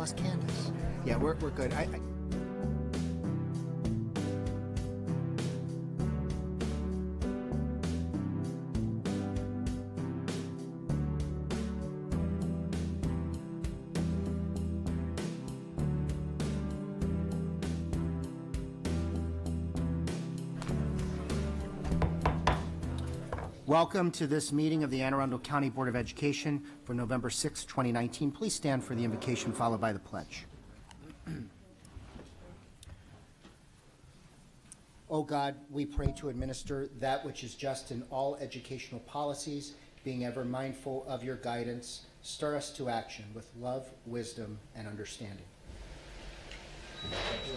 lost Candace. Yeah, we're good. Welcome to this meeting of the Anne Arundel County Board of Education for November 6, 2019. Please stand for the invocation followed by the pledge. O God, we pray to administer that which is just in all educational policies, being ever mindful of your guidance. Stir us to action with love, wisdom, and understanding.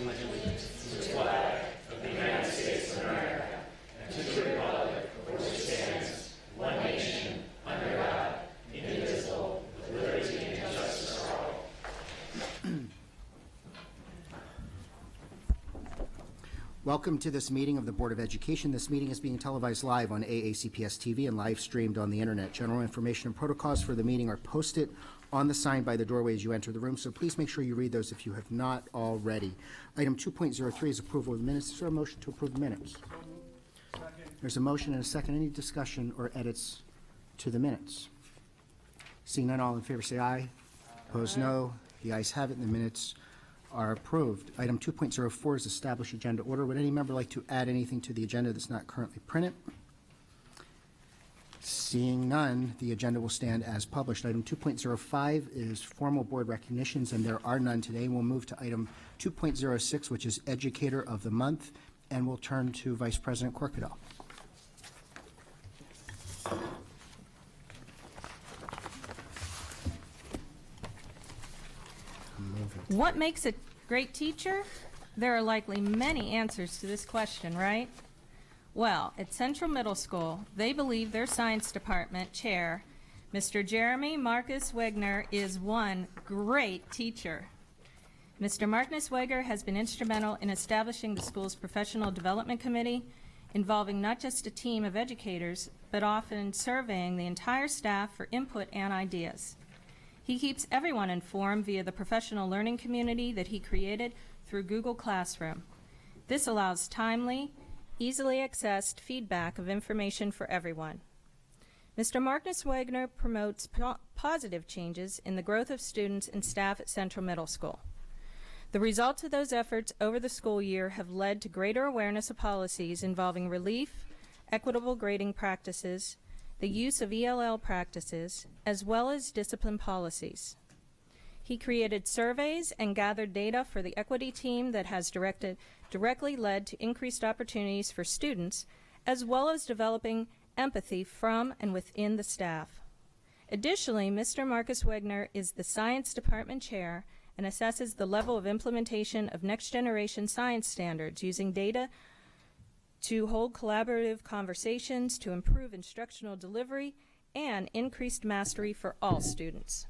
Allegiance to the flag of the United States of America and to the republic for which it stands, one nation, under God, indivisible, with liberty and justice for all. Welcome to this meeting of the Board of Education. This meeting is being televised live on AACPS TV and live streamed on the internet. General information and protocols for the meeting are posted on the sign by the doorway as you enter the room, so please make sure you read those if you have not already. Item 2.03 is approval of the minutes. Is there a motion to approve the minutes? There's a motion and a second. Any discussion or edits to the minutes? Seeing none, all in favor say aye. Opposed, no. The ayes have it, and the minutes are approved. Item 2.04 is establish agenda order. Would any member like to add anything to the agenda that's not currently printed? Seeing none, the agenda will stand as published. Item 2.05 is formal board recognitions, and there are none today. We'll move to item 2.06, which is Educator of the Month, and we'll turn to Vice President Corkadel. What makes a great teacher? There are likely many answers to this question, right? Well, at Central Middle School, they believe their science department chair, Mr. Jeremy Marcus-Wegner, is one great teacher. Mr. Marcus-Wegner has been instrumental in establishing the school's professional development committee, involving not just a team of educators, but often surveying the entire staff for input and ideas. He keeps everyone informed via the professional learning community that he created through Google Classroom. This allows timely, easily accessed feedback of information for everyone. Mr. Marcus-Wegner promotes positive changes in the growth of students and staff at Central Middle School. The results of those efforts over the school year have led to greater awareness of policies involving relief, equitable grading practices, the use of ELL practices, as well as discipline policies. He created surveys and gathered data for the equity team that has directly led to increased opportunities for students, as well as developing empathy from and within the staff. Additionally, Mr. Marcus-Wegner is the science department chair and assesses the level of implementation of next-generation science standards using data to hold collaborative conversations to improve instructional delivery and increased mastery for all students.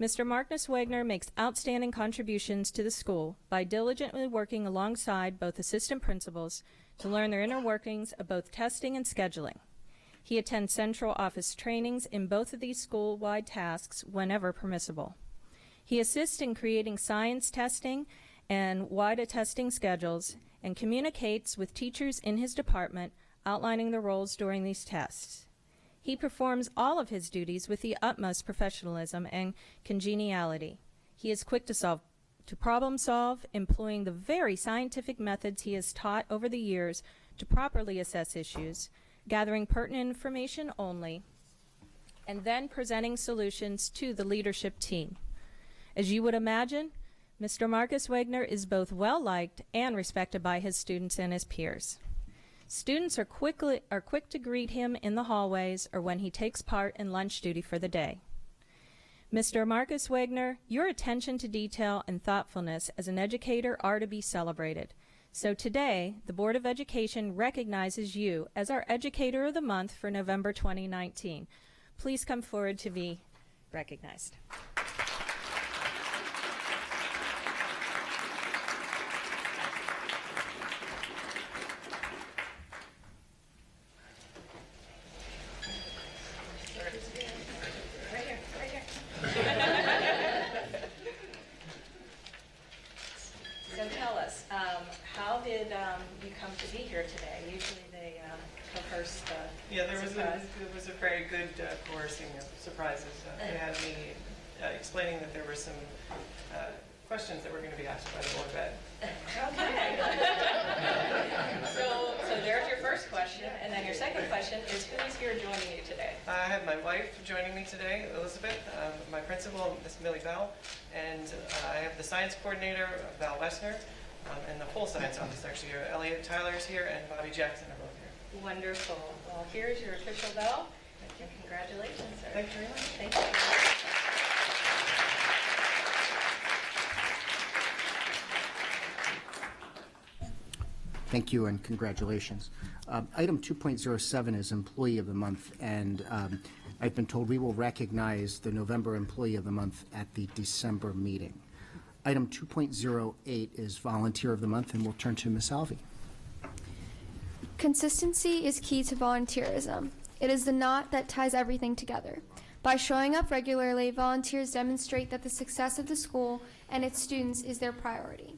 Mr. Marcus-Wegner makes outstanding contributions to the school by diligently working alongside both assistant principals to learn their inner workings of both testing and scheduling. He attends central office trainings in both of these school-wide tasks whenever permissible. He assists in creating science testing and WIDA testing schedules and communicates with teachers in his department, outlining the roles during these tests. He performs all of his duties with the utmost professionalism and congeniality. He is quick to problem solve, employing the very scientific methods he has taught over the years to properly assess issues, gathering pertinent information only, and then presenting solutions to the leadership team. As you would imagine, Mr. Marcus-Wegner is both well-liked and respected by his students and his peers. Students are quick to greet him in the hallways or when he takes part in lunch duty for the day. Mr. Marcus-Wegner, your attention to detail and thoughtfulness as an educator are to be celebrated. So today, the Board of Education recognizes you as our Educator of the Month for November 2019. Please come forward to be recognized. How did you come to be here today? Usually they come first. Yeah, there was a very good coercing of surprises. They had me explaining that there were some questions that were going to be asked by the Board of Ed. Okay. So there's your first question, and then your second question is who is here joining you today? I have my wife joining me today, Elizabeth, my principal, Miss Millie Bell, and I have the science coordinator, Val Wessner, and the whole science office actually. Elliot Tyler's here, and Bobby Jackson are both here. Wonderful. Well, here's your official bell, and congratulations, sir. Thank you very much. Thank you. Thank you and congratulations. Item 2.07 is Employee of the Month, and I've been told we will recognize the November Employee of the Month at the December meeting. Item 2.08 is Volunteer of the Month, and we'll turn to Ms. Alvi. Consistency is key to volunteerism. It is the knot that ties everything together. By showing up regularly, volunteers demonstrate that the success of the school and its students is their priority.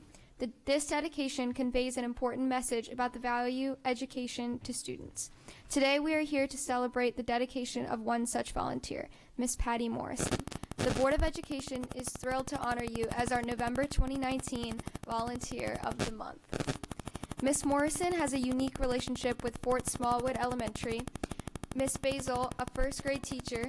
This dedication conveys an important message about the value education to students. Today we are here to celebrate the dedication of one such volunteer, Miss Patti Morrison. The Board of Education is thrilled to honor you as our November 2019 Volunteer of the Month. Miss Morrison has a unique relationship with Fort Smallwood Elementary. Miss Basil, a first grade teacher,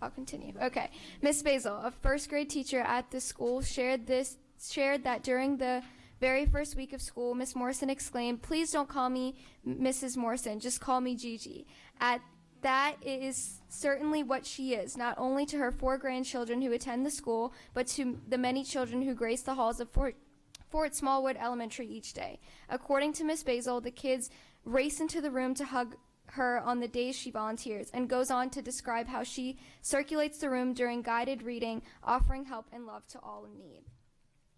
I'll continue. Okay. Miss Basil, a first grade teacher at the school, shared that during the very first week of school, Miss Morrison exclaimed, "Please don't call me Mrs. Morrison, just call me Gigi." That is certainly what she is, not only to her 4 grandchildren who attend the school, but to the many children who grace the halls of Fort Smallwood Elementary each day. According to Miss Basil, the kids race into the room to hug her on the days she volunteers, and goes on to describe how she circulates the room during guided reading, offering help and love to all in need.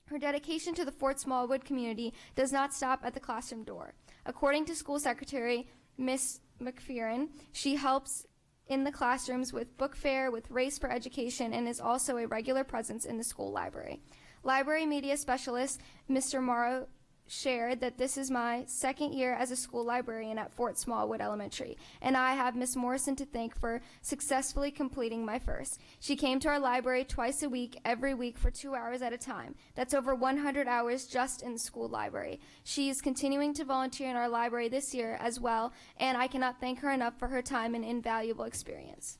Her dedication to the Fort Smallwood community does not stop at the classroom door. According to School Secretary Miss McPheron, she helps in the classrooms with book fair, with Race for Education, and is also a regular presence in the school library. Library media specialist Mr. Morrow shared that this is my second year as a school librarian at Fort Smallwood Elementary, and I have Miss Morrison to thank for successfully completing my first. She came to our library twice a week, every week for 2 hours at a time. That's over 100 hours just in the school library. She is continuing to volunteer in our library this year as well, and I cannot thank her enough for her time and invaluable experience.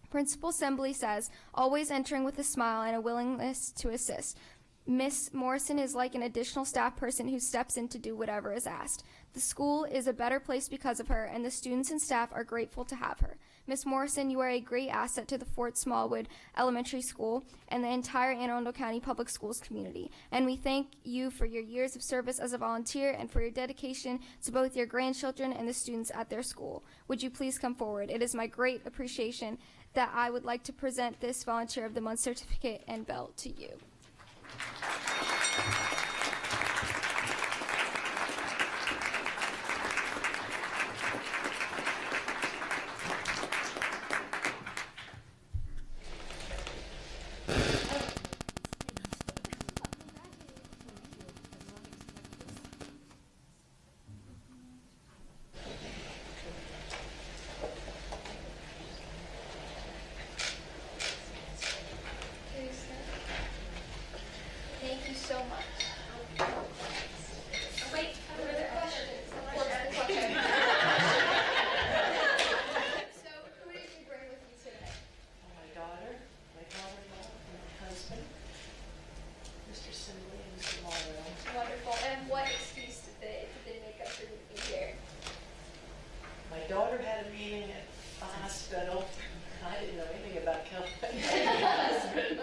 Principal Assembly says, always entering with a smile and a willingness to assist. Miss Morrison is like an additional staff person who steps in to do whatever is asked. The school is a better place because of her, and the students and staff are grateful to have her. Miss Morrison, you are a great asset to the Fort Smallwood Elementary School and the entire Anne Arundel County Public Schools community. And we thank you for your years of service as a volunteer and for your dedication to both your grandchildren and the students at their school. Would you please come forward? It is my great appreciation that I would like to present this Volunteer of the Month certificate and belt to you. Thank you so much. Wait, further questions? What's the question? So, who did you bring with you today? My daughter, my daughter-in-law, and my husband, Mr. Sibley and Mr. Morrison. Wonderful. And what excuse did they make up for you to be here? My daughter had a meeting at the hospital. I didn't know anything about Kelvin. That's awesome.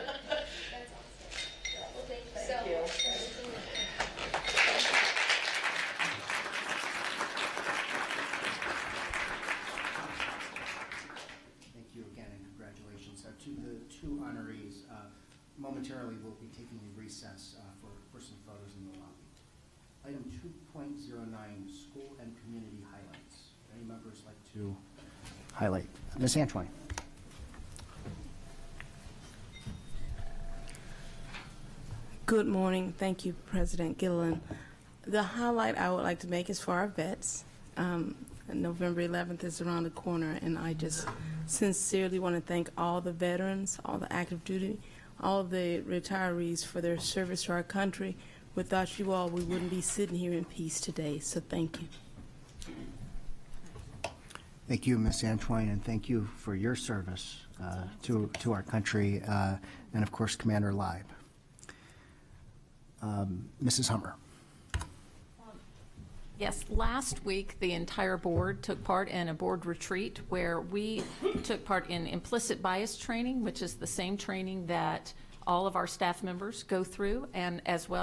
Well, thank you so Thank you. much for everything you did. Thank you again and congratulations. To the 2 honorees, momentarily we'll be taking a recess for some photos in the lobby. Item 2.09, School and Community Highlights. Any members like to highlight? Ms. Antwine. Good morning. Thank you, President Gilliland. The highlight I would like to make is for our vets. November 11th is around the corner, and I just sincerely want to thank all the veterans, all the active duty, all of the retirees for their service to our country. Without you all, we wouldn't be sitting here in peace today, so thank you. Thank you, Ms. Antoine, and thank you for your service to our country, and of course, Commander Libe. Mrs. Hummer. Yes, last week the entire board took part in a board retreat where we took part in implicit bias training, which is the same training that all of our staff members go through, and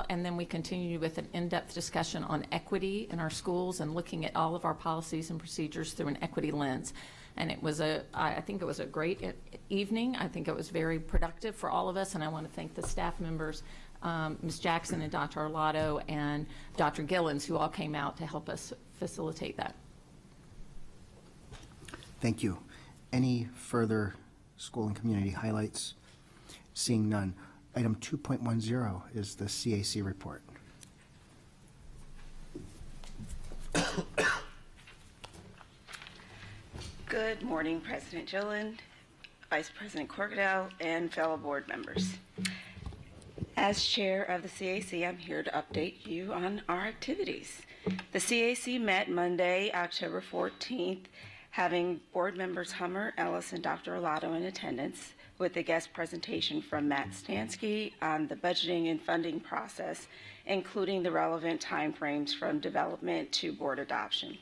then we continue with an in-depth discussion on equity in our schools and looking at all of our policies and procedures through an equity lens. And it was I think it was a great evening. I think it was very productive for all of us, and I want to thank the staff members, Ms. Jackson and Dr. Arlotto and Dr. Gillens, who all came out to help us facilitate that. Thank you. Any further school and community highlights? Seeing none. Item 2.10 is the CAC report. Good morning, President Gilliland, Vice President Corkadel, and fellow board members. As chair of the CAC, I'm here to update you on our activities. The CAC met Monday, October 14th, having board members Hummer, Ellis, and Dr. Arlotto in attendance, with a guest presentation from Matt Stansky on the budgeting and funding process, including the relevant timeframes from development to board adoption.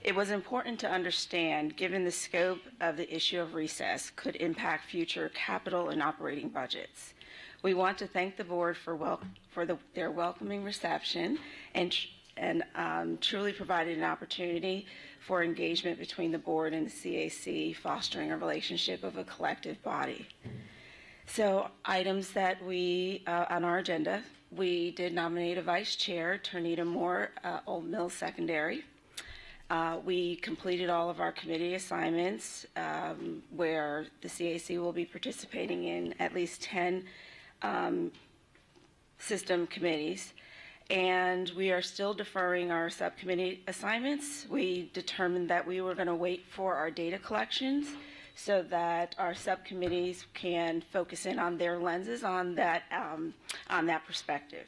It was important to understand, given the scope of the issue of recess could impact future capital and operating budgets. We want to thank the board for their welcoming reception and truly provided an opportunity for engagement between the board and the CAC, fostering a relationship of a collective body. So items that we, on our agenda, we did nominate a vice chair, Ternita Moore, Old Mill Secondary. We completed all of our committee assignments where the CAC will be participating in at least 10 system committees. And we are still deferring our subcommittee assignments. We determined that we were going to wait for our data collections so that our subcommittees can focus in on their lenses on that perspective.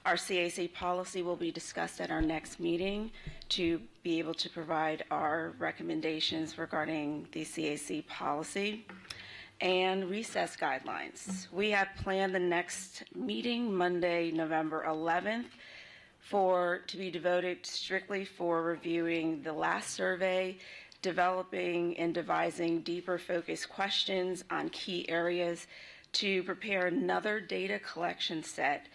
Our CAC policy will be discussed at our next meeting to be able to provide our recommendations regarding the CAC policy. And recess guidelines. We have planned the next meeting, Monday, November 11th, to be devoted strictly for reviewing the last survey, developing and devising deeper focused questions on key areas to prepare another data collection set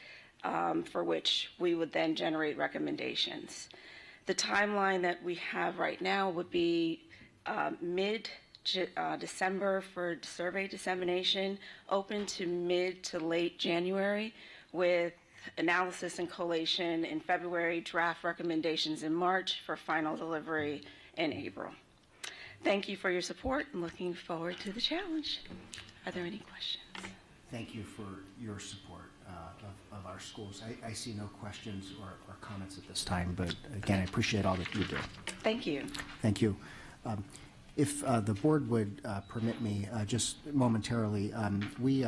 for which we would then generate recommendations. The timeline that we have right now would be December for survey dissemination, open to mid to late January, with analysis and collation in February, draft recommendations in March, for final delivery in April. Thank you for your support and looking forward to the challenge. Are there any questions? Thank you for your support of our schools. I see no questions or comments at this time, but again, I appreciate all that you do. Thank you. Thank you. If the board would permit me just momentarily, we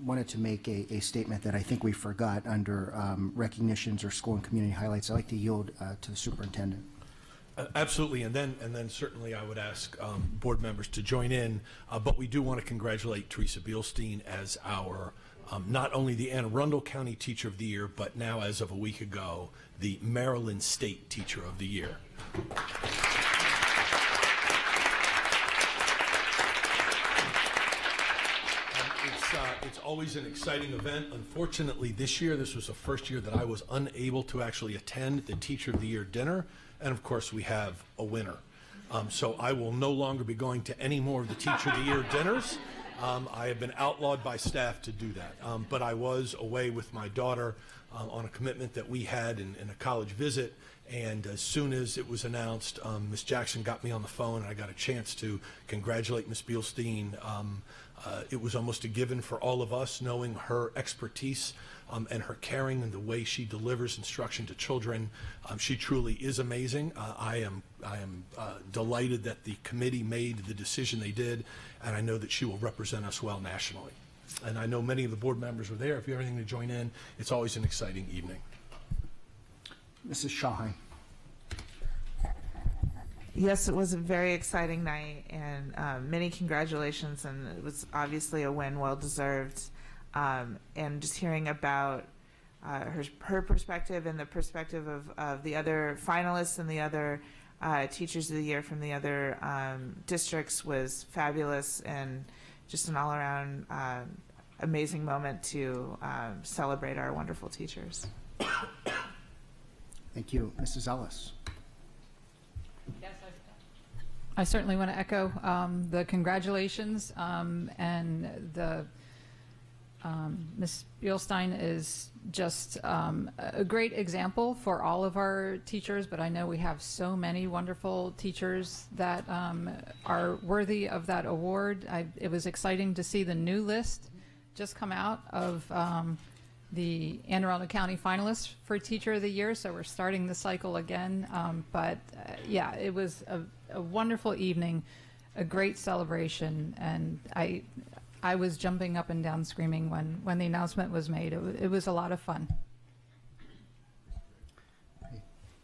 wanted to make a statement that I think we forgot under recognitions or school and community highlights. I'd like to yield to the superintendent. Absolutely, and then certainly I would ask board members to join in, but we do want to congratulate Teresa Bielstein as our not only the Anne Arundel County Teacher of the Year, but now, as of a week ago, the Maryland State Teacher of the Year. It's always an exciting event. Unfortunately, this year, this was the first year that I was unable to actually attend the Teacher of the Year dinner, and of course, we have a winner. So I will no longer be going to any more of the Teacher of the Year dinners. I have been outlawed by staff to do that, but I was away with my daughter on a commitment that we had in a college visit, and as soon as it was announced, Ms. Jackson got me on the phone, and I got a chance to congratulate Ms. Bielstein It was almost a given for all of us, knowing her expertise and her caring and the way she delivers instruction to children. She truly is amazing. I am delighted that the committee made the decision they did, and I know that she will represent us well nationally. And I know many of the board members were there. If you have anything to join in, it's always an exciting evening. Mrs. Shahine. Yes, it was a very exciting night, and many congratulations, and it was obviously a win, well deserved. And just hearing about her perspective and the perspective of the other finalists and the other Teachers of the Year from the other districts was fabulous, and just an all-around amazing moment to celebrate our wonderful teachers. Thank you. Mrs. Ellis. Yes, I certainly want to echo the congratulations, and the Ms. Bielstein is just a great example for all of our teachers, but I know we have so many wonderful teachers that are worthy of that award. It was exciting to see the new list just come out of the Anne Arundel County finalists for Teacher of the Year, so we're starting the cycle again. Yeah, it was a wonderful evening, a great celebration, and I was jumping up and down screaming when the announcement was made. It was a lot of fun.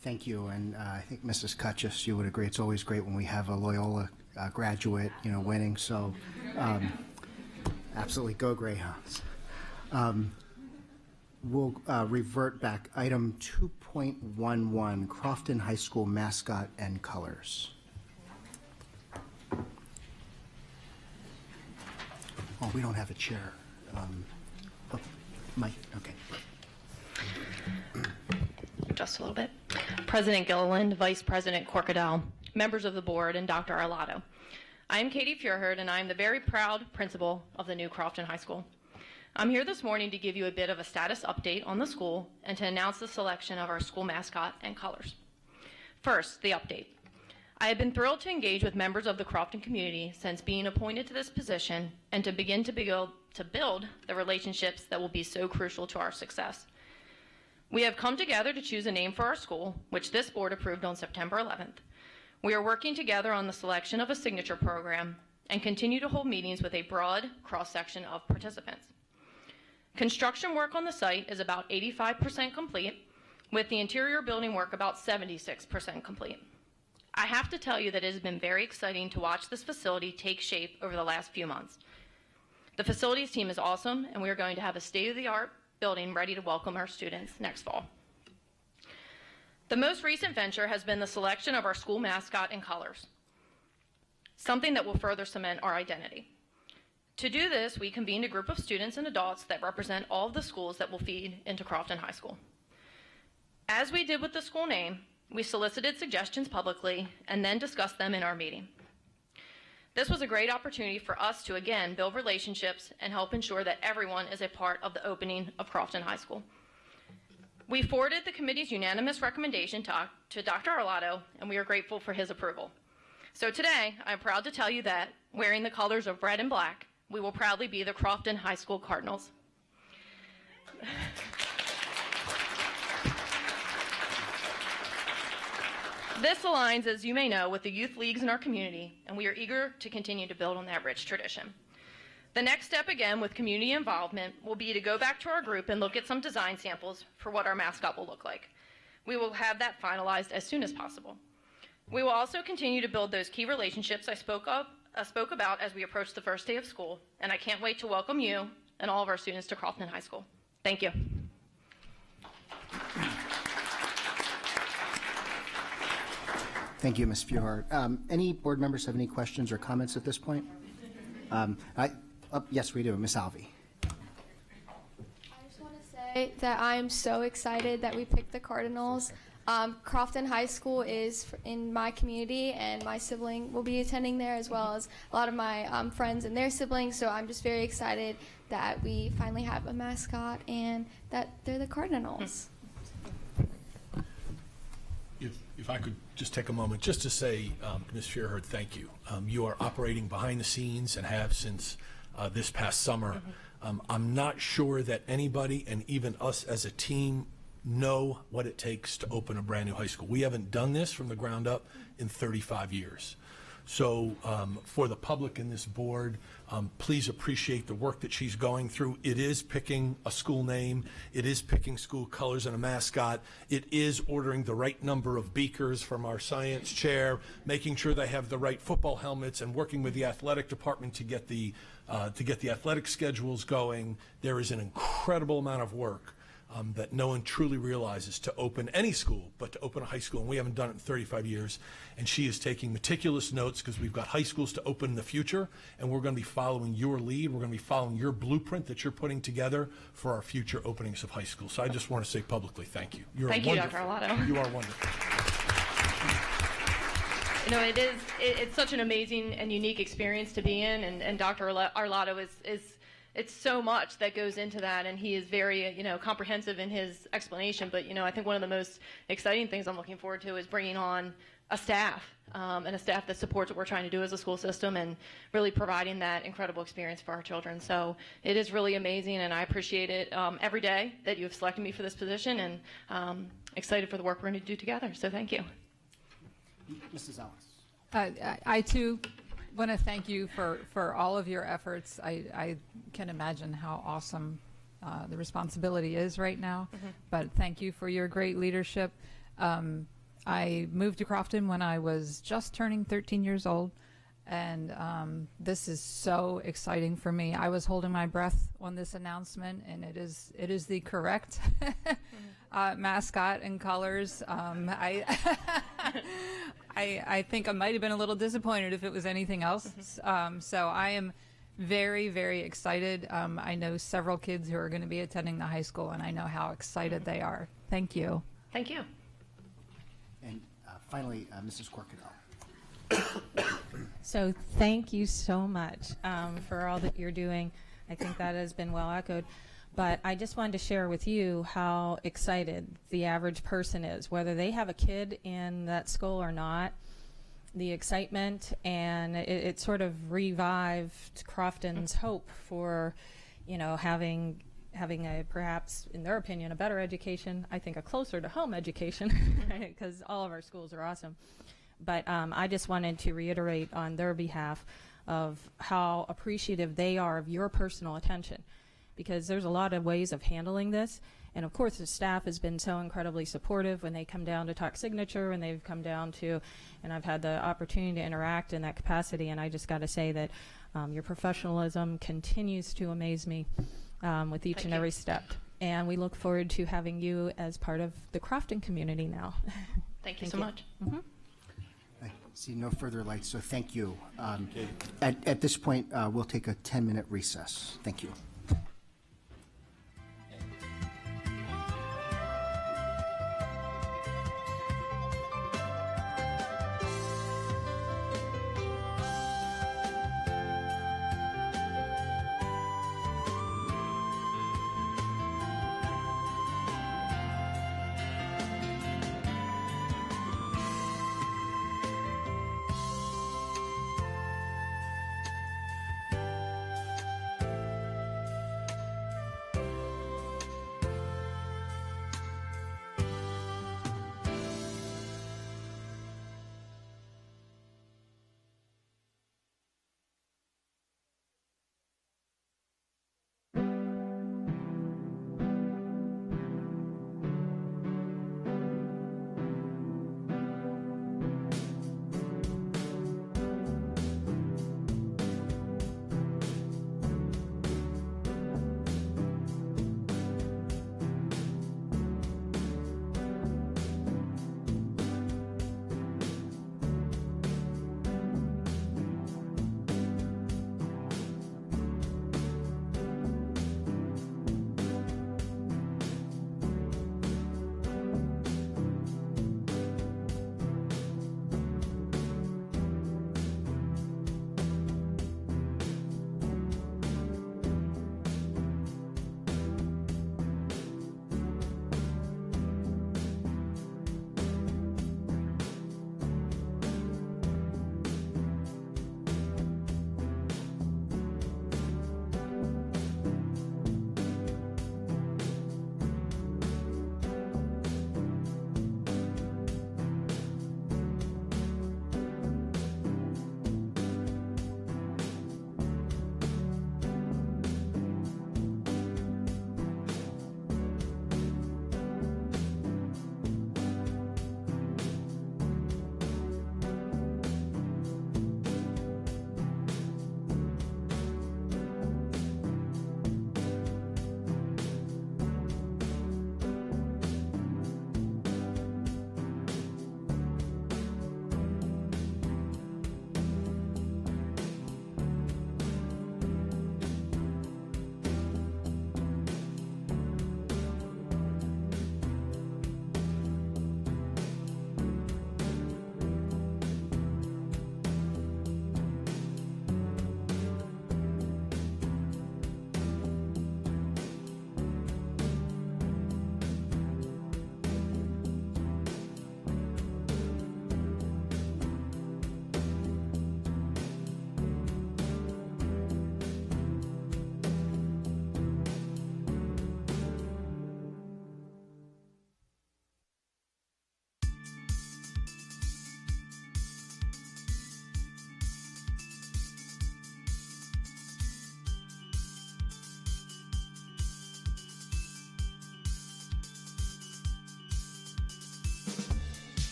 Thank you, and I think Mrs. Kutchis, you would agree, it's always great when we have a Loyola graduate, winning, so absolutely go Greyhounds. We'll revert back. Item 2.11, Crofton High School mascot and colors. Oh, we don't have a chair. Mike, okay. Just a little bit. President Gilliland, Vice President Corkadel, members of the board, and Dr. Arlato. I am Katie Furherd, and I am the very proud principal of the new Crofton High School. I'm here this morning to give you a bit of a status update on the school and to announce the selection of our school mascot and colors. First, the update. I have been thrilled to engage with members of the Crofton community since being appointed to this position and to begin to build the relationships that will be so crucial to our success. We have come together to choose a name for our school, which this board approved on September 11th. We are working together on the selection of a signature program and continue to hold meetings with a broad cross-section of participants. Construction work on the site is about 85% complete, with the interior building work about 76% complete. I have to tell you that it has been very exciting to watch this facility take shape over the last few months. The facilities team is awesome, and we are going to have a state-of-the-art building ready to welcome our students next fall. The most recent venture has been the selection of our school mascot and colors, something that will further cement our identity. To do this, we convened a group of students and adults that represent all of the schools that will feed into Crofton High School. As we did with the school name, we solicited suggestions publicly and then discussed them in our meeting. This was a great opportunity for us to again build relationships and help ensure that everyone is a part of the opening of Crofton High School. We forwarded the committee's unanimous recommendation to Dr. Arlato, and we are grateful for his approval. So today, I'm proud to tell you that, wearing the colors of red and black, we will proudly be the Crofton High School Cardinals. This aligns, as you may know, with the youth leagues in our community, and we are eager to continue to build on that rich tradition. The next step, again, with community involvement, will be to go back to our group and look at some design samples for what our mascot will look like. We will have that finalized as soon as possible. We will also continue to build those key relationships I spoke about as we approach the first day of school, and I can't wait to welcome you and all of our students to Crofton High School. Thank you. Thank you, Ms. Furhard. Any board members have any questions or comments at this point? Yes, we do. Ms. Alvi. I just want to say that I'm so excited that we picked the Cardinals. Crofton High School is in my community, and my sibling will be attending there, as well as a lot of my friends and their siblings, so I'm just very excited that we finally have a mascot and that they're the Cardinals. If I could just take a moment just to say, Ms. Furherd, thank you. You are operating behind the scenes and have since this past summer. I'm not sure that anybody, and even us as a team, know what it takes to open a brand new high school. We haven't done this from the ground up in 35 years. So for the public and this board, please appreciate the work that she's going through. It is picking a school name. It is picking school colors and a mascot. It is ordering the right number of beakers from our science chair, making sure they have the right football helmets, and working with the athletic department to get the athletic schedules going. There is an incredible amount of work that no one truly realizes to open any school, but to open a high school, and we haven't done it in 35 years. And she is taking meticulous notes because we've got high schools to open in the future, and we're going to be following your lead. We're going to be following your blueprint that you're putting together for our future openings of high schools. So I just want to say publicly thank you. Thank you, Dr. Arlato. You are wonderful. You know, it's such an amazing and unique experience to be in, and Dr. Arlato is it's so much that goes into that, and he is very, comprehensive in his explanation. But, I think one of the most exciting things I'm looking forward to is bringing on a staff, and a staff that supports what we're trying to do as a school system, and really providing that incredible experience for our children. So it is really amazing, and I appreciate it every day that you have selected me for this position, and excited for the work we're going to do together. So thank you. Mrs. Ellis. I too want to thank you for all of your efforts. I can imagine how awesome the responsibility is right now, but thank you for your great leadership. I moved to Crofton when I was just turning 13 years old, and this is so exciting for me. I was holding my breath on this announcement, and it is the correct mascot and colors. I think I might have been a little disappointed if it was anything else. So I am very, very excited. I know several kids who are going to be attending the high school, and I know how excited they are. Thank you. Thank you. And finally, Mrs. Corkadel. So thank you so much for all that you're doing. I think that has been well echoed. But I just wanted to share with you how excited the average person is, whether they have a kid in that school or not. The excitement, and it sort of revived Crofton's hope for, having a, perhaps, in their opinion, a better education. I think a closer to home education, because all of our schools are awesome. But I just wanted to reiterate on their behalf of how appreciative they are of your personal attention, because there's a lot of ways of handling this. And of course, the staff has been so incredibly supportive when they come down to talk signature, and they've come down to, and I've had the opportunity to interact in that capacity. And I just got to say that your professionalism continues to amaze me with each and every step. And we look forward to having you as part of the Crofton community now. Thank you so much. I see no further lights, so thank you. At this point, we'll take a 10-minute recess. Thank you.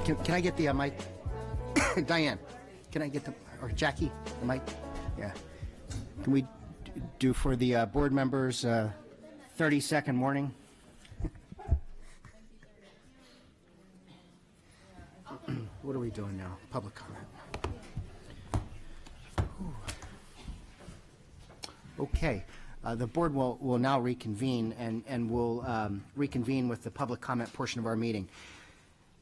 Can I get the mic? Diane, can I get or Jackie, the mic? Yeah. Can we do for the board members 30-second warning? What are we doing now? Public comment. Okay. The board will now reconvene, and will reconvene with the public comment portion of our meeting.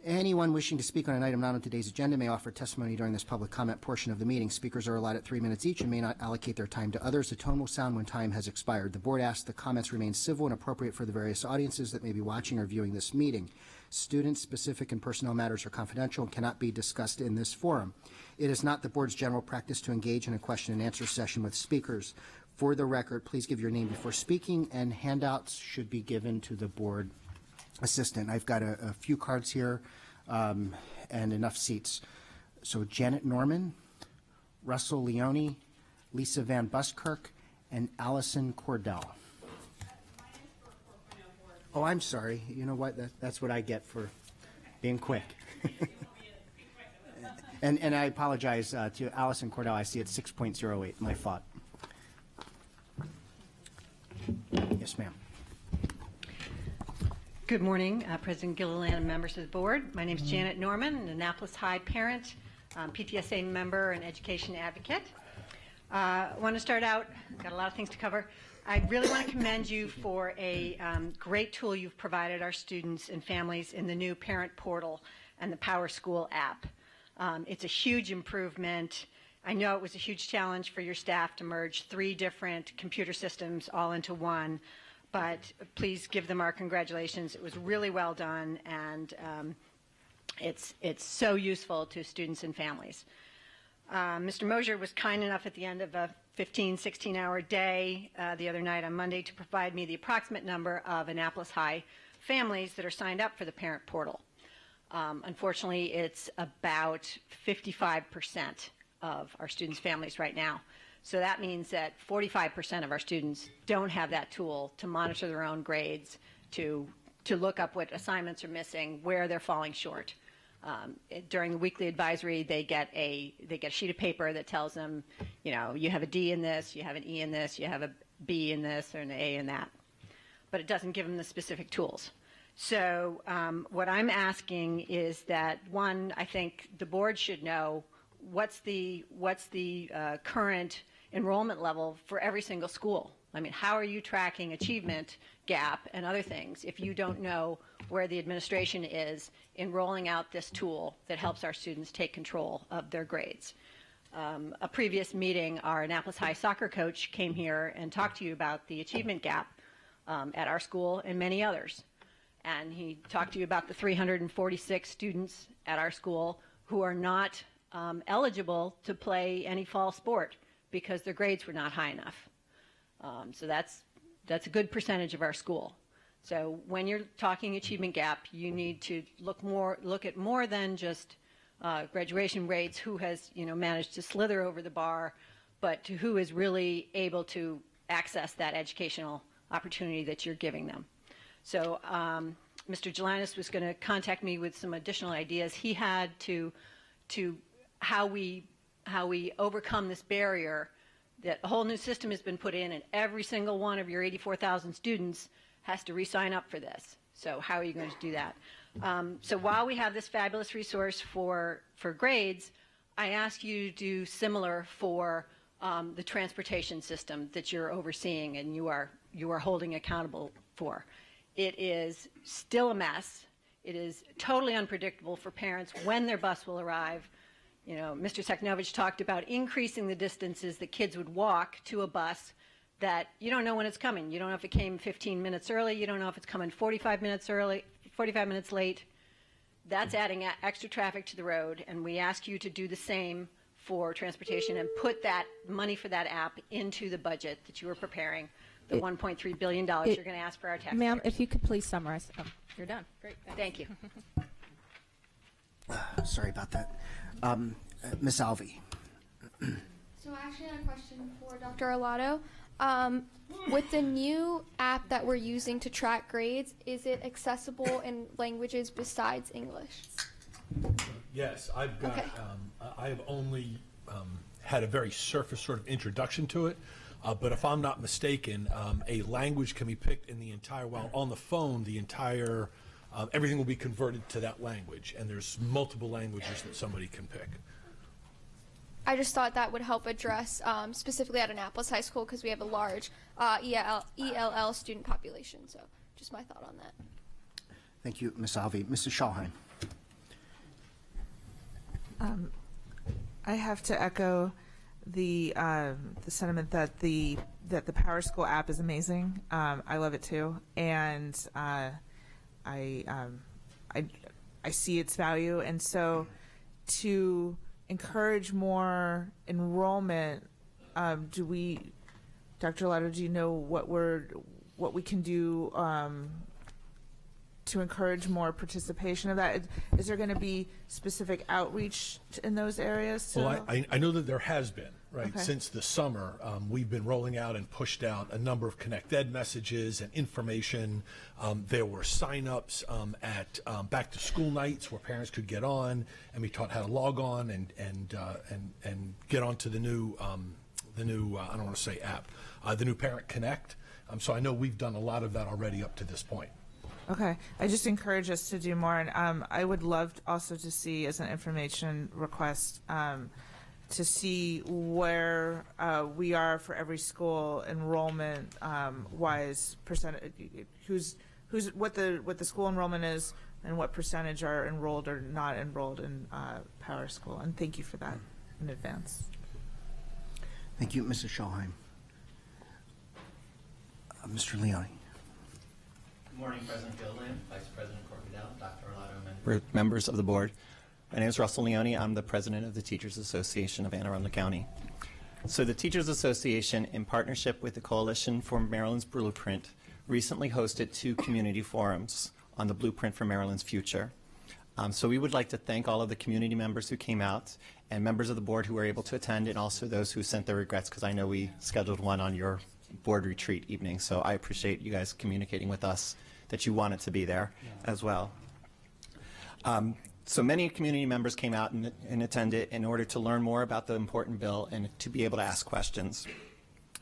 Anyone wishing to speak on an item not on today's agenda may offer testimony during this public comment portion of the meeting. Speakers are allotted 3 minutes each and may not allocate their time to others. The tone will sound when time has expired. The board asks the comments remain civil and appropriate for the various audiences that may be watching or viewing this meeting. Student-specific and personnel matters are confidential and cannot be discussed in this forum. It is not the board's general practice to engage in a question and answer session with speakers. For the record, please give your name before speaking, and handouts should be given to the board assistant. I've got a few cards here and enough seats. So Janet Norman, Russell Leone, Lisa Van Buskirk, and Allison Cordell. Oh, I'm sorry. You know what? That's what I get for being quick. and I apologize to Allison Cordell. I see it's 6.08. My fault. Yes, ma'am. Good morning, President Gilliland and members of the board. My name is Janet Norman, an Annapolis High parent, PTSA member, and education advocate. I want to start out, got a lot of things to cover. I really want to commend you for a great tool you've provided our students and families in the new parent portal and the Power School app. It's a huge improvement. I know it was a huge challenge for your staff to merge 3 different computer systems all into one, but please give them our congratulations. It was really well done, and it's so useful to students and families. Mr. Mosier was kind enough at the end of a 15, 16-hour day the other night on Monday to provide me the approximate number of Annapolis High families that are signed up for the parent portal. Unfortunately, it's about 55% of our students' families right now. So that means that 45% of our students don't have that tool to monitor their own grades, to look up what assignments are missing, where they're falling short. During the weekly advisory, they get a sheet of paper that tells them, you know, you have a D in this, you have an E in this, you have a B in this, or an A in that. But it doesn't give them the specific tools. So what I'm asking is that, one, I think the board should know what's the current enrollment level for every single school. I mean, how are you tracking achievement gap and other things if you don't know where the administration is in rolling out this tool that helps our students take control of their grades? A previous meeting, our Annapolis High soccer coach came here and talked to you about the achievement gap at our school and many others. And he talked to you about the 346 students at our school who are not eligible to play any fall sport because their grades were not high enough. So that's a good percentage of our school. So when you're talking achievement gap, you need to look at more than just graduation rates, who has managed to slither over the bar, but to who is really able to access that educational opportunity that you're giving them. So Mr. Gelinas was going to contact me with some additional ideas he had to how we overcome this barrier that a whole new system has been put in, and every single one of your 84,000 students has to re-sign up for this. So how are you going to do that? So while we have this fabulous resource for grades, I ask you to do similar for the transportation system that you're overseeing and you are holding accountable for. It is still a mess. It is totally unpredictable for parents when their bus will arrive. Mr. Teknovich talked about increasing the distances that kids would walk to a bus that you don't know when it's coming. You don't know if it came 15 minutes early. You don't know if it's coming 45 minutes late. That's adding extra traffic to the road, and we ask you to do the same for transportation and put that money for that app into the budget that you are preparing, the $1.3 billion you're going to ask for our taxpayers. Ma'am, if you could please summarize. Oh, you're done. Great. Thank you. Sorry about that. Ms. Alvi. So I actually had a question for Dr. Arlato. With the new app that we're using to track grades, is it accessible in languages besides English? Yes, I've got, Okay. I have only had a very surface sort of introduction to it, but if I'm not mistaken, a language can be picked in the entire, while on the phone, the entire, everything will be converted to that language, and there's multiple languages that somebody can pick. I just thought that would help address, specifically at Annapolis High School, because we have a large ELL student population. So just my thought on that. Thank you, Ms. Alvi. Mrs. Schalheim. I have to echo the sentiment that the Power School app is amazing. I love it too, and I see its value, and so to encourage more enrollment, Dr. Lotto, do you know what we can do to encourage more participation of that? Is there going to be specific outreach in those areas? Well, I know that there has been, right? Okay. Since the summer, we've been rolling out and pushed out a number of Connect Ed messages and information. There were sign-ups at back to school nights where parents could get on and be taught how to log on and get onto the new I don't want to say app, the new Parent Connect. So I know we've done a lot of that already up to this point. Okay, I just encourage us to do more, and I would love also to see, as an information request, to see where we are for every school enrollment wise, what the school enrollment is, and what percentage are enrolled or not enrolled in Power School. And thank you for that in advance. Thank you, Mrs. Schalheim. Mr. Leone. Good morning, President Gilliland, Vice President Corkadel, Dr. Arlato, members of the board. My name is Russell Leone. I'm the president of the Teachers Association of Anne Arundel County. So the Teachers Association, in partnership with the Coalition for Maryland's Blueprint, recently hosted 2 community forums on the Blueprint for Maryland's Future. So we would like to thank all of the community members who came out and members of the board who were able to attend, and also those who sent their regrets, because I know we scheduled one on your board retreat evening. So I appreciate you guys communicating with us that you wanted to be there as well. So many community members came out and attended in order to learn more about the important bill and to be able to ask questions.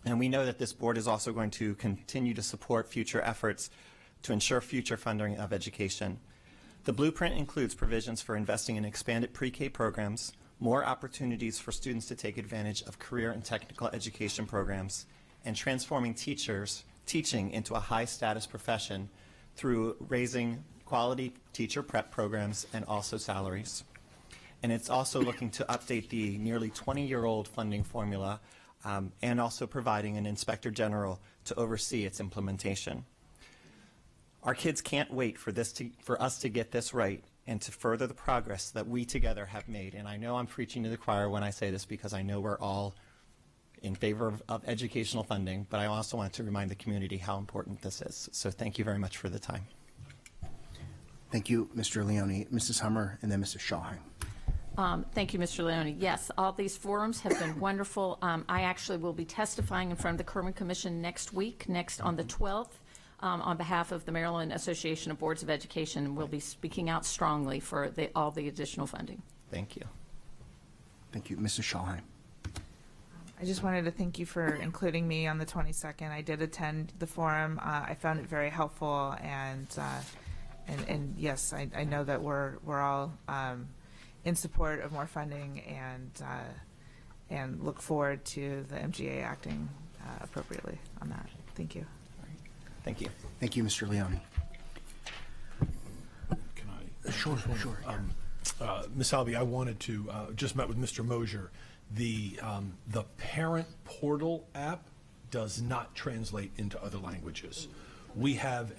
And we know that this board is also going to continue to support future efforts to ensure future funding of education. The blueprint includes provisions for investing in expanded pre-K programs, more opportunities for students to take advantage of career and technical education programs, and transforming teaching into a high-status profession through raising quality teacher prep programs and also salaries. And it's also looking to update the nearly 20-year-old funding formula and also providing an inspector general to oversee its implementation. Our kids can't wait for us to get this right and to further the progress that we together have made. And I know I'm preaching to the choir when I say this, because I know we're all in favor of educational funding, but I also want to remind the community how important this is. So thank you very much for the time. Thank you, Mr. Leone. Mrs. Hummer, and then Mrs. Schalheim. Thank you, Mr. Leone. Yes, all these forums have been wonderful. I actually will be testifying in front of the Kerwin Commission next on the 12th, on behalf of the Maryland Association of Boards of Education. We'll be speaking out strongly for all the additional funding. Thank you. Thank you, Mrs. Schalheim. I just wanted to thank you for including me on the 22nd. I did attend the forum. I found it very helpful, and yes, I know that we're all in support of more funding, and look forward to the MGA acting appropriately on that. Thank you. Thank you. Thank you, Mr. Leone. Can I? Sure. Ms. Alvi, I wanted to, just met with Mr. Mosier. The parent portal app does not translate into other languages. We have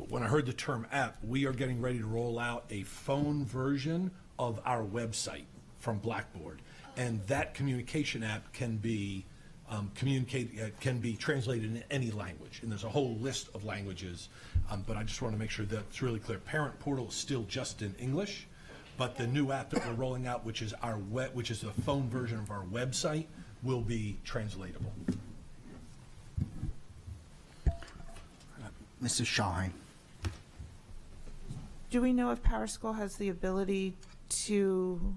when I heard the term app, we are getting ready to roll out a phone version of our website from Blackboard. And that communication app can be translated in any language. And there's a whole list of languages, but I just want to make sure that it's really clear. Parent portal is still just in English, but the new app that we're rolling out, which is the phone version of our website, will be translatable. Mrs. Schalheim. Do we know if Power School has the ability to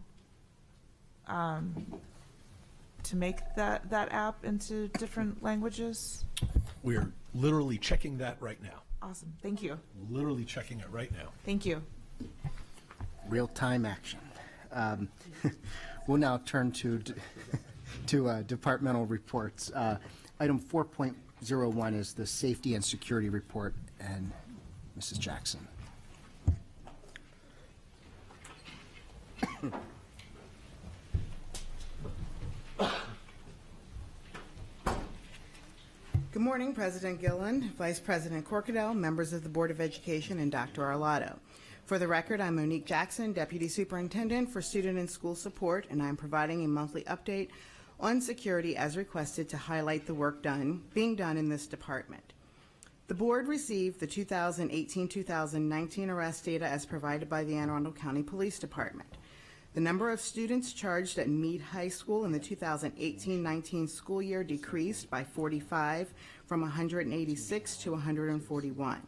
make that app into different languages? We're literally checking that right now. Awesome. Thank you. Literally checking it right now. Thank you. Real-time action. We'll now turn to departmental reports. Item 4.01 is the Safety and Security Report, and Mrs. Jackson. Good morning, President Gilliland, Vice President Corkadel, members of the Board of Education, and Dr. Arlotto. For the record, I'm Monique Jackson, Deputy Superintendent for Student and School Support, and I'm providing a monthly update on security as requested to highlight the work being done in this department. The board received the 2018-2019 arrest data as provided by the Anne Arundel County Police Department. The number of students charged at Meade High School in the 2018-19 school year decreased by 45 from 186 to 141.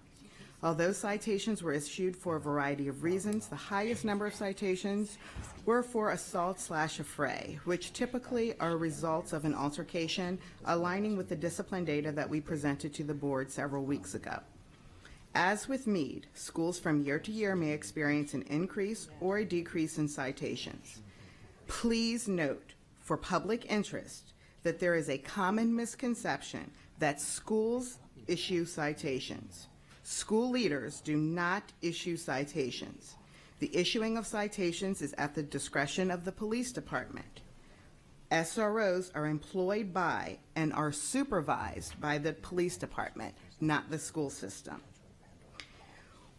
Although citations were issued for a variety of reasons, the highest number of citations were for assault/affray, which typically are results of an altercation, aligning with the discipline data that we presented to the board several weeks ago. As with Meade, schools from year to year may experience an increase or a decrease in citations. Please note, for public interest, that there is a common misconception that schools issue citations. School leaders do not issue citations. The issuing of citations is at the discretion of the police department. SROs are employed by and are supervised by the police department, not the school system.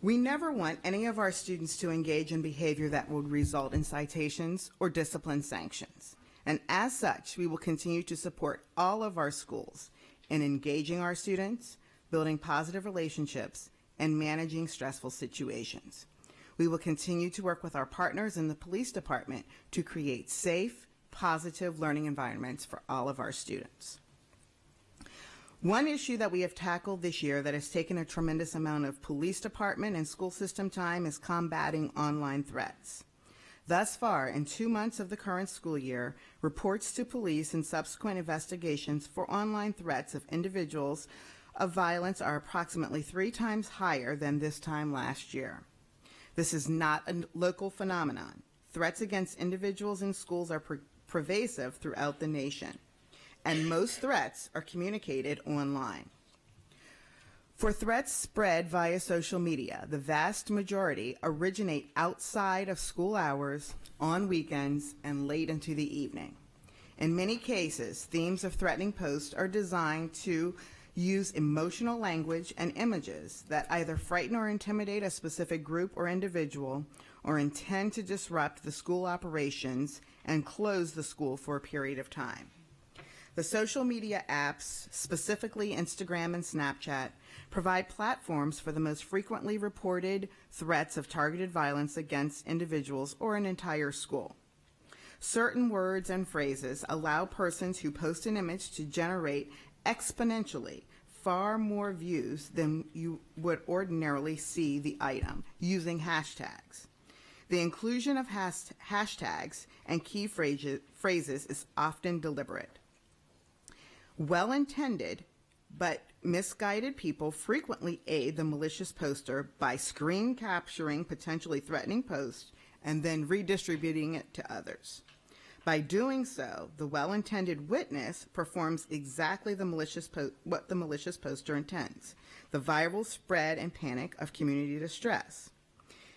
We never want any of our students to engage in behavior that would result in citations or discipline sanctions. And as such, we will continue to support all of our schools in engaging our students, building positive relationships, and managing stressful situations. We will continue to work with our partners in the police department to create safe, positive learning environments for all of our students. One issue that we have tackled this year that has taken a tremendous amount of police department and school system time is combating online threats. Thus far, in 2 months of the current school year, reports to police and subsequent investigations for online threats of individuals of violence are approximately 3 times higher than this time last year. This is not a local phenomenon. Threats against individuals in schools are pervasive throughout the nation, and most threats are communicated online. For threats spread via social media, the vast majority originate outside of school hours, on weekends, and late into the evening. In many cases, themes of threatening posts are designed to use emotional language and images that either frighten or intimidate a specific group or individual, or intend to disrupt the school operations and close the school for a period of time. The social media apps, specifically Instagram and Snapchat, provide platforms for the most frequently reported threats of targeted violence against individuals or an entire school. Certain words and phrases allow persons who post an image to generate exponentially far more views than you would ordinarily see the item using hashtags. The inclusion of hashtags and key phrases is often deliberate. Well-intended but misguided people frequently aid the malicious poster by screen capturing potentially threatening posts and then redistributing it to others. By doing so, the well-intended witness performs exactly what the malicious poster intends: the viral spread and panic of community distress.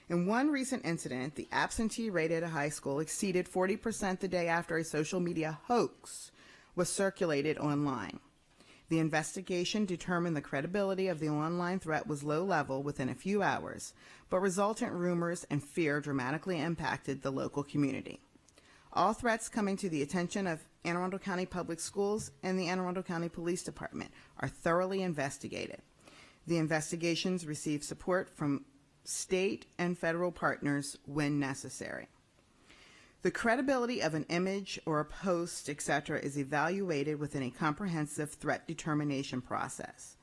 In one recent incident, the absentee rate at a high school exceeded 40% the day after a social media hoax was circulated online. The investigation determined the credibility of the online threat was low level within a few hours, but resultant rumors and fear dramatically impacted the local community. All threats coming to the attention of Anne Arundel County Public Schools and the Anne Arundel County Police Department are thoroughly investigated. The investigations receive support from state and federal partners when necessary. The credibility of an image or a post, etc., is evaluated within a comprehensive threat determination process.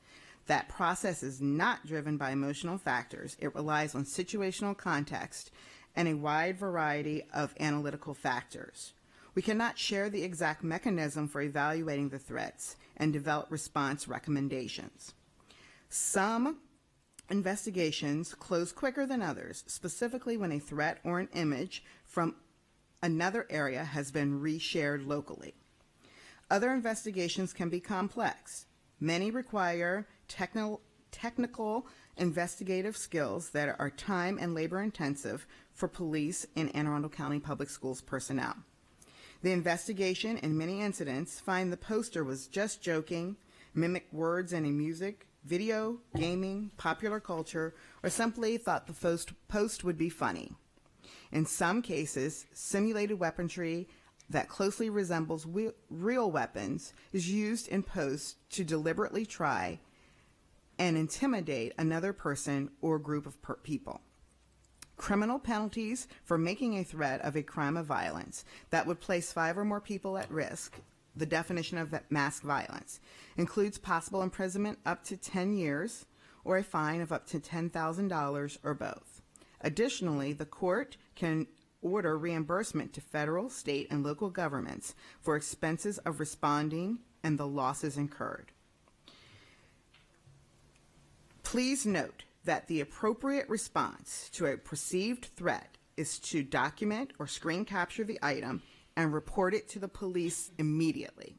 That process is not driven by emotional factors. It relies on situational context and a wide variety of analytical factors. We cannot share the exact mechanism for evaluating the threats and develop response recommendations. Some investigations close quicker than others, specifically when a threat or an image from another area has been reshared locally. Other investigations can be complex. Many require technical investigative skills that are time and labor intensive for police and Anne Arundel County Public Schools personnel. The investigation in many incidents find the poster was just joking, mimic words in a music, video, gaming, popular culture, or simply thought the post would be funny. In some cases, simulated weaponry that closely resembles real weapons is used in posts to deliberately try and intimidate another person or group of people. Criminal penalties for making a threat of a crime of violence that would place 5 or more people at risk, the definition of mass violence, includes possible imprisonment up to 10 years or a fine of up to $10,000 or both. Additionally, the court can order reimbursement to federal, state, and local governments for expenses of responding and the losses incurred. Please note that the appropriate response to a perceived threat is to document or screen capture the item and report it to the police immediately.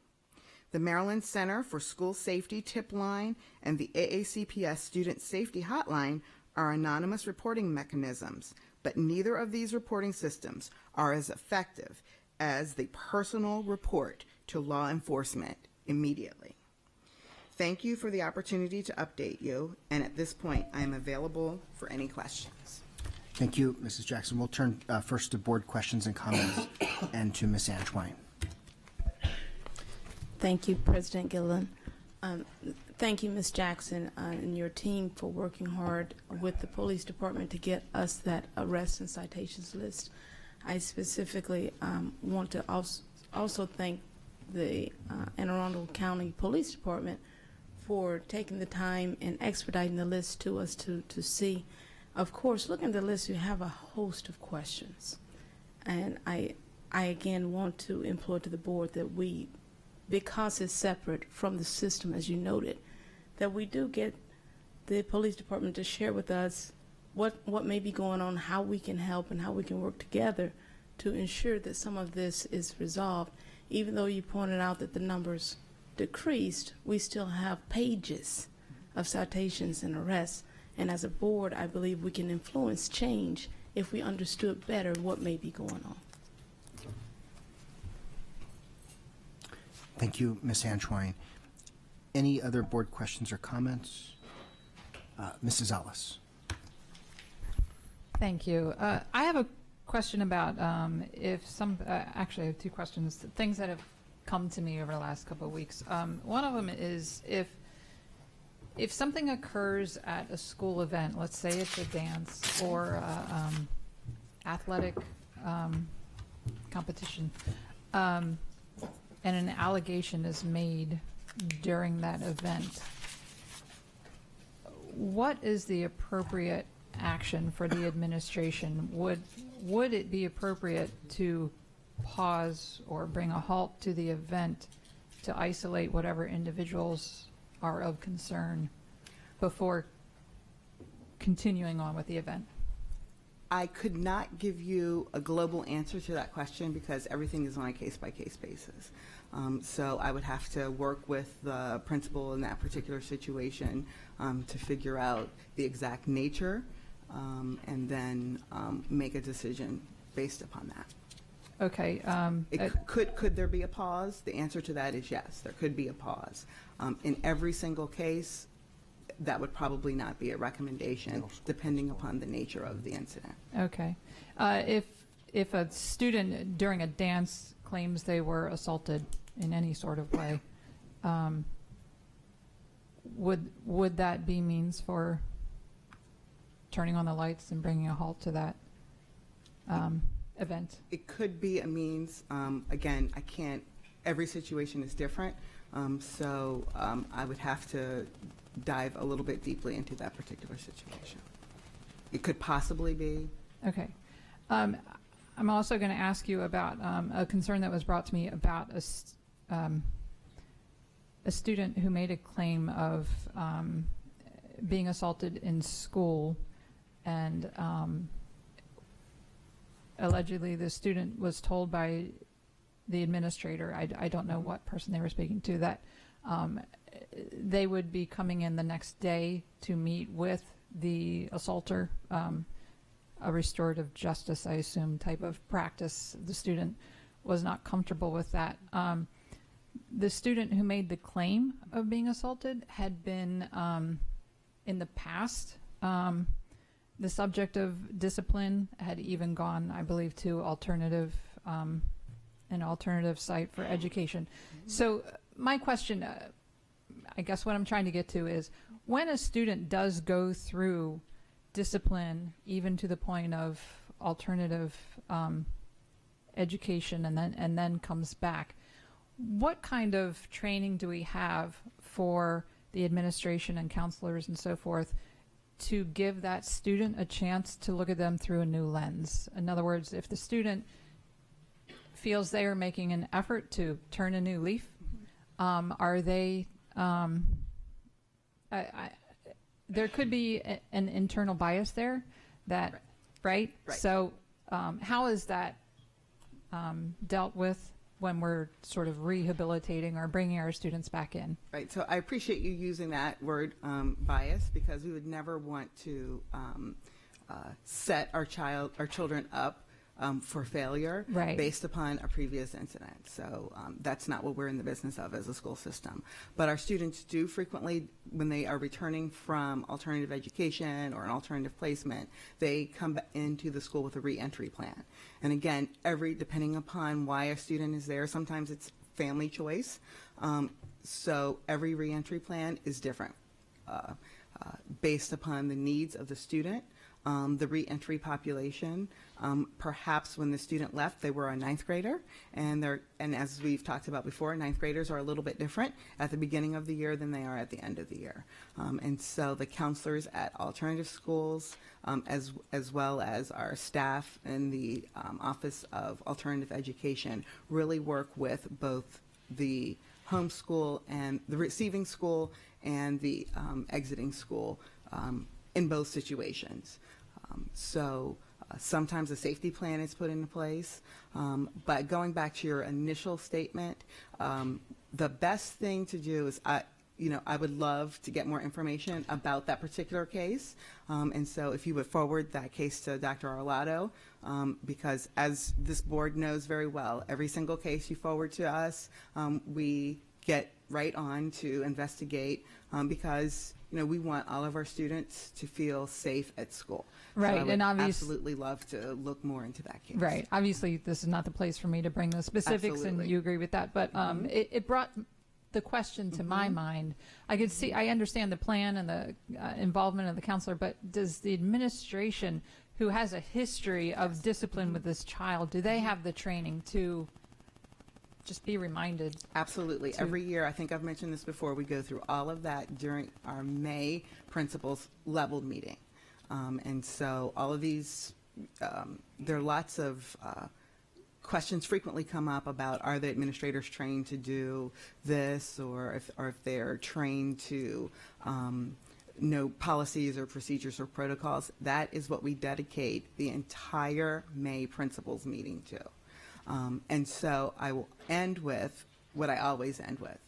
The Maryland Center for School Safety tip line and the AACPS Student Safety Hotline are anonymous reporting mechanisms, but neither of these reporting systems are as effective as the personal report to law enforcement immediately. Thank you for the opportunity to update you, and at this point, I am available for any questions. Thank you, Mrs. Jackson. We'll turn first to board questions and comments and to Ms. Antoine. Thank you, President Gillen. Thank you, Ms. Jackson, and your team for working hard with the police department to get us that arrest and citations list. I specifically want to also thank the Anne Arundel County Police Department for taking the time and expediting the list to us to see. Of course, looking at the list, you have a host of questions. And I again want to implore to the board that we, because it's separate from the system, as you noted, that we do get the police department to share with us what may be going on, how we can help, and how we can work together to ensure that some of this is resolved. Even though you pointed out that the numbers decreased, we still have pages of citations and arrests. And as a board, I believe we can influence change if we understood better what may be going on. Thank you, Ms. Antoine. Any other board questions or comments? Mrs. Ellis. Thank you. I have a question about actually I have 2 questions, things that have come to me over the last couple of weeks. One of them is if something occurs at a school event, let's say it's a dance or athletic competition, and an allegation is made during that event, what is the appropriate action for the administration? Would it be appropriate to pause or bring a halt to the event to isolate whatever individuals are of concern before continuing on with the event? I could not give you a global answer to that question because everything is on a case-by-case basis. So I would have to work with the principal in that particular situation to figure out the exact nature and then make a decision based upon that. Okay. Could there be a pause? The answer to that is yes, there could be a pause. In every single case, that would probably not be a recommendation, depending upon the nature of the incident. Okay. If a student during a dance claims they were assaulted in any sort of way, would that be means for turning on the lights and bringing a halt to that event? It could be a means. Again, I can't. Every situation is different, so I would have to dive a little bit deeply into that particular situation. It could possibly be. Okay. I'm also going to ask you about a concern that was brought to me about a student who made a claim of being assaulted in school, and allegedly the student was told by the administrator, I don't know what person they were speaking to, that they would be coming in the next day to meet with the assaulter, a restorative justice, I assume, type of practice. The student was not comfortable with that. The student who made the claim of being assaulted had been, in the past, the subject of discipline, had even gone, I believe, to an alternative site for education. So my question, I guess what I'm trying to get to is, when a student does go through discipline, even to the point of alternative education, and then comes back, what kind of training do we have for the administration and counselors and so forth to give that student a chance to look at them through a new lens? In other words, if the student feels they are making an effort to turn a new leaf, are they there could be an internal bias there that, right? So how is that dealt with when we're sort of rehabilitating or bringing our students back in? Right. So I appreciate you using that word, bias, because we would never want to set our children up for failure based upon a previous incident. So that's not what we're in the business of as a school system. But our students do frequently, when they are returning from alternative education or an alternative placement, they come into the school with a reentry plan. And again, depending upon why a student is there, sometimes it's family choice. So every reentry plan is different based upon the needs of the student. The reentry population, perhaps when the student left, they were a ninth grader, and as we've talked about before, ninth graders are a little bit different at the beginning of the year than they are at the end of the year. And so the counselors at alternative schools, as well as our staff in the Office of Alternative Education, really work with both the home school and the receiving school and the exiting school in both situations. So sometimes a safety plan is put into place. But going back to your initial statement, the best thing to do is, I would love to get more information about that particular case. And so if you would forward that case to Dr. Arlotto, because as this board knows very well, every single case you forward to us, we get right on to investigate, because we want all of our students to feel safe at school. Right, so I would and obviously, absolutely love to look more into that case. Right, obviously this is not the place for me to bring the specifics, Absolutely. and you agree with that. But it brought the question to my mind. I understand the plan and the involvement of the counselor, but does the administration, who has a history of discipline with this child, do they have the training to just be reminded? Absolutely. Every year, I think I've mentioned this before, we go through all of that during our May principals level meeting. And so all of these, there are lots of questions frequently come up about, are the administrators trained to do this, or if they're trained to know policies or procedures or protocols. That is what we dedicate the entire May principals meeting to. And so I will end with what I always end with.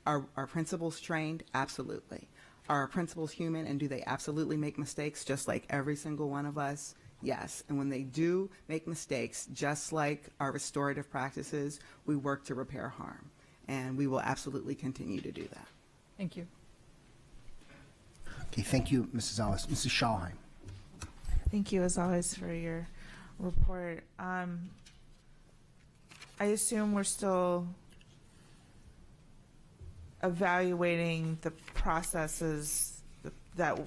Are principals trained? Absolutely. Are our principals human, and do they absolutely make mistakes just like every single one of us? Yes. And when they do make mistakes, just like our restorative practices, we work to repair harm. And we will absolutely continue to do that. Thank you. Okay, thank you, Mrs. Ellis. Mrs. Schalheim. Thank you, as always, for your report. I assume we're still evaluating the processes that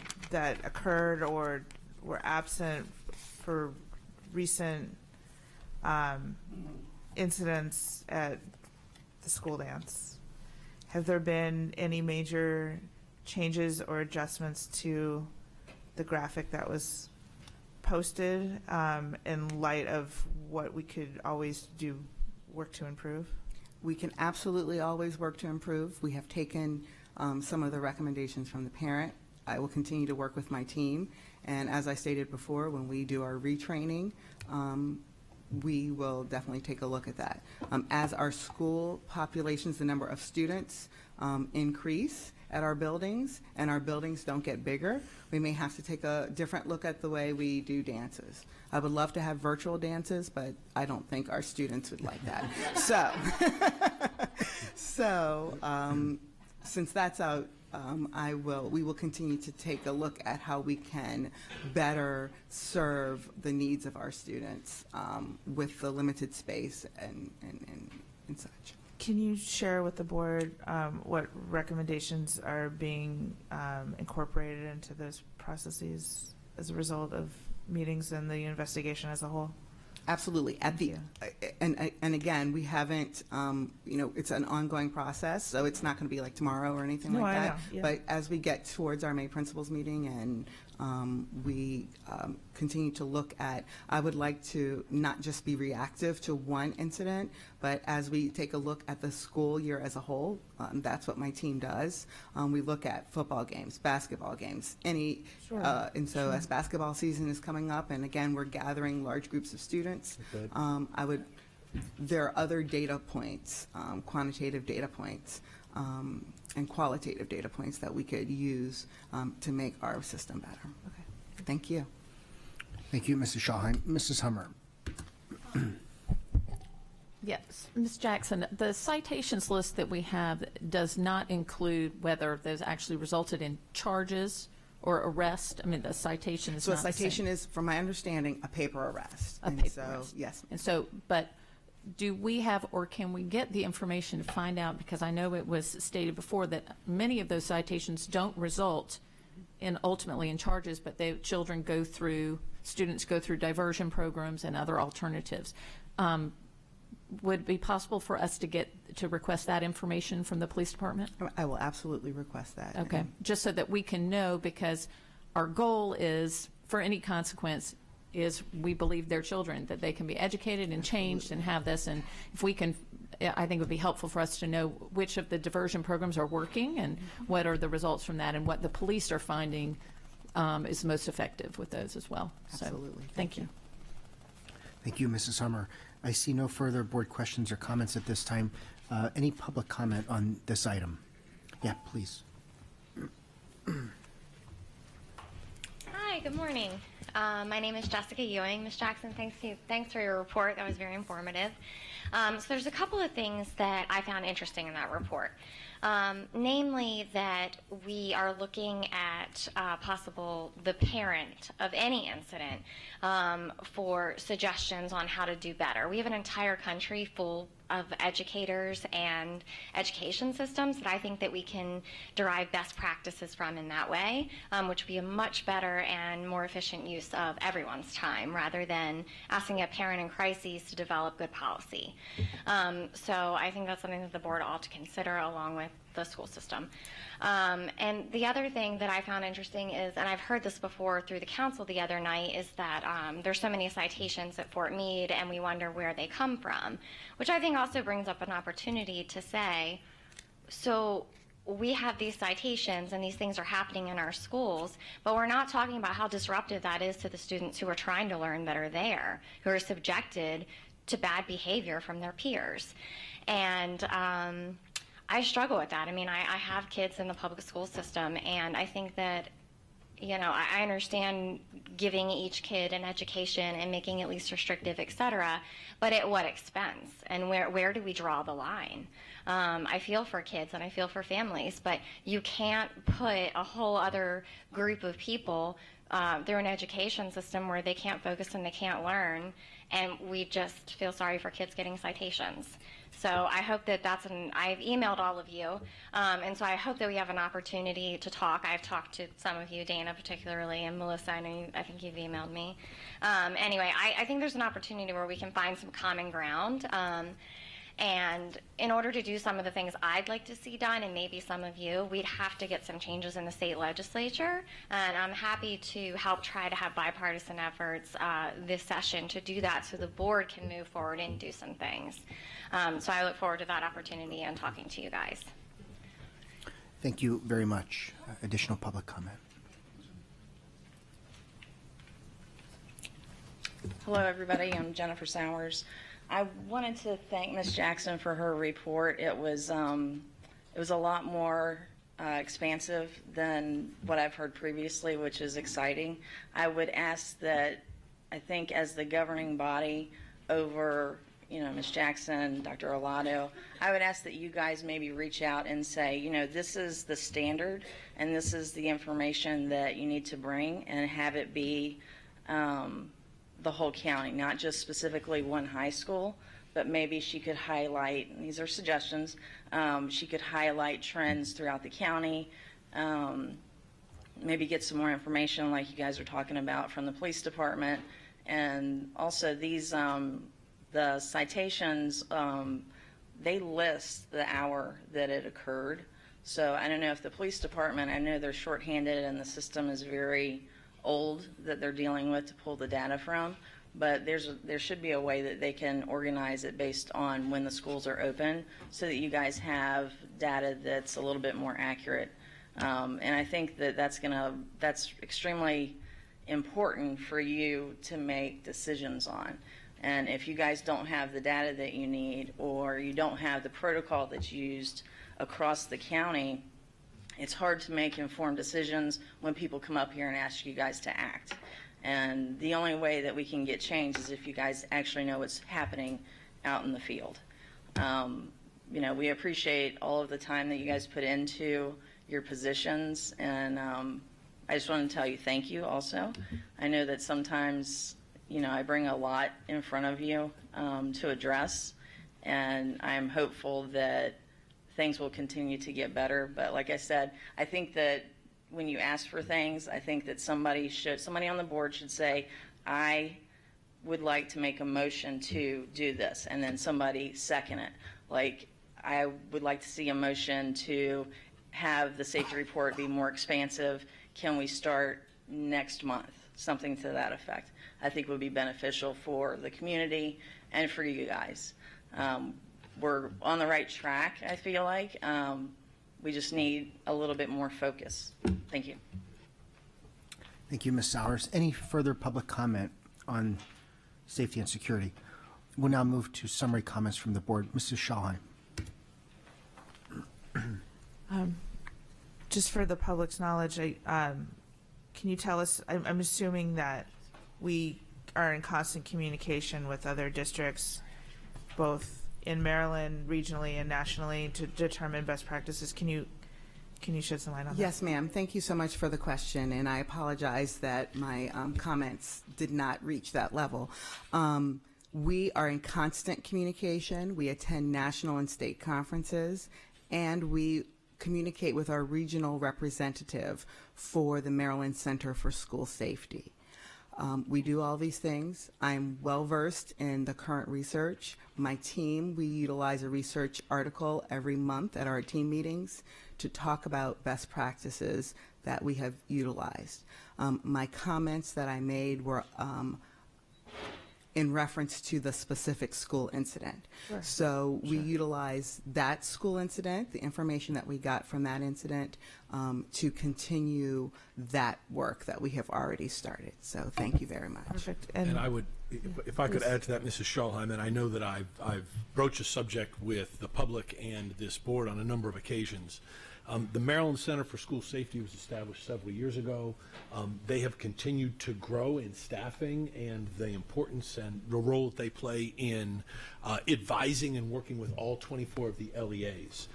occurred or were absent for recent incidents at the school dance. Have there been any major changes or adjustments to the graphic that was posted in light of what we could always do, work to improve? We can absolutely always work to improve. We have taken some of the recommendations from the parent. I will continue to work with my team, and as I stated before, when we do our retraining, we will definitely take a look at that. As our school populations, the number of students increase at our buildings, and our buildings don't get bigger, we may have to take a different look at the way we do dances. I would love to have virtual dances, but I don't think our students would like that. Since that's out, we will continue to take a look at how we can better serve the needs of our students with the limited space and such. Can you share with the board what recommendations are being incorporated into those processes as a result of meetings and the investigation as a whole? Absolutely. And again, we haven't, it's an ongoing process, so it's not going to be like tomorrow or anything like that. I know, yeah. But as we get towards our May principals meeting and we continue to look at, I would like to not just be reactive to one incident, but as we take a look at the school year as a whole, that's what my team does. We look at football games, basketball games, and so as basketball season is coming up, and again, we're gathering large groups of students, there are other data points, quantitative data points, and qualitative data points that we could use to make our system better. Okay. Thank you. Thank you, Mrs. Schallheim. Mrs. Hummer. Yes, Ms. Jackson, the citations list that we have does not include whether those actually resulted in charges or arrest. I mean, the citation is not So a citation is, from my understanding, a paper arrest. Arrest. Yes. And so, but do we have, or can we get the information to find out, because I know it was stated before that many of those citations don't result in ultimately in charges, but students go through diversion programs and other alternatives. Would it be possible for us to request that information from the police department? I will absolutely request that. Okay, just so that we can know, because our goal is, for any consequence, is we believe their children, that they can be educated and changed and have this. And if we can, I think it would be helpful for us to know which of the diversion programs are working and what are the results from that, and what the police are finding is most effective with those as well. Absolutely. So, thank you. Thank you, Mrs. Hummer. I see no further board questions or comments at this time. Any public comment on this item? Yeah, please. Hi, good morning. My name is Jessica Ewing. Ms. Jackson, thanks for your report. That was very informative. So there's a couple of things that I found interesting in that report. Namely that we are looking at the parent of any incident for suggestions on how to do better. We have an entire country full of educators and education systems that I think that we can derive best practices from in that way, which would be a much better and more efficient use of everyone's time rather than asking a parent in crises to develop good policy. So I think that's something that the board ought to consider along with the school system. And the other thing that I found interesting is, and I've heard this before through the council the other night, is that there's so many citations at Fort Meade and we wonder where they come from, which I think also brings up an opportunity to say, so we have these citations and these things are happening in our schools, but we're not talking about how disruptive that is to the students who are trying to learn that are there, who are subjected to bad behavior from their peers. And I struggle with that. I mean, I have kids in the public school system, and I think that, I understand giving each kid an education and making it least restrictive, et cetera, but at what expense? And where do we draw the line? I feel for kids and I feel for families, but you can't put a whole other group of people through an education system where they can't focus and they can't learn, and we just feel sorry for kids getting citations. So I hope that I've emailed all of you, and so I hope that we have an opportunity to talk. I've talked to some of you, Dana particularly, and Melissa, I think you've emailed me. Anyway, I think there's an opportunity where we can find some common ground. And in order to do some of the things I'd like to see done, and maybe some of you, we'd have to get some changes in the state legislature. And I'm happy to help try to have bipartisan efforts this session to do that so the board can move forward and do some things. So I look forward to that opportunity and talking to you guys. Thank you very much. Additional public comment. Hello, everybody. I'm Jennifer Sowers. I wanted to thank Ms. Jackson for her report. It was a lot more expansive than what I've heard previously, which is exciting. I would ask that, I think as the governing body over, Ms. Jackson, Dr. Arlotto, I would ask that you guys maybe reach out and say, this is the standard and this is the information that you need to bring, and have it be the whole county, not just specifically one high school, but maybe she could highlight, and these are suggestions, she could highlight trends throughout the county, maybe get some more information like you guys are talking about from the police department. And also these, the citations, they list the hour that it occurred. So I don't know if the police department, I know they're shorthanded and the system is very old that they're dealing with to pull the data from, but there should be a way that they can organize it based on when the schools are open, so that you guys have data that's a little bit more accurate. And I think that that's extremely important for you to make decisions on. And if you guys don't have the data that you need, or you don't have the protocol that's used across the county, it's hard to make informed decisions when people come up here and ask you guys to act. And the only way that we can get change is if you guys actually know what's happening out in the field. We appreciate all of the time that you guys put into your positions, and I just want to tell you thank you also. I know that sometimes, I bring a lot in front of you to address, and I'm hopeful that things will continue to get better. But like I said, I think that when you ask for things, I think that somebody on the board should say, I would like to make a motion to do this, and then somebody second it. Like, I would like to see a motion to have the safety report be more expansive. Can we start next month? Something to that effect. I think would be beneficial for the community and for you guys. We're on the right track, I feel like. We just need a little bit more focus. Thank you. Thank you, Ms. Sowers. Any further public comment on safety and security? We'll now move to summary comments from the board. Mrs. Schalheim. Just for the public's knowledge, can you tell us, I'm assuming that we are in constant communication with other districts, both in Maryland, regionally and nationally, to determine best practices. Can you shed some light on that? Yes, ma'am. Thank you so much for the question, and I apologize that my comments did not reach that level. We are in constant communication. We attend national and state conferences, and we communicate with our regional representative for the Maryland Center for School Safety. We do all these things. I'm well versed in the current research. My team, we utilize a research article every month at our team meetings to talk about best practices that we have utilized. My comments that I made were in reference to the specific school incident. Sure. So we utilize that school incident, the information that we got from that incident, to continue that work that we have already started. So thank you very much. Perfect. And I would, if I could add to that, Mrs. Schalheim, and I know that I've broached a subject with the public and this board on a number of occasions. The Maryland Center for School Safety was established several years ago. They have continued to grow in staffing and the importance and the role that they play in advising and working with all 24 of the LEAs.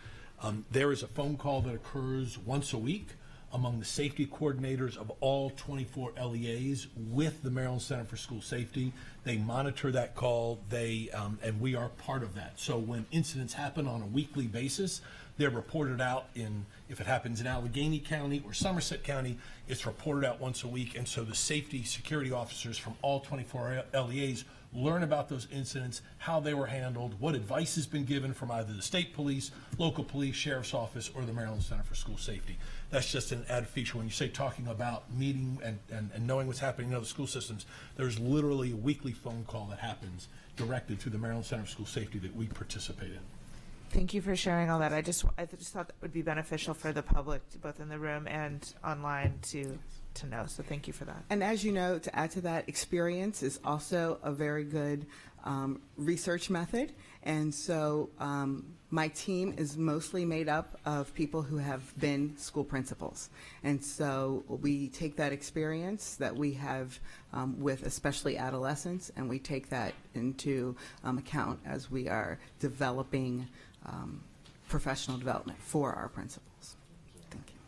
There is a phone call that occurs once a week among the safety coordinators of all 24 LEAs with the Maryland Center for School Safety. They monitor that call, and we are part of that. So when incidents happen on a weekly basis, they're reported out if it happens in Allegheny County or Somerset County, it's reported out once a week. And so the safety security officers from all 24 LEAs learn about those incidents, how they were handled, what advice has been given from either the state police, local police, sheriff's office, or the Maryland Center for School Safety. That's just an added feature. When you say talking about meeting and knowing what's happening in other school systems, there's literally a weekly phone call that happens directed to the Maryland Center for School Safety that we participate in. Thank you for sharing all that. I just thought that would be beneficial for the public, both in the room and online, to know. So thank you for that. And as you know, to add to that, experience is also a very good research method. And so my team is mostly made up of people who have been school principals. And so we take that experience that we have with especially adolescents, and we take that into account as we are developing professional development for our principals. Thank you.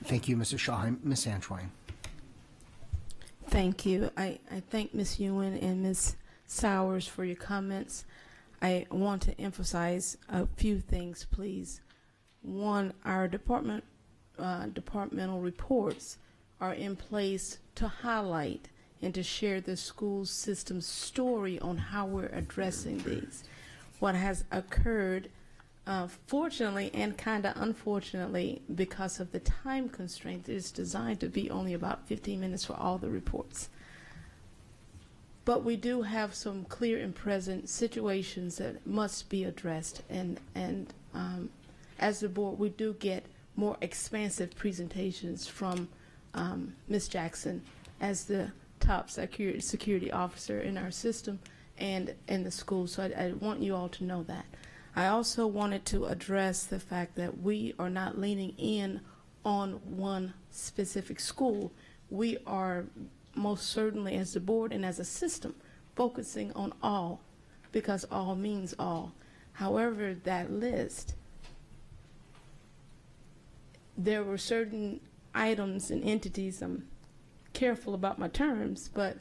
Thank you, Mrs. Shaw. Ms. Antoine. Thank you. I thank Ms. Ewan and Ms. Sowers for your comments. I want to emphasize a few things, please. One, our departmental reports are in place to highlight and to share the school system's story on how we're addressing these. What has occurred, fortunately and kind of unfortunately, because of the time constraint, is designed to be only about 15 minutes for all the reports. But we do have some clear and present situations that must be addressed, and as the board, we do get more expansive presentations from Ms. Jackson as the top security officer in our system and in the school. So I want you all to know that. I also wanted to address the fact that we are not leaning in on one specific school. We are most certainly, as the board and as a system, focusing on all, because all means all. However, that list, there were certain items and entities, I'm careful about my terms, but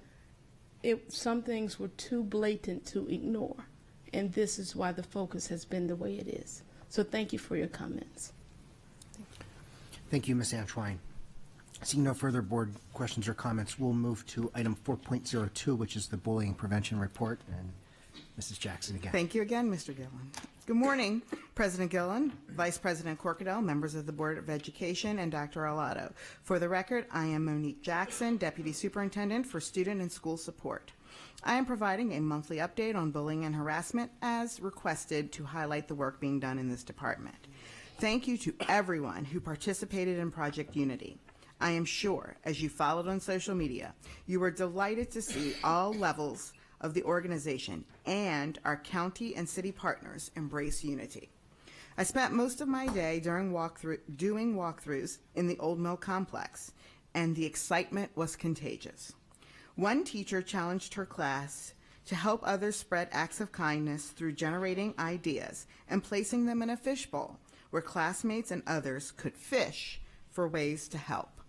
some things were too blatant to ignore. And this is why the focus has been the way it is. So thank you for your comments. Thank you, Ms. Antoine. Seeing no further board questions or comments, we'll move to item 4.02, which is the bullying prevention report. And Mrs. Jackson again. Thank you again, Mr. Gillen. Good morning, President Gillen, Vice President Corkadel, members of the Board of Education, and Dr. Arlotto. For the record, I am Monique Jackson, Deputy Superintendent for Student and School Support. I am providing a monthly update on bullying and harassment as requested to highlight the work being done in this department. Thank you to everyone who participated in Project Unity. I am sure, as you followed on social media, you were delighted to see all levels of the organization and our county and city partners embrace unity. I spent most of my day doing walkthroughs in the Old Mill complex, and the excitement was contagious. One teacher challenged her class to help others spread acts of kindness through generating ideas and placing them in a fishbowl where classmates and others could fish for ways to help.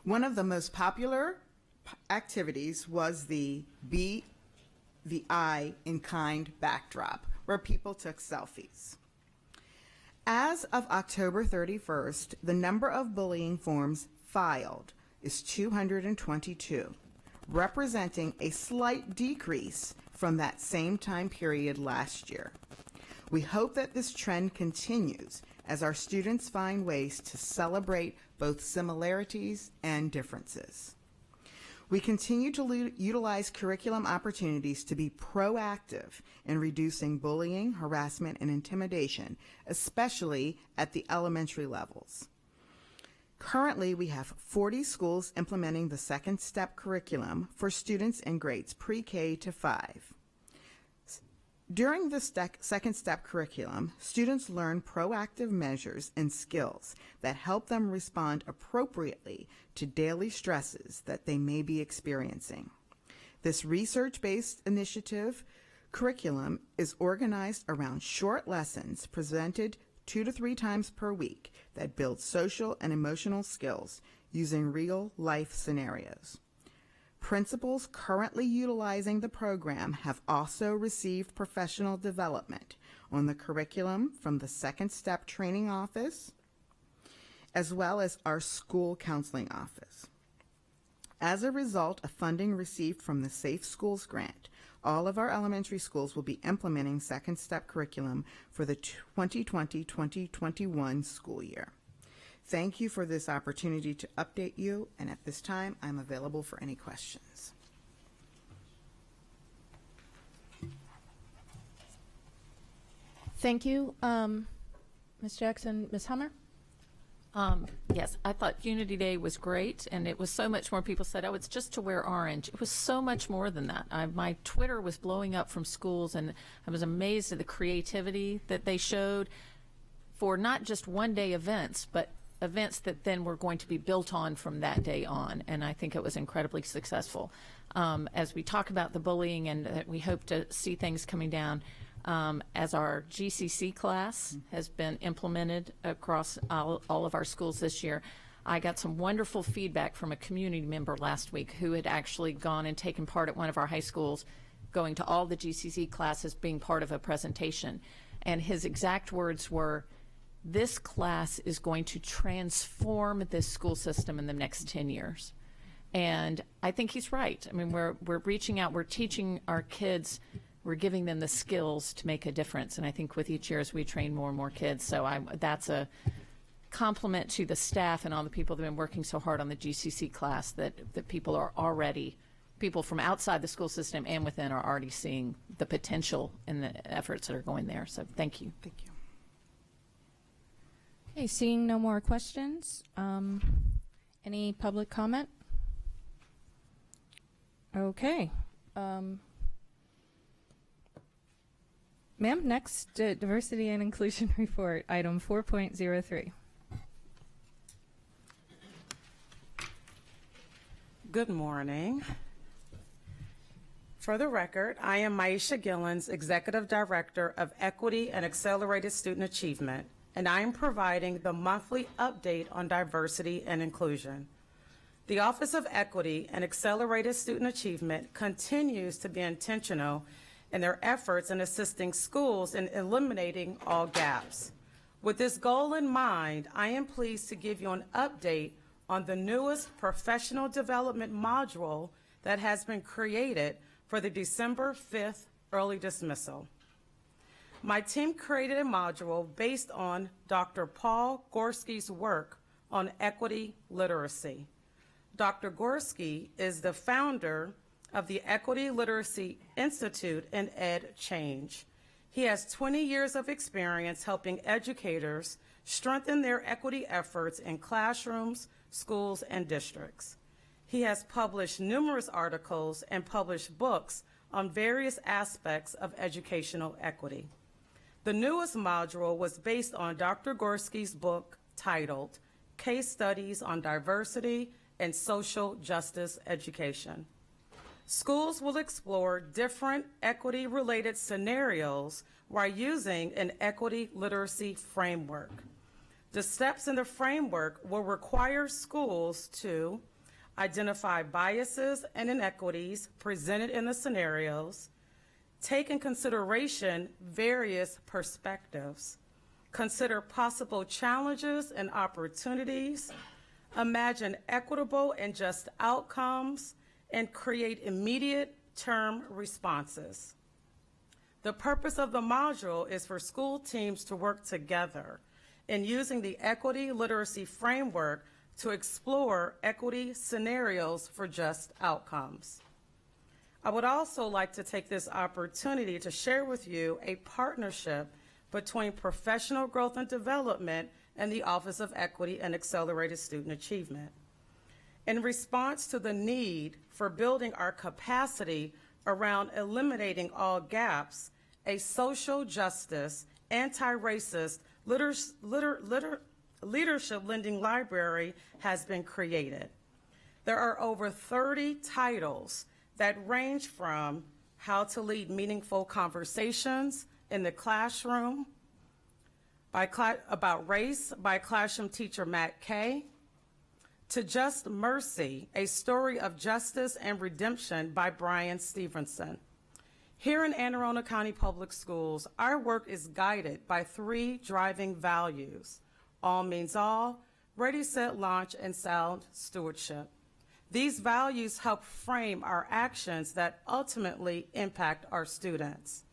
One of the most popular activities was the Be the Eye in Kind backdrop, where people took selfies. As of October 31st, the number of bullying forms filed is 222, representing a slight decrease from that same time period last year. We hope that this trend continues as our students find ways to celebrate both similarities and differences. We continue to utilize curriculum opportunities to be proactive in reducing bullying, harassment, and intimidation, especially at the elementary levels. Currently, we have 40 schools implementing the second step curriculum for students in grades pre-K to 5. During the second step curriculum, students learn proactive measures and skills that help them respond appropriately to daily stresses that they may be experiencing. This research-based initiative curriculum is organized around short lessons presented 2 to 3 times per week that build social and emotional skills using real-life scenarios. Principals currently utilizing the program have also received professional development on the curriculum from the Second Step Training Office, as well as our school counseling office. As a result of funding received from the Safe Schools Grant, all of our elementary schools will be implementing Second Step curriculum for the 2020-2021 school year. Thank you for this opportunity to update you, and at this time, I'm available for any questions. Thank you. Ms. Jackson, Ms. Hummer? Yes, I thought Unity Day was great, and it was so much more. People said, oh, it's just to wear orange. It was so much more than that. My Twitter was blowing up from schools, and I was amazed at the creativity that they showed for not just one-day events, but events that then were going to be built on from that day on, and I think it was incredibly successful. As we talk about the bullying and that we hope to see things coming down, as our GCC class has been implemented across all of our schools this year, I got some wonderful feedback from a community member last week who had actually gone and taken part at one of our high schools, going to all the GCC classes, being part of a presentation. And his exact words were, this class is going to transform this school system in the next 10 years. And I think he's right. I mean, we're reaching out, we're teaching our kids, we're giving them the skills to make a difference. And I think with each year as we train more and more kids, so that's a compliment to the staff and all the people that have been working so hard on the GCC class, that people are already, people from outside the school system and within are already seeing the potential and the efforts that are going there. So thank you. Thank you. Okay, seeing no more questions, any public comment? Okay. Ma'am, next, Diversity and Inclusion Report, item 4.03. Good morning. For the record, I am Maisha Gillens, Executive Director of Equity and Accelerated Student Achievement, and I am providing the monthly update on diversity and inclusion. The Office of Equity and Accelerated Student Achievement continues to be intentional in their efforts in assisting schools in eliminating all gaps. With this goal in mind, I am pleased to give you an update on the newest professional development module that has been created for the December 5th early dismissal. My team created a module based on Dr. Paul Gorski's work on equity literacy. Dr. Gorski is the founder of the Equity Literacy Institute and Ed Change. He has 20 years of experience helping educators strengthen their equity efforts in classrooms, schools, and districts. He has published numerous articles and published books on various aspects of educational equity. The newest module was based on Dr. Gorski's book titled Case Studies on Diversity and Social Justice Education. Schools will explore different equity-related scenarios while using an equity literacy framework. The steps in the framework will require schools to identify biases and inequities presented in the scenarios, take in consideration various perspectives, consider possible challenges and opportunities, imagine equitable and just outcomes, and create immediate term responses. The purpose of the module is for school teams to work together in using the equity literacy framework to explore equity scenarios for just outcomes. I would also like to take this opportunity to share with you a partnership between Professional Growth and Development and the Office of Equity and Accelerated Student Achievement. In response to the need for building our capacity around eliminating all gaps, a social justice, anti-racist leadership lending library has been created. There are over 30 titles that range from how to lead meaningful conversations in the classroom about race by classroom teacher Matt Kay, to Just Mercy, a story of justice and redemption by Brian Stevenson. Here in Anne Arundel County Public Schools, our work is guided by 3 driving values: all means all, ready, set, launch, and sound stewardship. These values help frame our actions that ultimately impact our students.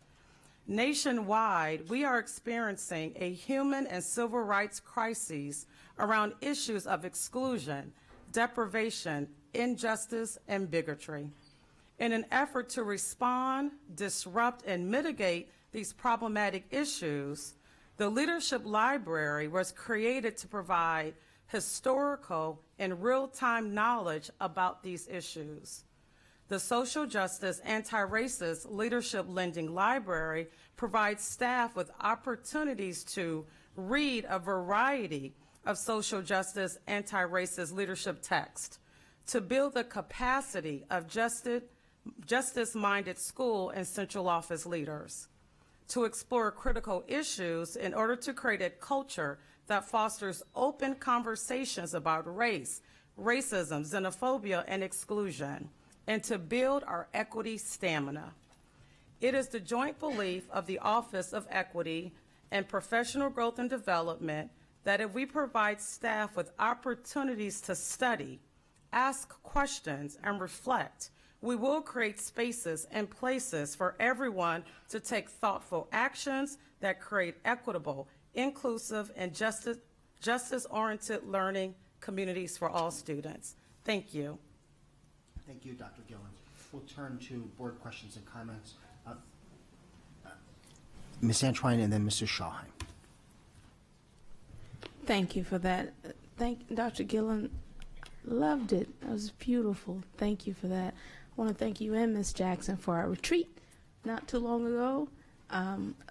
Nationwide, we are experiencing a human and civil rights crises around issues of exclusion, deprivation, injustice, and bigotry. In an effort to respond, disrupt, and mitigate these problematic issues, the Leadership Library was created to provide historical and real-time knowledge about these issues. The Social Justice Anti-Racist Leadership Lending Library provides staff with opportunities to read a variety of social justice anti-racist leadership text, to build the capacity of justice-minded school and central office leaders, to explore critical issues in order to create a culture that fosters open conversations about race, racism, xenophobia, and exclusion, and to build our equity stamina. It is the joint belief of the Office of Equity and Professional Growth and Development that if we provide staff with opportunities to study, ask questions, and reflect, we will create spaces and places for everyone to take thoughtful actions that create equitable, inclusive, and justice-oriented learning communities for all students. Thank you. Thank you, Dr. Gillen. We'll turn to board questions and comments. Ms. Antwine and then Mr. Schauheim. Thank you for that. Thank Dr. Gillen. Loved it. That was beautiful. Thank you for that. I want to thank you and Ms. Jackson for our retreat not too long ago.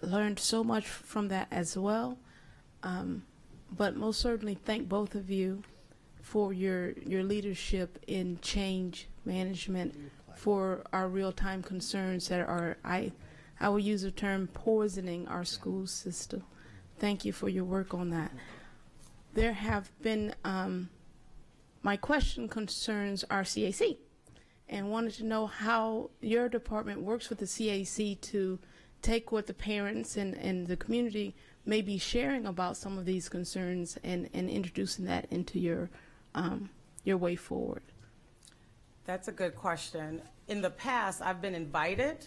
Learned so much from that as well. But most certainly thank both of you for your leadership in change management for our real-time concerns that are, I will use the term, poisoning our school system. Thank you for your work on that. There have been, my question concerns our CAC, and wanted to know how your department works with the CAC to take what the parents and the community may be sharing about some of these concerns and introducing that into your way forward. That's a good question. In the past, I've been invited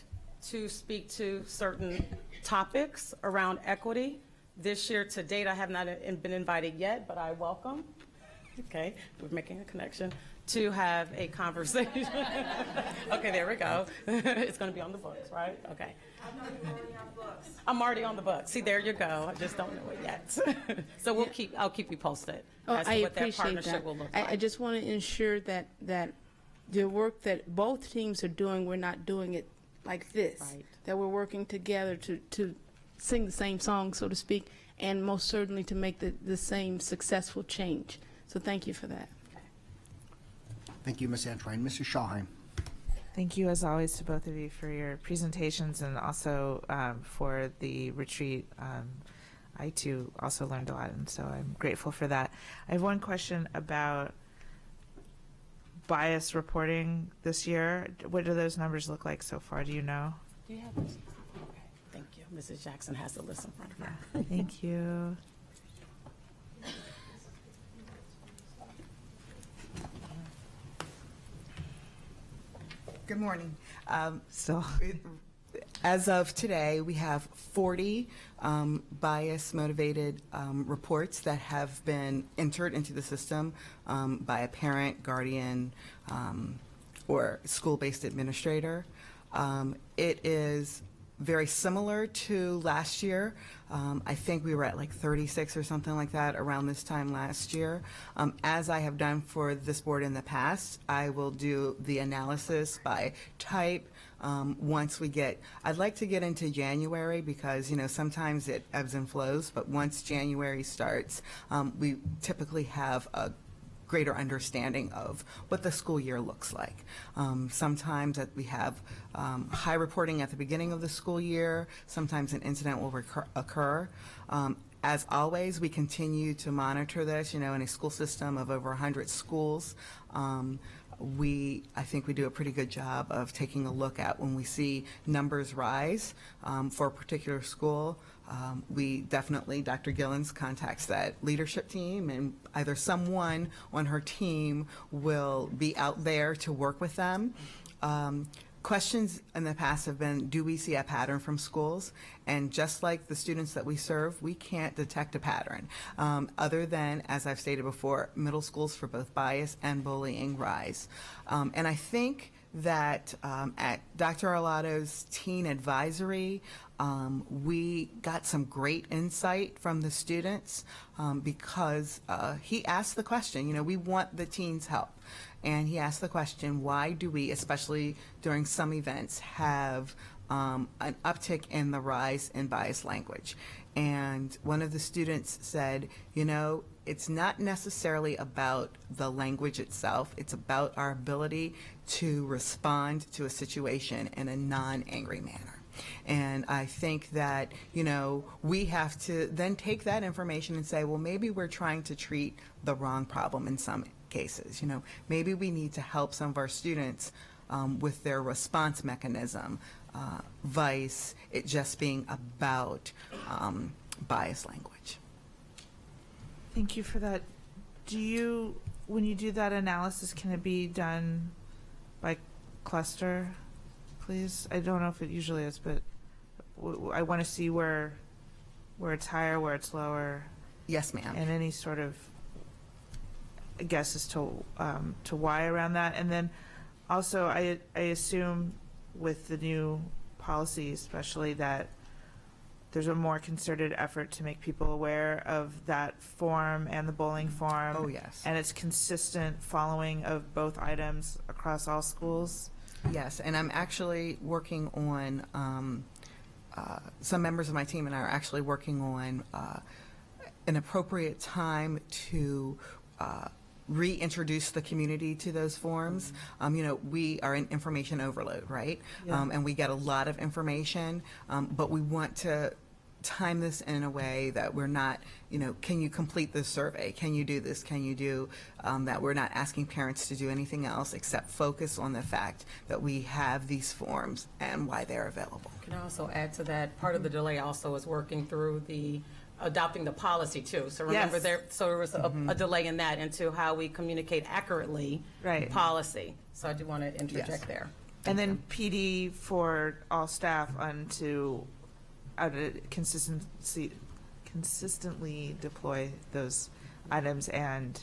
to speak to certain topics around equity. This year to date, I have not been invited yet, but I welcome, okay, we're making a connection, to have a conversation. Okay, there we go. It's going to be on the books, right? Okay. I'm already on the books. See, there you go. I just don't know it yet. So I'll keep you posted as to what that partnership will look like. I just want to ensure that the work that both teams are doing, we're not doing it like this. Right. That we're working together to sing the same song, so to speak, and most certainly to make the same successful change. So thank you for that. Thank you, Ms. Antwine. Mr. Schauheim. Thank you, as always, to both of you for your presentations and also for the retreat. I, too, also learned a lot, and so I'm grateful for that. I have one question about bias reporting this year. What do those numbers look like so far? Do you know? Do you have this? Okay, thank you. Mrs. Jackson has the list in front of her. Thank you. Good morning. So, as of today, we have 40 bias-motivated reports that have been entered into the system by a parent, guardian, or school-based administrator. It is very similar to last year. I think we were at like 36 or something like that around this time last year. As I have done for this board in the past, I will do the analysis by type once we get, I'd like to get into January because, you know, sometimes it ebbs and flows, but once January starts, we typically have a greater understanding of what the school year looks like. Sometimes that we have high reporting at the beginning of the school year. Sometimes an incident will occur. As always, we continue to monitor this, you know, in a school system of over 100 schools. I think we do a pretty good job of taking a look at when we see numbers rise for a particular school. We definitely, Dr. Gillens contacts that leadership team, and either someone on her team will be out there to work with them. Questions in the past have been, do we see a pattern from schools? And just like the students that we serve, we can't detect a pattern. Other than, as I've stated before, middle schools for both bias and bullying rise. And I think that at Dr. Arlotto's teen advisory, we got some great insight from the students because he asked the question, you know, we want the teens' help. And he asked the question, why do we, especially during some events, have an uptick in the rise in biased language? And one of the students said, you know, it's not necessarily about the language itself, it's about our ability to respond to a situation in a non-angry manner. And I think that, you know, we have to then take that information and say, well, maybe we're trying to treat the wrong problem in some cases. You know, maybe we need to help some of our students with their response mechanism, vice it just being about biased language. Thank you for that. Do you, when you do that analysis, can it be done by cluster, please? I don't know if it usually is, but I want to see where it's higher, where it's lower. Yes, ma'am. And any sort of guess as to why around that. And then also, I assume with the new policy, especially, that there's a more concerted effort to make people aware of that form and the bullying form. Oh, yes. And it's consistent following of both items across all schools. Yes, and I'm actually working on, some members of my team and I are actually working on an appropriate time to reintroduce the community to those forms. You know, we are in information overload, right? Yeah. And we get a lot of information, but we want to time this in a way that we're not, you know, can you complete this survey? Can you do this? Can you do that? We're not asking parents to do anything else except focus on the fact that we have these forms and why they're available. Can I also add to that, part of the delay also is working through the adopting the policy too. So remember, Yes. there was a delay in that into how we communicate accurately policy. So I do want to interject there. And then PD for all staff how to consistently deploy those items and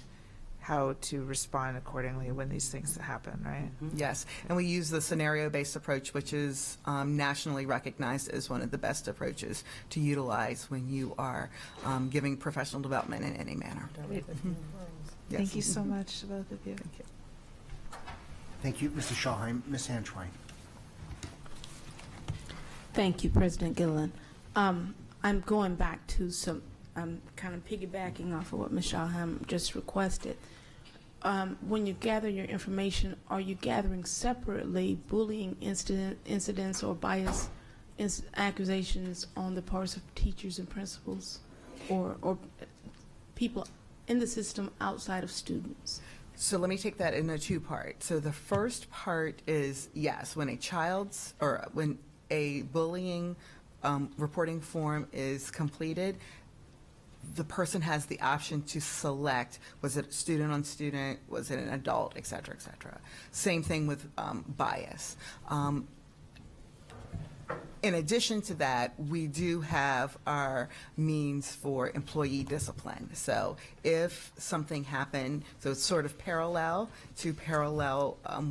how to respond accordingly when these things happen, right? Yes, and we use the scenario-based approach, which is nationally recognized as one of the best approaches to utilize when you are giving professional development in any manner. Yes. Thank you so much to both of you. Thank you. Thank you, Mrs. Schallheim. Ms. Hanschwein. Thank you, President Gilliland. I'm going back to I'm kind of piggybacking off of what Ms. Schallheim just requested. When you gather your information, are you gathering separately bullying incidents or bias accusations on the parts of teachers and principals or people in the system outside of students? So let me take that in a two-part. So the first part is, yes, when a bullying reporting form is completed, the person has the option to select, was it student on student, was it an adult, et cetera, et cetera. Same thing with bias. In addition to that, we do have our means for employee discipline. So if something happened, so it's sort of parallel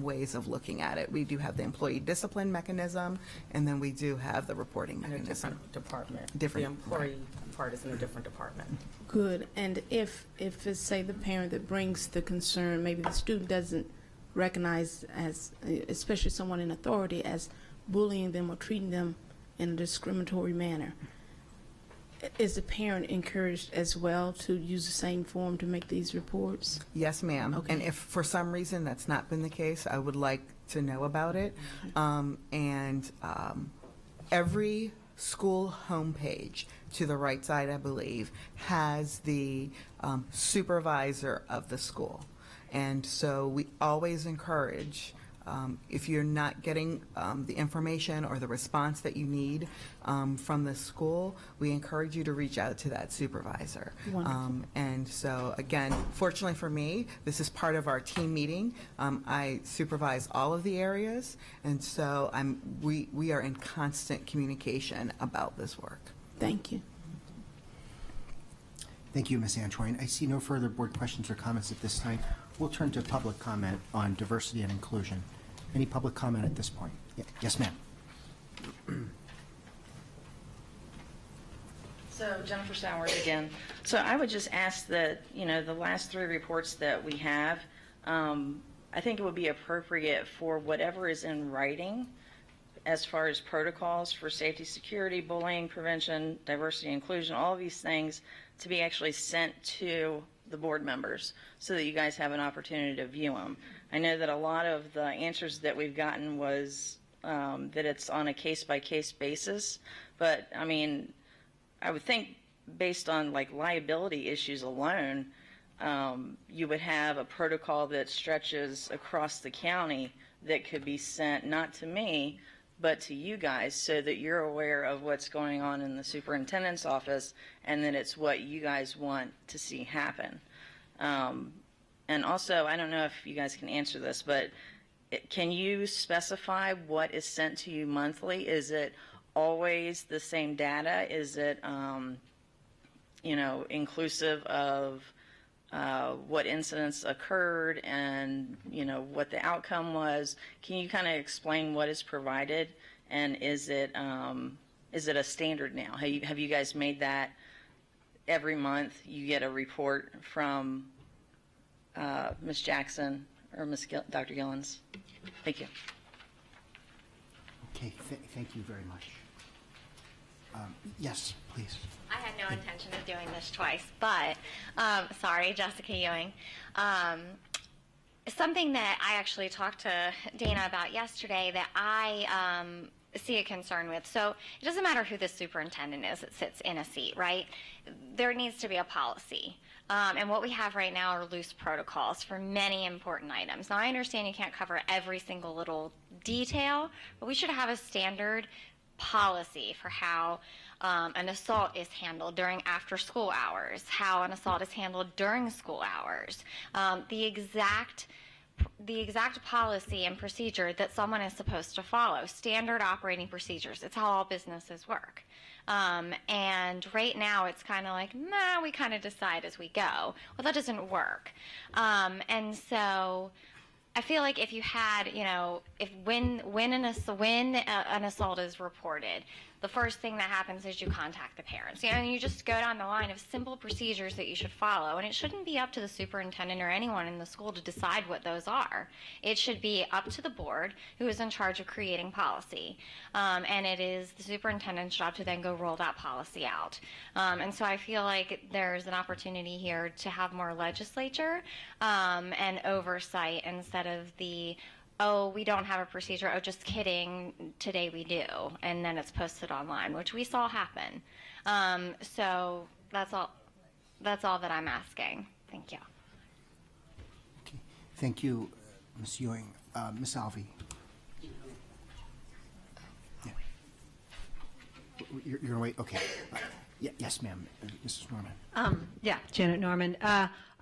ways of looking at it. We do have the employee discipline mechanism, and then we do have the reporting mechanism. In a different department. Different, the employee part is in a different department. Good. And if it's, say, the parent that brings the concern, maybe the student doesn't recognize as, especially someone in authority, as bullying them or treating them in a discriminatory manner, is the parent encouraged as well to use the same form to make these reports? Yes, ma'am. Okay. And if for some reason that's not been the case, I would like to know about it. Every school homepage to the right side, I believe, has the supervisor of the school. And so we always encourage, if you're not getting the information or the response that you need from the school, we encourage you to reach out to that supervisor. And so, again, fortunately for me, this is part of our team meeting. I supervise all of the areas, and so we are in constant communication about this work. Thank you. Thank you, Ms. Antoine. I see no further board questions or comments at this time. We'll turn to public comment on diversity and inclusion. Any public comment at this point? Yes, ma'am. So Jennifer Sowers again. So I would just ask that, the last 3 reports that we have, I think it would be appropriate for whatever is in writing as far as protocols for safety, security, bullying, prevention, diversity, inclusion, all of these things to be actually sent to the board members so that you guys have an opportunity to view them. I know that a lot of the answers that we've gotten was that it's on a case-by-case basis, but I mean, I would think based on like liability issues alone, you would have a protocol that stretches across the county that could be sent not to me, but to you guys so that you're aware of what's going on in the superintendent's office and that it's what you guys want to see happen. And also, I don't know if you guys can answer this, but can you specify what is sent to you monthly? Is it always the same data? Is it, inclusive of what incidents occurred and, what the outcome was? Can you kind of explain what is provided? And is it a standard now? Have you guys made that every month you get a report from Ms. Jackson or Dr. Gillens? Thank you. Okay, thank you very much. Yes, please. I had no intention of doing this twice, but sorry, Jessica Ewing. Something that I actually talked to Dana about yesterday that I see a concern with. So it doesn't matter who the superintendent is that sits in a seat, right? There needs to be a policy. And what we have right now are loose protocols for many important items. Now, I understand you can't cover every single little detail, but we should have a standard policy for how an assault is handled during after-school hours, how an assault is handled during school hours, the exact policy and procedure that someone is supposed to follow, standard operating procedures. It's how all businesses work. And right now it's kind of like, nah, we kind of decide as we go. Well, that doesn't work. And so I feel like if you had, when an assault is reported, the first thing that happens is you contact the parents. And you just go down the line of simple procedures that you should follow. And it shouldn't be up to the superintendent or anyone in the school to decide what those are. It should be up to the board, who is in charge of creating policy. And it is the superintendent's job to then go roll that policy out. And so I feel like there's an opportunity here to have more legislature and oversight instead of the, oh, we don't have a procedure, oh, just kidding, today we do, and then it's posted online, which we saw happen. So that's all that I'm asking. Thank you. Okay. Thank you, Ms. Ewing. Ms. Alvi. Yeah. You're going to wait? Okay. Yes, ma'am. Mrs. Norman. Janet Norman.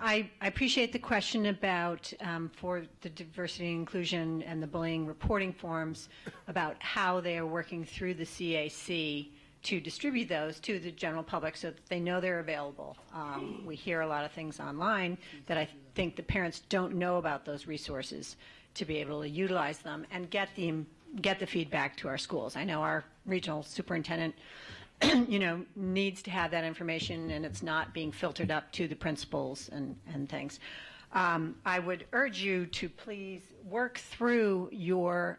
I appreciate the question about for the diversity and inclusion and the bullying reporting forms about how they are working through the CAC to distribute those to the general public so that they know they're available. We hear a lot of things online that I think the parents don't know about those resources to be able to utilize them and get the feedback to our schools. I know our regional superintendent needs to have that information, and it's not being filtered up to the principals and things. I would urge you to please work through your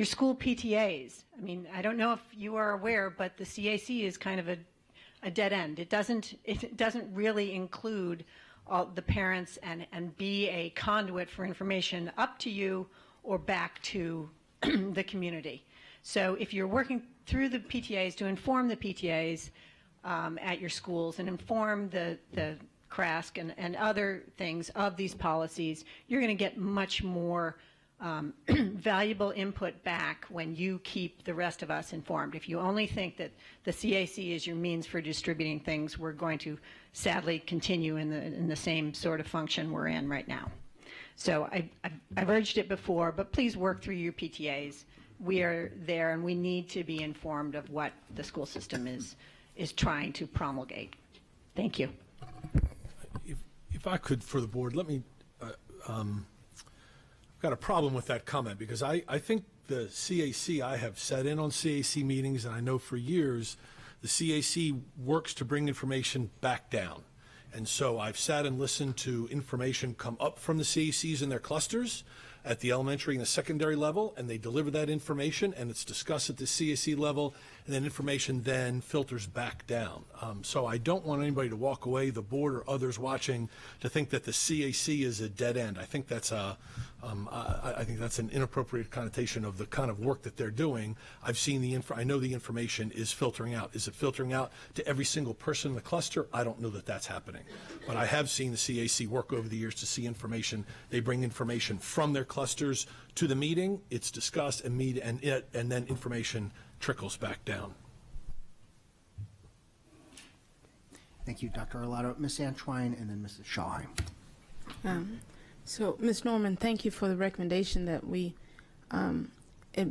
school PTAs. I mean, I don't know if you are aware, but the CAC is kind of a dead end. It doesn't really include all the parents and be a conduit for information up to you or back to the community. So if you're working through the PTAs to inform the PTAs at your schools and inform the CRASC and other things of these policies, you're going to get much more valuable input back when you keep the rest of us informed. If you only think that the CAC is your means for distributing things, we're going to sadly continue in the same sort of function we're in right now. So I've urged it before, but please work through your PTAs. We are there, and we need to be informed of what the school system is trying to promulgate. Thank you. If I could, for the board, let me, I've got a problem with that comment, because I think the CAC, I have sat in on CAC meetings, and I know for years the CAC works to bring information back down. And so I've sat and listened to information come up from the CACs in their clusters at the elementary and the secondary level, and they deliver that information, and it's discussed at the CAC level, and then information then filters back down. So I don't want anybody to walk away, the board or others watching, to think that the CAC is a dead end. I think that's I think that's an inappropriate connotation of the kind of work that they're doing. I've seen I know the information is filtering out. Is it filtering out to every single person in the cluster? I don't know that that's happening. But I have seen the CAC work over the years to see information. They bring information from their clusters to the meeting. It's discussed and then information trickles back down. Thank you, Dr. Arlotto. Ms. Antwine and then Mrs. Schallheim. So, Ms. Norman, thank you for the recommendation that we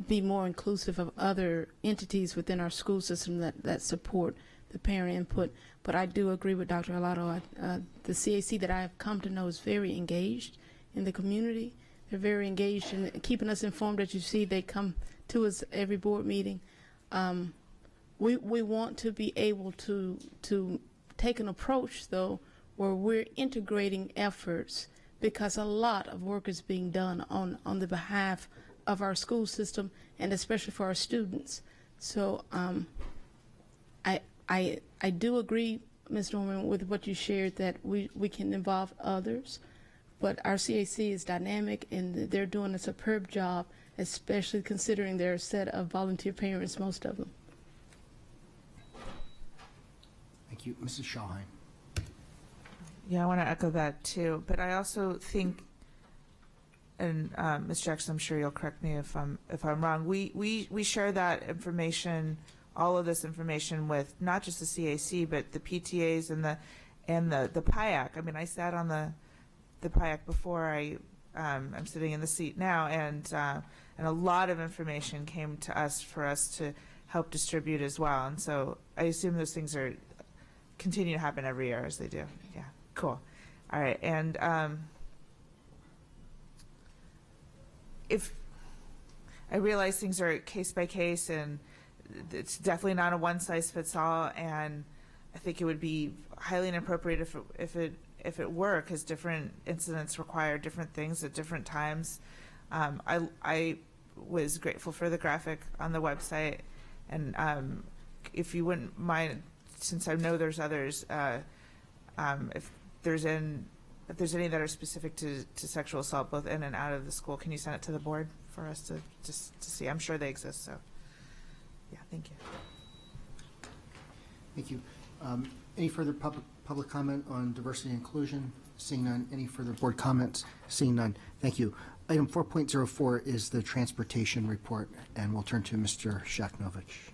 be more inclusive of other entities within our school system that support the parent input. But I do agree with Dr. Arlotto. The CAC that I have come to know is very engaged in the community. They're very engaged in keeping us informed. As you see, they come to us every board meeting. We want to be able to take an approach, though, where we're integrating efforts, because a lot of work is being done on the behalf of our school system and especially for our students. So I do agree, Ms. Norman, with what you shared, that we can involve others, but our CAC is dynamic and they're doing a superb job, especially considering their set of volunteer parents, most of them. Thank you. Mrs. Schallheim. Yeah, I want to echo that too. But I also think, and Ms. Jackson, I'm sure you'll correct me if I'm wrong. We share that information, all of this information, with not just the CAC but the PTAs and the PIAC. I mean, I sat on the PIAC before. I'm sitting in the seat now, and a lot of information came to us for us to help distribute as well. And so I assume those things continue to happen every year as they do. Yeah. Cool. All right. And if I realize things are case by case, and it's definitely not a one size fits all, and I think it would be highly inappropriate if it were, because different incidents require different things at different times. I was grateful for the graphic on the website, and if you wouldn't mind, since I know there's others, if there's any that are specific to sexual assault both in and out of the school, can you send it to the board for us to see? I'm sure they exist, so yeah, thank you. Thank you. Any further public comment on diversity and inclusion? Seeing none. Any further board comments? Seeing none. Thank you. Item 4.04 is the transportation report, and we'll turn to Mr. Shaknovich.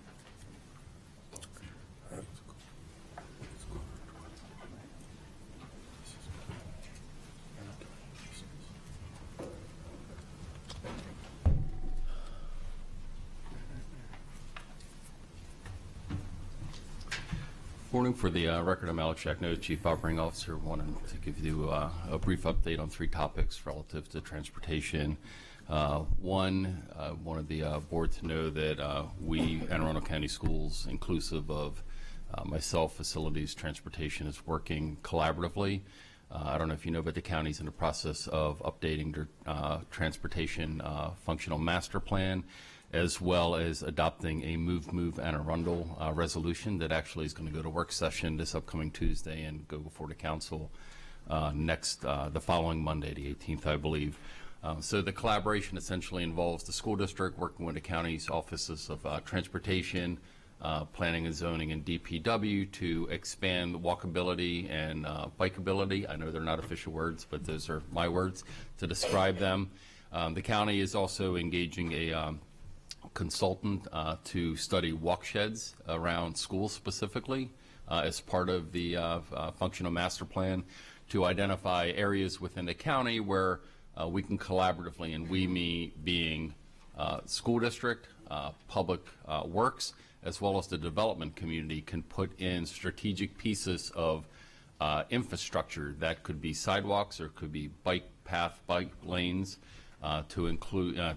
Morning. For the record, I'm Alex Shaknovich, Chief Operating Officer. Wanted to give you a brief update on 3 topics relative to transportation. One, wanted the board to know that we, Anne Arundel County Schools, inclusive of myself, facilities, transportation, is working collaboratively. I don't know if you know, but the county's in the process of updating their transportation functional master plan, as well as adopting a Move Anne Arundel resolution that actually is going to go to work session this upcoming Tuesday and go before the council the following Monday, the 18th, I believe. So the collaboration essentially involves the school district working with the county's offices of transportation, Planning and Zoning and DPW to expand walkability and bikeability. I know they're not official words, but those are my words to describe them. The county is also engaging a consultant to study walk sheds around schools specifically as part of the functional master plan to identify areas within the county where we can collaboratively, and we being school district, public works, as well as the development community, can put in strategic pieces of infrastructure that could be sidewalks or could be bike path, bike lanes to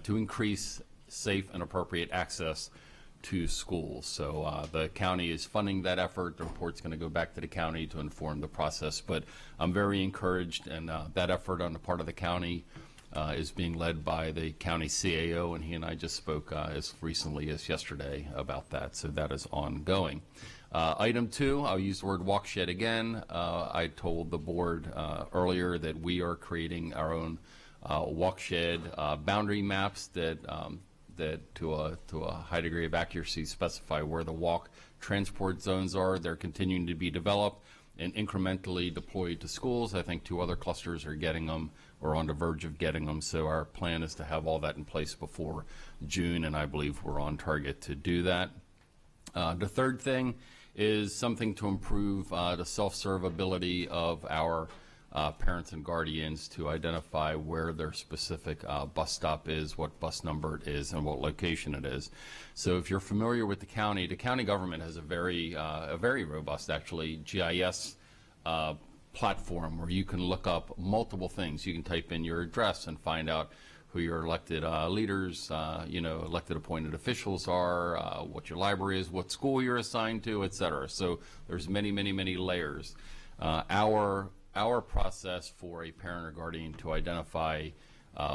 increase safe and appropriate access to schools. So the county is funding that effort. The report's going to go back to the county to inform the process. But I'm very encouraged, and that effort on the part of the county is being led by the county CAO, and he and I just spoke as recently as yesterday about that. So that is ongoing. Item 2, I'll use the word walk shed again. I told the board earlier that we are creating our own walk shed boundary maps that to a high degree of accuracy specify where the walk transport zones are. They're continuing to be developed and incrementally deployed to schools. I think 2 other clusters are getting them or on the verge of getting them. So our plan is to have all that in place before June, and I believe we're on target to do that. The third thing is something to improve the self-serve ability of our parents and guardians to identify where their specific bus stop is, what bus number it is, and what location it is. So if you're familiar with the county government has a very robust, actually, GIS platform where you can look up multiple things. You can type in your address and find out who your elected leaders, elected appointed officials are, what your library is, what school you're assigned to, et cetera. So there's many, many, many layers. Our process for a parent or guardian to identify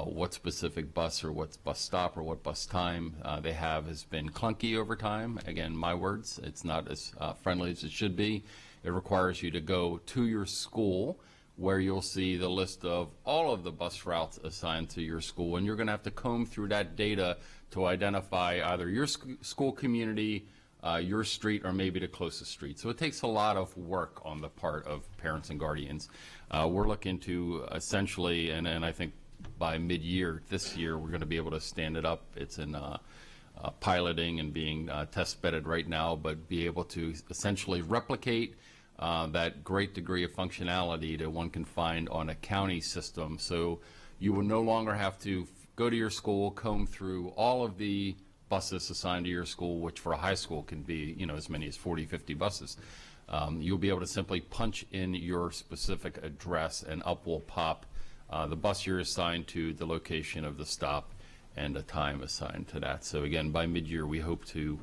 what specific bus or what bus stop or what bus time they have has been clunky over time. Again, my words, it's not as friendly as it should be. It requires you to go to your school where you'll see the list of all of the bus routes assigned to your school, and you're going to have to comb through that data to identify either your school community, your street, or maybe the closest street. So it takes a lot of work on the part of parents and guardians. We're looking to essentially, and I think by mid-year this year, we're going to be able to stand it up. It's in piloting and being test bedded right now, but be able to essentially replicate that great degree of functionality that one can find on a county system. So you will no longer have to go to your school, comb through all of the buses assigned to your school, which for a high school can be, as many as 40, 50 buses. You'll be able to simply punch in your specific address and up will pop the bus you're assigned to, the location of the stop, and the time assigned to that. So again, by mid-year, we hope to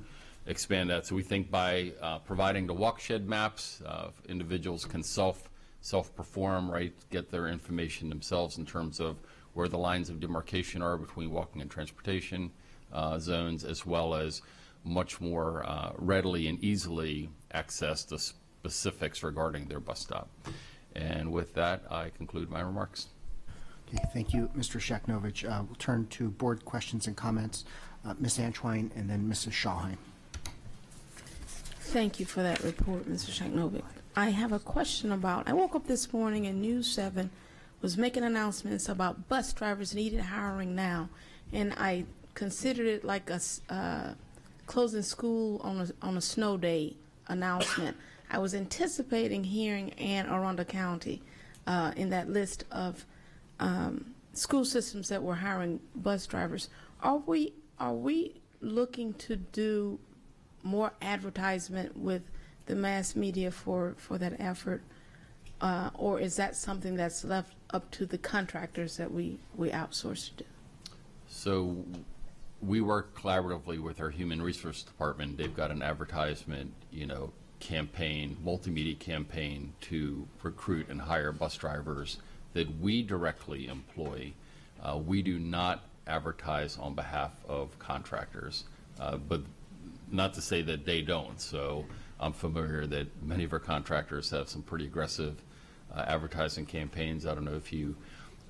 expand that. So we think by providing the walk shed maps, individuals can self-perform, right, get their information themselves in terms of where the lines of demarcation are between walking and transportation zones, as well as much more readily and easily access the specifics regarding their bus stop. And with that, I conclude my remarks. Okay, thank you, Mr. Shaknovich. We'll turn to board questions and comments. Ms. Antoine and then Mrs. Schallheim. Thank you for that report, Mr. Shaknovich. I have a question about, I woke up this morning and News 7 was making announcements about bus drivers needed hiring now, and I considered it like a closing school on a snow day announcement. I was anticipating hearing Arundel County in that list of school systems that were hiring bus drivers. Are we looking to do more advertisement with the mass media for that effort, or is that something that's left up to the contractors that we outsource to do? So we work collaboratively with our human resource department. They've got an advertisement, campaign, multimedia campaign to recruit and hire bus drivers that we directly employ. We do not advertise on behalf of contractors, but not to say that they don't. So I'm familiar that many of our contractors have some pretty aggressive advertising campaigns. I don't know if you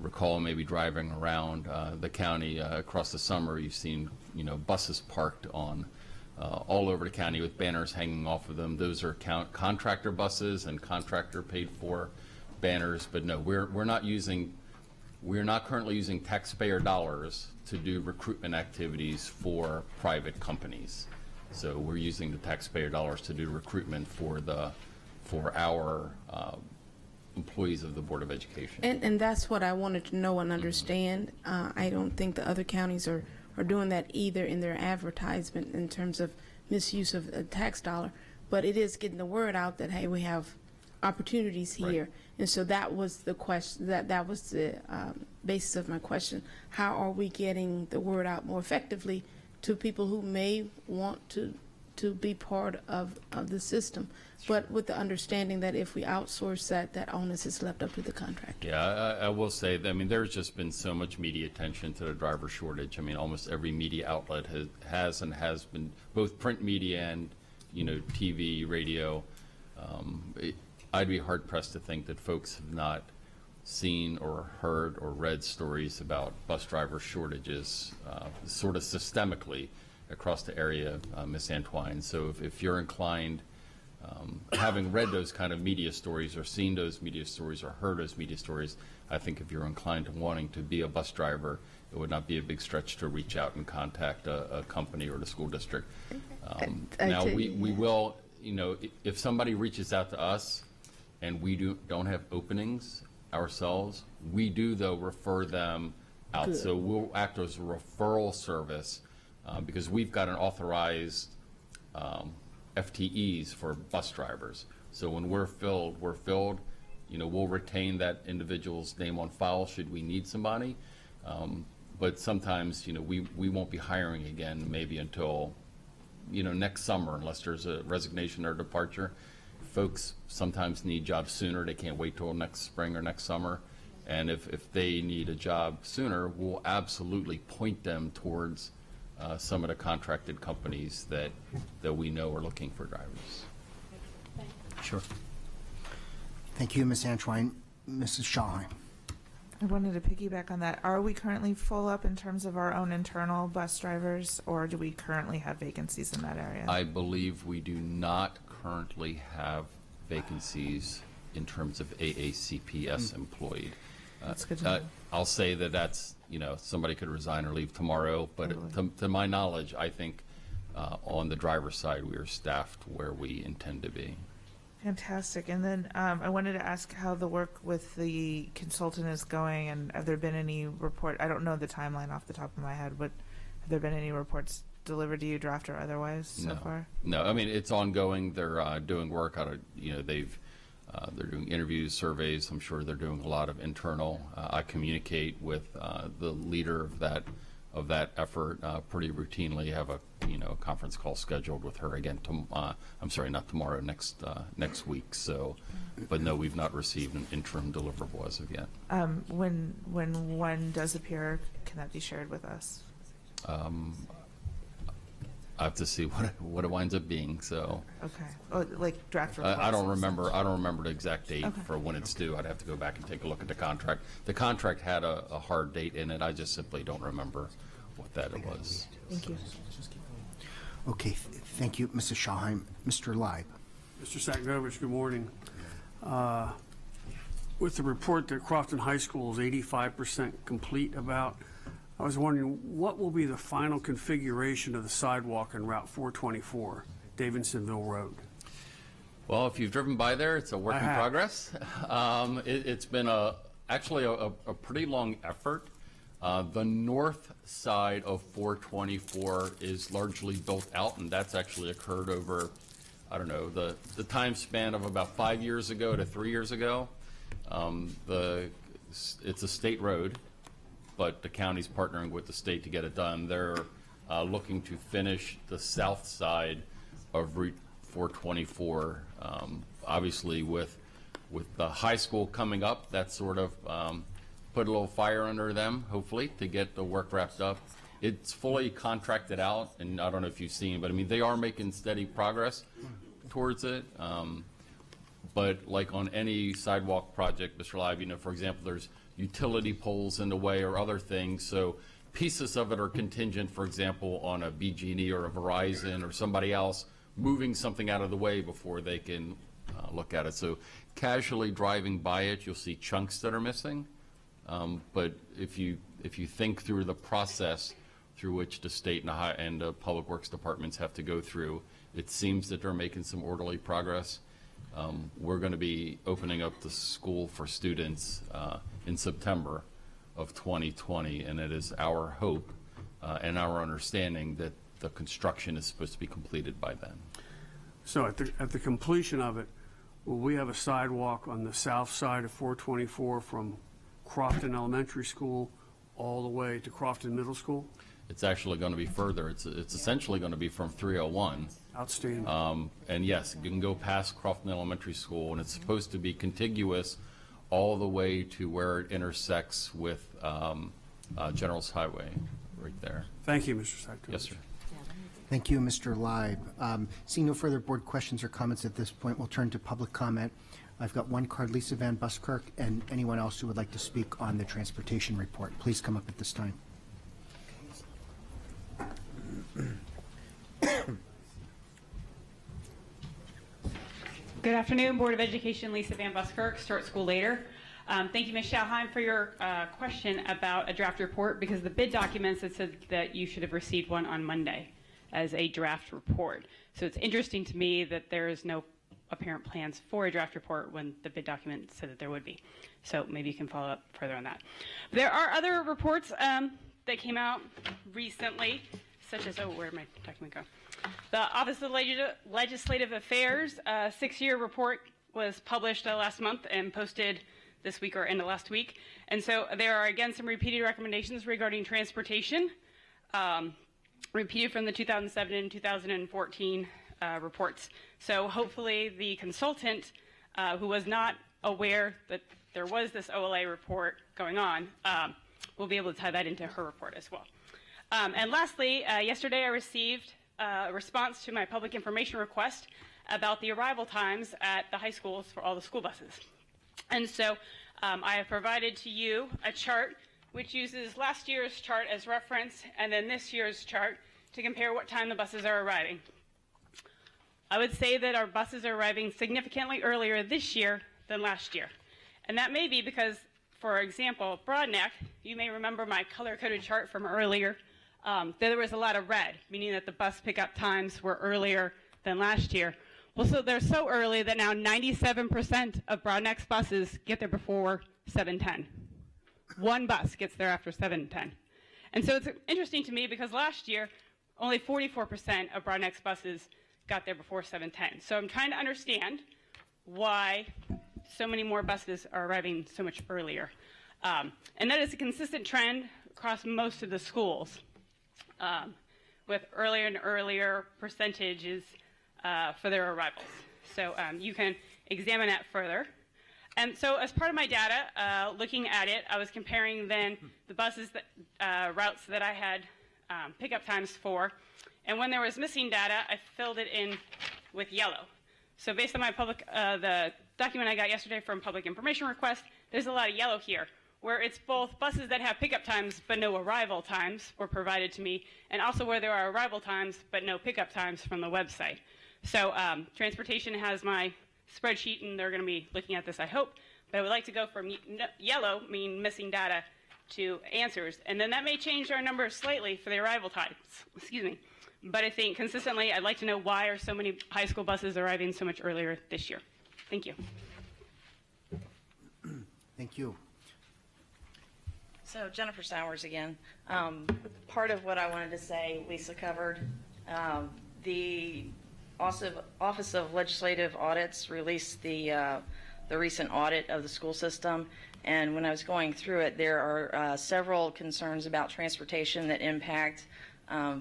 recall maybe driving around the county across the summer, you've seen buses parked on all over the county with banners hanging off of them. Those are contractor buses and contractor paid for banners, but no, we're not currently using taxpayer dollars to do recruitment activities for private companies. So we're using the taxpayer dollars to do recruitment for our employees of the Board of Education. And that's what I wanted to know and understand. I don't think the other counties are doing that either in their advertisement in terms of misuse of a tax dollar, but it is getting the word out that, hey, we have opportunities here. Right. And so that was the question, that was the basis of my question. How are we getting the word out more effectively to people who may want to be part of the system, but with the understanding that if we outsource that onus is left up to the contractor? Yeah, I will say that, I mean, there's just been so much media attention to the driver shortage. I mean, almost every media outlet has been, both print media and, TV, radio. I'd be hard pressed to think that folks have not seen or heard or read stories about bus driver shortages sort of systemically across the area, Ms. Antwine. So if you're inclined, having read those kind of media stories or seen those media stories or heard those media stories, I think if you're inclined to wanting to be a bus driver, it would not be a big stretch to reach out and contact a company or the school district. Now, we will, if somebody reaches out to us and we don't have openings ourselves, we do, though, refer them out. Good. So we'll act as a referral service because we've got an authorized FTEs for bus drivers. So when we're filled, we'll retain that individual's name on file should we need somebody. But sometimes, we won't be hiring again maybe until, next summer, unless there's a resignation or departure. Folks sometimes need jobs sooner. They can't wait till next spring or next summer. And if they need a job sooner, we'll absolutely point them towards some of the contracted companies that we know are looking for drivers. Sure. Thank you, Ms. Antwine. Mrs. Schallheim. I wanted to piggyback on that. Are we currently full up in terms of our own internal bus drivers, or do we currently have vacancies in that area? I believe we do not currently have vacancies in terms of AACPS employed. That's good to know. I'll say that's, somebody could resign or leave tomorrow, but to my knowledge, I think on the driver's side, we are staffed where we intend to be. Fantastic. And then I wanted to ask how the work with the consultant is going, and have there been any report? I don't know the timeline off the top of my head, but have there been any reports delivered to you, draft or otherwise, so far? No, I mean, it's ongoing. They're doing work out of, they're doing interviews, surveys. I'm sure they're doing a lot of internal. I communicate with the leader of that effort pretty routinely. Have a conference call scheduled with her again. I'm sorry, not tomorrow. Next week. So, but no, we've not received an interim deliverable as of yet. When one does appear, can that be shared with us? I have to see what it winds up being. So okay, like draft reports. I don't remember the exact date for when it's due. I'd have to go back and take a look at the contract. The contract had a hard date in it. I just simply don't remember what that it was. Thank you. Okay, thank you, Mrs. Schallheim. Mr. Leib. Mr. Saknovich, good morning. With the report that Crofton High School is 85% complete about, I was wondering what will be the final configuration of the sidewalk on Route 424, Davidsonville Road? Well, if you've driven by there, it's a work in progress. It's been actually a pretty long effort. The north side of 424 is largely built out, and that's actually occurred over, I don't know, the time span of about 5 years ago to 3 years ago. It's a state road, but the county's partnering with the state to get it done. They're looking to finish the south side of Route 424. Obviously, with the high school coming up, that sort of put a little fire under them, hopefully, to get the work wrapped up. It's fully contracted out, and I don't know if you've seen, but I mean, they are making steady progress towards it. But like on any sidewalk project, Mr. Live, for example, there's utility poles in the way or other things. So pieces of it are contingent, for example, on a BG&E or a Verizon or somebody else moving something out of the way before they can look at it. So casually driving by it, you'll see chunks that are missing. But if you think through the process through which the state and the public works departments have to go through, it seems that they're making some orderly progress. We're going to be opening up the school for students in September of 2020, and it is our hope and our understanding that the construction is supposed to be completed by then. So at the completion of it, will we have a sidewalk on the south side of 424 from Crofton Elementary School all the way to Crofton Middle School? It's actually going to be further. It's essentially going to be from 301. Outstanding. And yes, you can go past Crofton Elementary School, and it's supposed to be contiguous all the way to where it intersects with General's Highway, right there. Thank you, Mr. Secretary. Yes, sir. Thank you, Mr. Leib. Seeing no further board questions or comments at this point, we'll turn to public comment. I've got one card, Lisa Van Buskirk, and anyone else who would like to speak on the transportation report. Please come up at this time. Good afternoon, Board of Education. Lisa Van Buskirk, Start School Later. Thank you, Ms. Schauheim, for your question about a draft report, because the bid documents, it said that you should have received one on Monday as a draft report. So it's interesting to me that there is no apparent plans for a draft report when the bid document said that there would be. So maybe you can follow up further on that. There are other reports that came out recently, such as, where'd my document go? The Office of Legislative Affairs 6-year report was published last month and posted this week or end of last week. And so there are, again, some repeated recommendations regarding transportation, repeated from the 2007 and 2014 reports. So hopefully the consultant who was not aware that there was this OLA report going on will be able to tie that into her report as well. And lastly, yesterday I received a response to my public information request about the arrival times at the high schools for all the school buses. And so I have provided to you a chart which uses last year's chart as reference and then this year's chart to compare what time the buses are arriving. I would say that our buses are arriving significantly earlier this year than last year. And that may be because, for example, Broadneck, you may remember my color-coded chart from earlier, there was a lot of red, meaning that the bus pickup times were earlier than last year. Well, so they're so early that now 97% of Broadneck's buses get there before 7:10. One bus gets there after 7:10. And so it's interesting to me because last year, only 44% of Broadneck's buses got there before 7:10. So I'm trying to understand why so many more buses are arriving so much earlier. And that is a consistent trend across most of the schools, with earlier and earlier percentages for their arrivals. So you can examine that further. And so as part of my data, looking at it, I was comparing then the buses that routes that I had pickup times for. And when there was missing data, I filled it in with yellow. So based on my the document I got yesterday from public information request, there's a lot of yellow here, where it's both buses that have pickup times but no arrival times were provided to me, and also where there are arrival times but no pickup times from the website. So transportation has my spreadsheet, and they're going to be looking at this, I hope. But I would like to go from yellow, meaning missing data, to answers. And then that may change our numbers slightly for the arrival times. Excuse me. But I think consistently, I'd like to know why are so many high school buses arriving so much earlier this year. Thank you. Thank you. So Jennifer Sowers again. Part of what I wanted to say, Lisa covered. The Office of Legislative Audits released the recent audit of the school system, and when I was going through it, there are several concerns about transportation that impact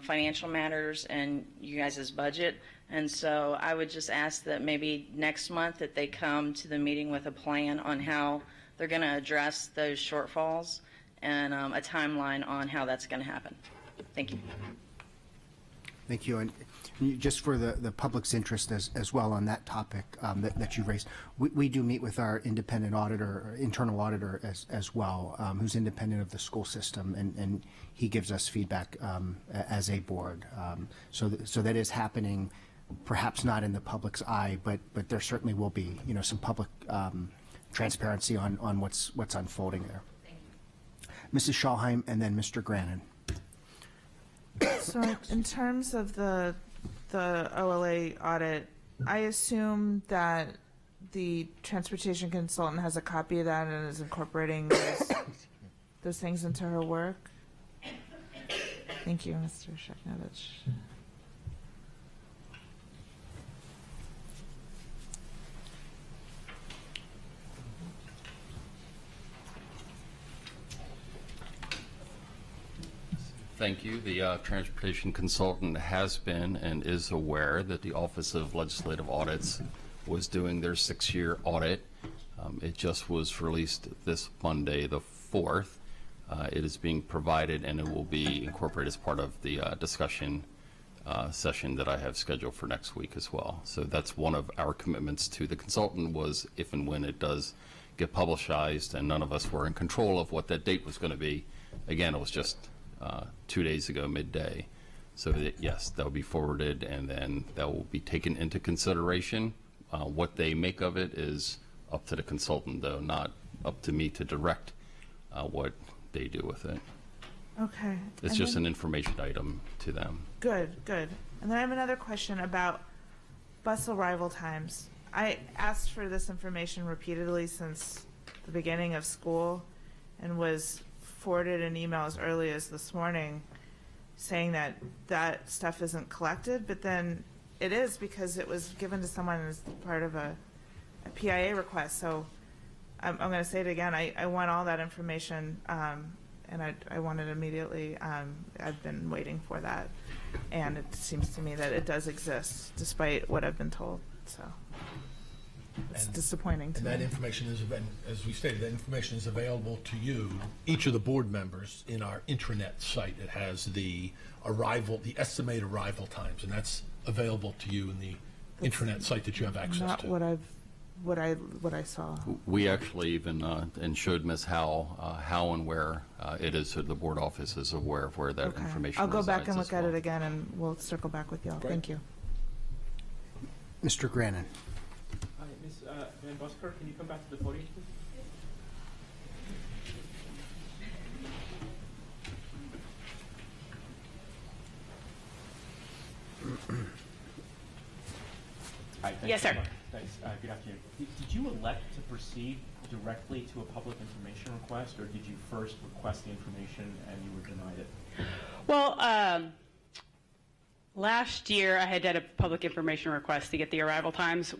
financial matters and you guys' budget. And so I would just ask that maybe next month that they come to the meeting with a plan on how they're going to address those shortfalls and a timeline on how that's going to happen. Thank you. Thank you. And Just for the public's interest as well on that topic that you raised, we do meet with our independent auditor, or internal auditor as well, who's independent of the school system, and he gives us feedback as a board. So that is happening, perhaps not in the public's eye, but there certainly will be, some public transparency on what's unfolding there. Mrs. Schalheim, and then Mr. Grannon. So in terms of the OLA audit, I assume that the transportation consultant has a copy of that and is incorporating those things into her work. Thank you, Mr. Sheknovich. Thank you. The transportation consultant has been and is aware that the Office of Legislative Audits was doing their 6-year audit. It just was released this Monday, the 4th. It is being provided, and it will be incorporated as part of the discussion session that I have scheduled for next week as well. So that's one of our commitments to the consultant, was if and when it does get publicized, and none of us were in control of what that date was going to be. Again, it was just 2 days ago, midday. So that, yes, that will be forwarded, and then that will be taken into consideration. What they make of it is up to the consultant, though, not up to me to direct what they do with it. Okay. It's just an information item to them. Good. And then I have another question about bus arrival times. I asked for this information repeatedly since the beginning of school, and was forwarded an email as early as this morning saying that stuff isn't collected, but then it is, because it was given to someone as part of a PIA request. So I'm going to say it again. I want all that information, and I want it immediately. I've been waiting for that, and it seems to me that it does exist, despite what I've been told. So it's disappointing to me. And that information is, as we stated, that information is available to you, each of the board members, in our intranet site. It has the estimated arrival times, and that's available to you in the intranet site that you have access Not to. what I saw. We actually even and showed Ms. Howell how and where it is, so the board office is aware of where that information I'll go back resides and as look at well. it again, and we'll circle back with y'all. Great. Thank you. Mr. Grannon. Hi, Ms. Van Buskirk, can you come back to the podium, please? Hi, thanks Yes, so sir. much. Thanks. Good afternoon. Did you elect to proceed directly to a public information request, or did you first request the information and you were denied it? Well, last year I had done a public information request to get the arrival times.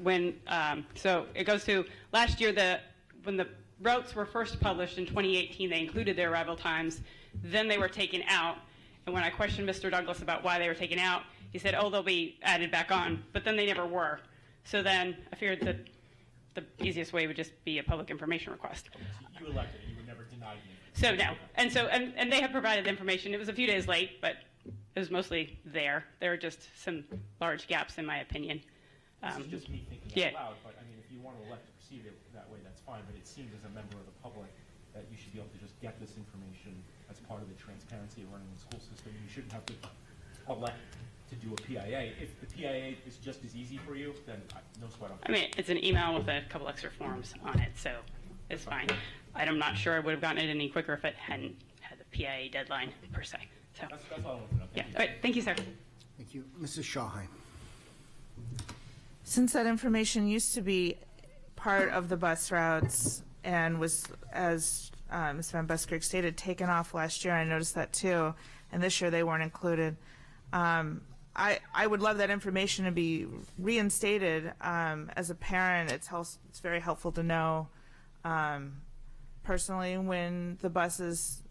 So it goes to last year, when the routes were first published in 2018, they included their arrival times. Then they were taken out. And when I questioned Mr. Douglas about why they were taken out, he said, oh, they'll be added back on. But then they never were. So then I figured that the easiest way would just be a public information request. So you elected it. You were never denied the information. So no. And they have provided the information. It was a few days late, but it was mostly there. There were just some large gaps, in my opinion. This is just me thinking yeah. out loud, but I mean, if you want to elect to proceed that way, that's fine. But it seems as a member of the public that you should be able to just get this information as part of the transparency of running the school system. You shouldn't have to elect to do a PIA. If the PIA is just as easy for you, then no sweat on it. I mean, it's an email with a couple extra forms on it, so it's fine. I'm not sure I would have gotten it any quicker if it hadn't had the PIA deadline, per se. So That's all I want to know. yeah. All right. Thank you, sir. Thank you. Mrs. Schalheim. Since that information used to be part of the bus routes and was, as Ms. Van Buskirk stated, taken off last year, I noticed that too, and this year they weren't included. I would love that information to be reinstated. As a parent, it's very helpful to know personally when the bus is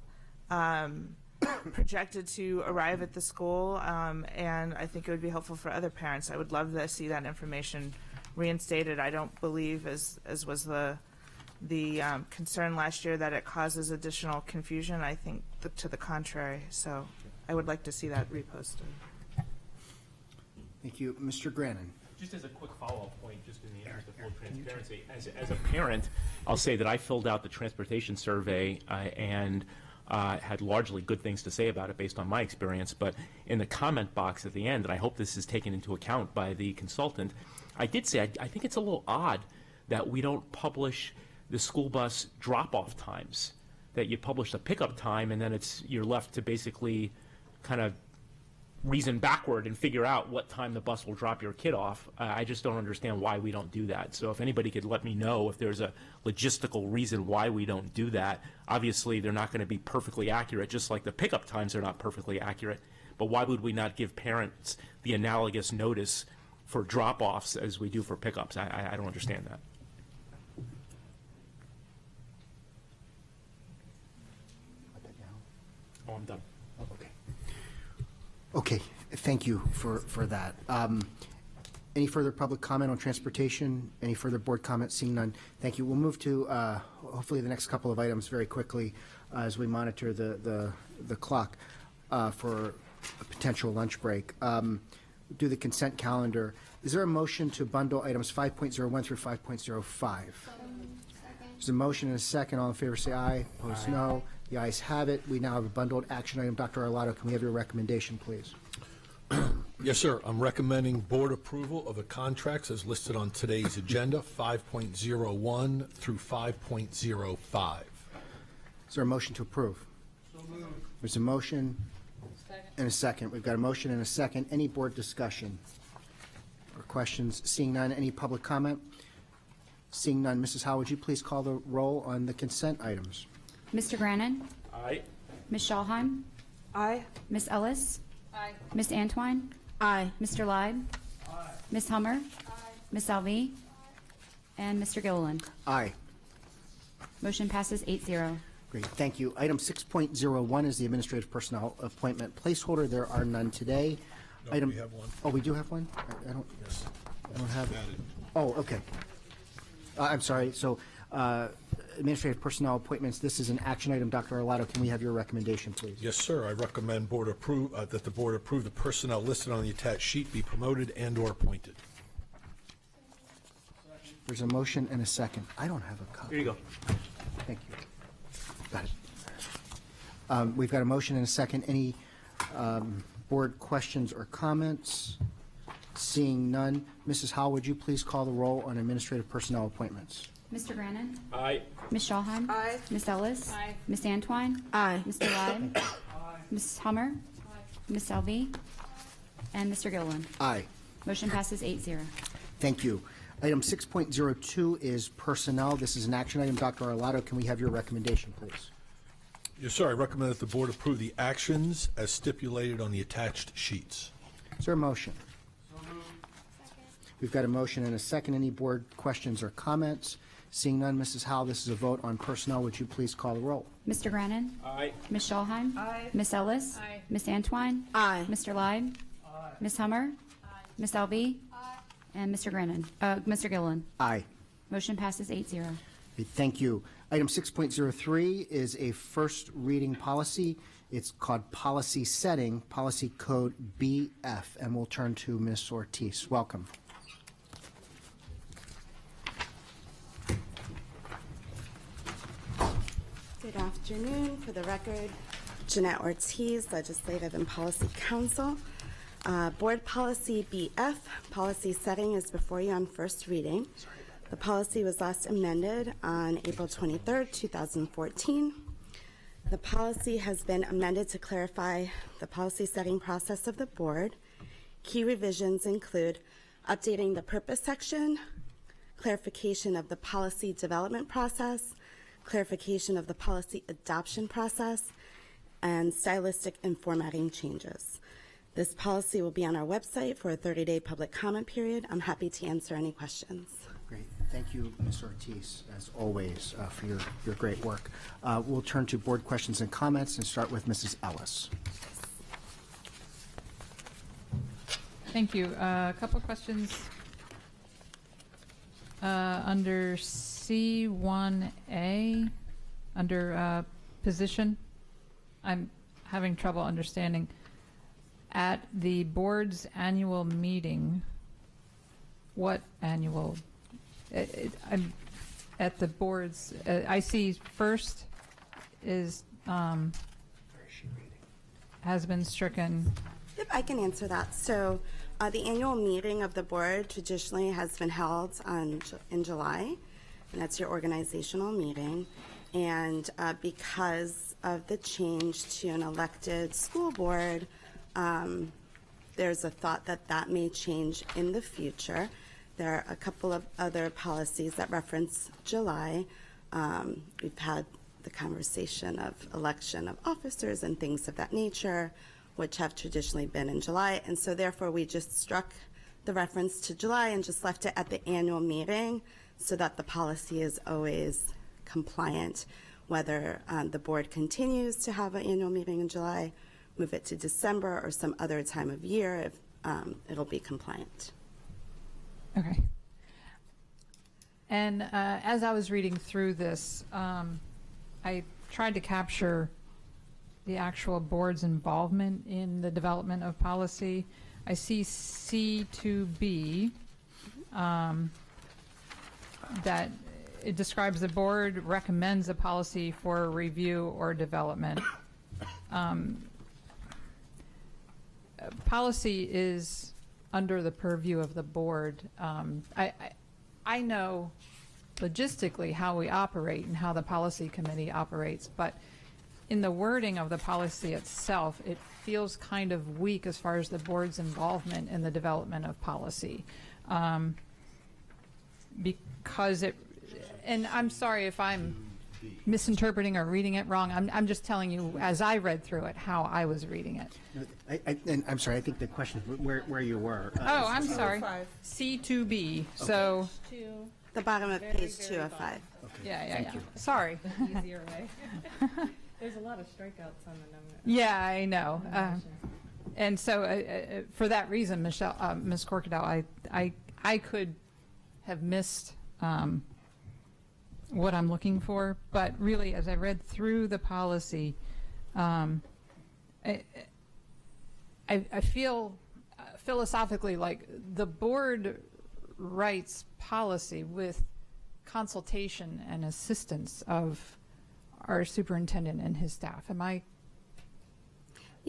projected to arrive at the school, and I think it would be helpful for other parents. I would love to see that information reinstated. I don't believe, as was the concern last year, that it causes additional confusion. I think to the contrary. So I would like to see that reposted. Thank you. Mr. Grannon. Just as a quick follow-up point, just in the interest of full transparency, as a parent, I'll say that I filled out the transportation survey and had largely good things to say about it based on my experience, but in the comment box at the end, and I hope this is taken into account by the consultant, I did say I think it's a little odd that we don't publish the school bus drop-off times, that you publish the pickup time and then you're left to basically kind of reason backward and figure out what time the bus will drop your kid off. I just don't understand why we don't do that. So if anybody could let me know if there's a logistical reason why we don't do that. Obviously, they're not going to be perfectly accurate, just like the pickup times are not perfectly accurate. But why would we not give parents the analogous notice for drop-offs as we do for pickups? I don't understand that. Oh, I'm done. Okay. Okay, thank you for that. Any further public comment on transportation? Any further board comment? Seeing none, thank you. We'll move to hopefully the next couple of items very quickly as we monitor the clock for a potential lunch break. Do the consent calendar. Is there a motion to bundle items 5.01 through 5.05? There's a motion and a second. All in favor say aye. Opposed, no. The ayes have it. We now have a bundled action item. Dr. Arlotto, can we have your recommendation, please? Yes, sir. I'm recommending board approval of the contracts as listed on today's agenda, 5.01 through 5.05. Is there a motion to approve? So moved. There's a motion and a second. We've got a motion and a second. Any board discussion or questions? Seeing none, any public comment? Seeing none, Mrs. Howe, would you please call the roll on the consent items? Mr. Grannon? Aye. Ms. Schallheim? Aye. Ms. Ellis? Aye. Ms. Antwine? Aye. Mr. Lyde? Aye. Ms. Hummer? Ms. Alvi? And Mr. Gilliland? Aye. Motion passes 8-0. Great, thank you. Item 6.01 is the administrative personnel appointment placeholder. There are none today. No, we have one. Oh, we do have one? I don't. Yes. I don't have it. Got it. Oh, okay. I'm sorry. So, administrative personnel appointments. This is an action item. Dr. Arlotto, can we have your recommendation, please? Yes, sir. I recommend that the board approve the personnel listed on the attached sheet be promoted and/or appointed. There's a motion and a second. I don't have a copy. Here you go. Thank you. Got it. We've got a motion and a second. Any board questions or comments? Seeing none, Mrs. Howe, would you please call the roll on administrative personnel appointments? Mr. Grannon? Aye. Ms. Schallheim? Aye. Ms. Ellis? Aye. Ms. Antwine? Aye. Mr. Lyde? Ms. Hummer? Ms. Alvi? And Mr. Gilliland? Aye. Motion passes 8-0. Thank you. Item 6.02 is personnel. This is an action item. Dr. Arlotto, can we have your recommendation, please? Yes, sir. I recommend that the board approve the actions as stipulated on the attached sheets. Is there a motion? We've got a motion and a second. Any board questions or comments? Seeing none, Mrs. Howe, this is a vote on personnel. Would you please call the roll? Mr. Grannon? Aye. Ms. Schallheim? Aye. Ms. Ellis? Aye. Ms. Antwine? Aye. Mr. Lyde? Ms. Hummer? Ms. Alvi? And Mr. Grannon? Mr. Gilliland? Aye. Motion passes 8-0. Thank you. Item 6.03 is a first reading policy. It's called Policy Setting, Policy Code BF, and we'll turn to Ms. Ortiz. Welcome. Good afternoon. For the record, Jeanette Ortiz, Legislative and Policy Counsel. Board Policy BF, Policy Setting, is before you on first reading. The policy was last amended on April 23rd, 2014. The policy has been amended to clarify the policy setting process of the board. Key revisions include updating the purpose section, clarification of the policy development process, clarification of the policy adoption process, and stylistic and formatting changes. This policy will be on our website for a 30-day public comment period. I'm happy to answer any questions. Great. Thank you, Ms. Ortiz, as always, for your great work. We'll turn to board questions and comments and start with Mrs. Ellis. Thank you. A couple of questions. Under C1A, under position, I'm having trouble understanding. at the board's annual meeting, what annual? I'm at the board's. I see first is has been stricken. Yep, I can answer that. So the annual meeting of the board traditionally has been held in July, and that's your organizational meeting. And because of the change to an elected school board, there's a thought that that may change in the future. There are a couple of other policies that reference July. We've had the conversation of election of officers and things of that nature, which have traditionally been in July. And so therefore we just struck the reference to July and just left it at the annual meeting so that the policy is always compliant. Whether the board continues to have an annual meeting in July, move it to December or some other time of year, if, it'll be compliant. Okay. And as I was reading through this, I tried to capture the actual board's involvement in the development of policy. I see C2B, that it describes the board recommends a policy for review or development. Policy is under the purview of the board. I know logistically how we operate and how the policy committee operates, but in the wording of the policy itself, it feels kind of weak as far as the board's involvement in the development of policy. Because it, and I'm sorry if I'm misinterpreting or reading it wrong. I'm just telling you, as I read through it, how I was reading it. And I'm sorry, I think the question is where you were. Oh, I'm sorry. C2B. So. The bottom of page 205. Yeah. Sorry. Easier way. There's a lot of strikeouts on the number. Yeah, I know. And so for that reason, Ms. Corkadel, I could have missed what I'm looking for, but really, as I read through the policy, I feel philosophically like the board writes policy with consultation and assistance of our superintendent and his staff. Am I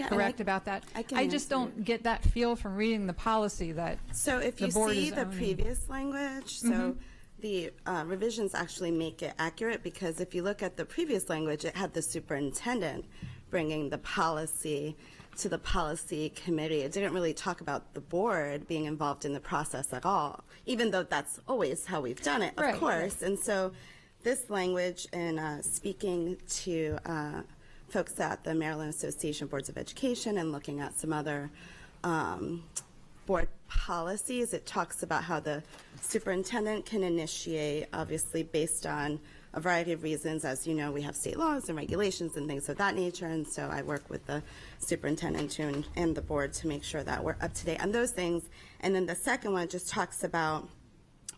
correct about that? I just don't get that feel from reading the policy that so if you see the previous language, so the revisions actually make it accurate, because if you look at the previous language, it had the superintendent bringing the policy to the policy committee. It didn't really talk about the board being involved in the process at all, even though that's always how we've done it, of course. And so this language, in speaking to folks at the Maryland Association of Boards of Education and looking at some other board policies, it talks about how the superintendent can initiate, obviously based on a variety of reasons. As you know, we have state laws and regulations and things of that nature, and so I work with the superintendent and the board to make sure that we're up to date on those things. And then the second one just talks about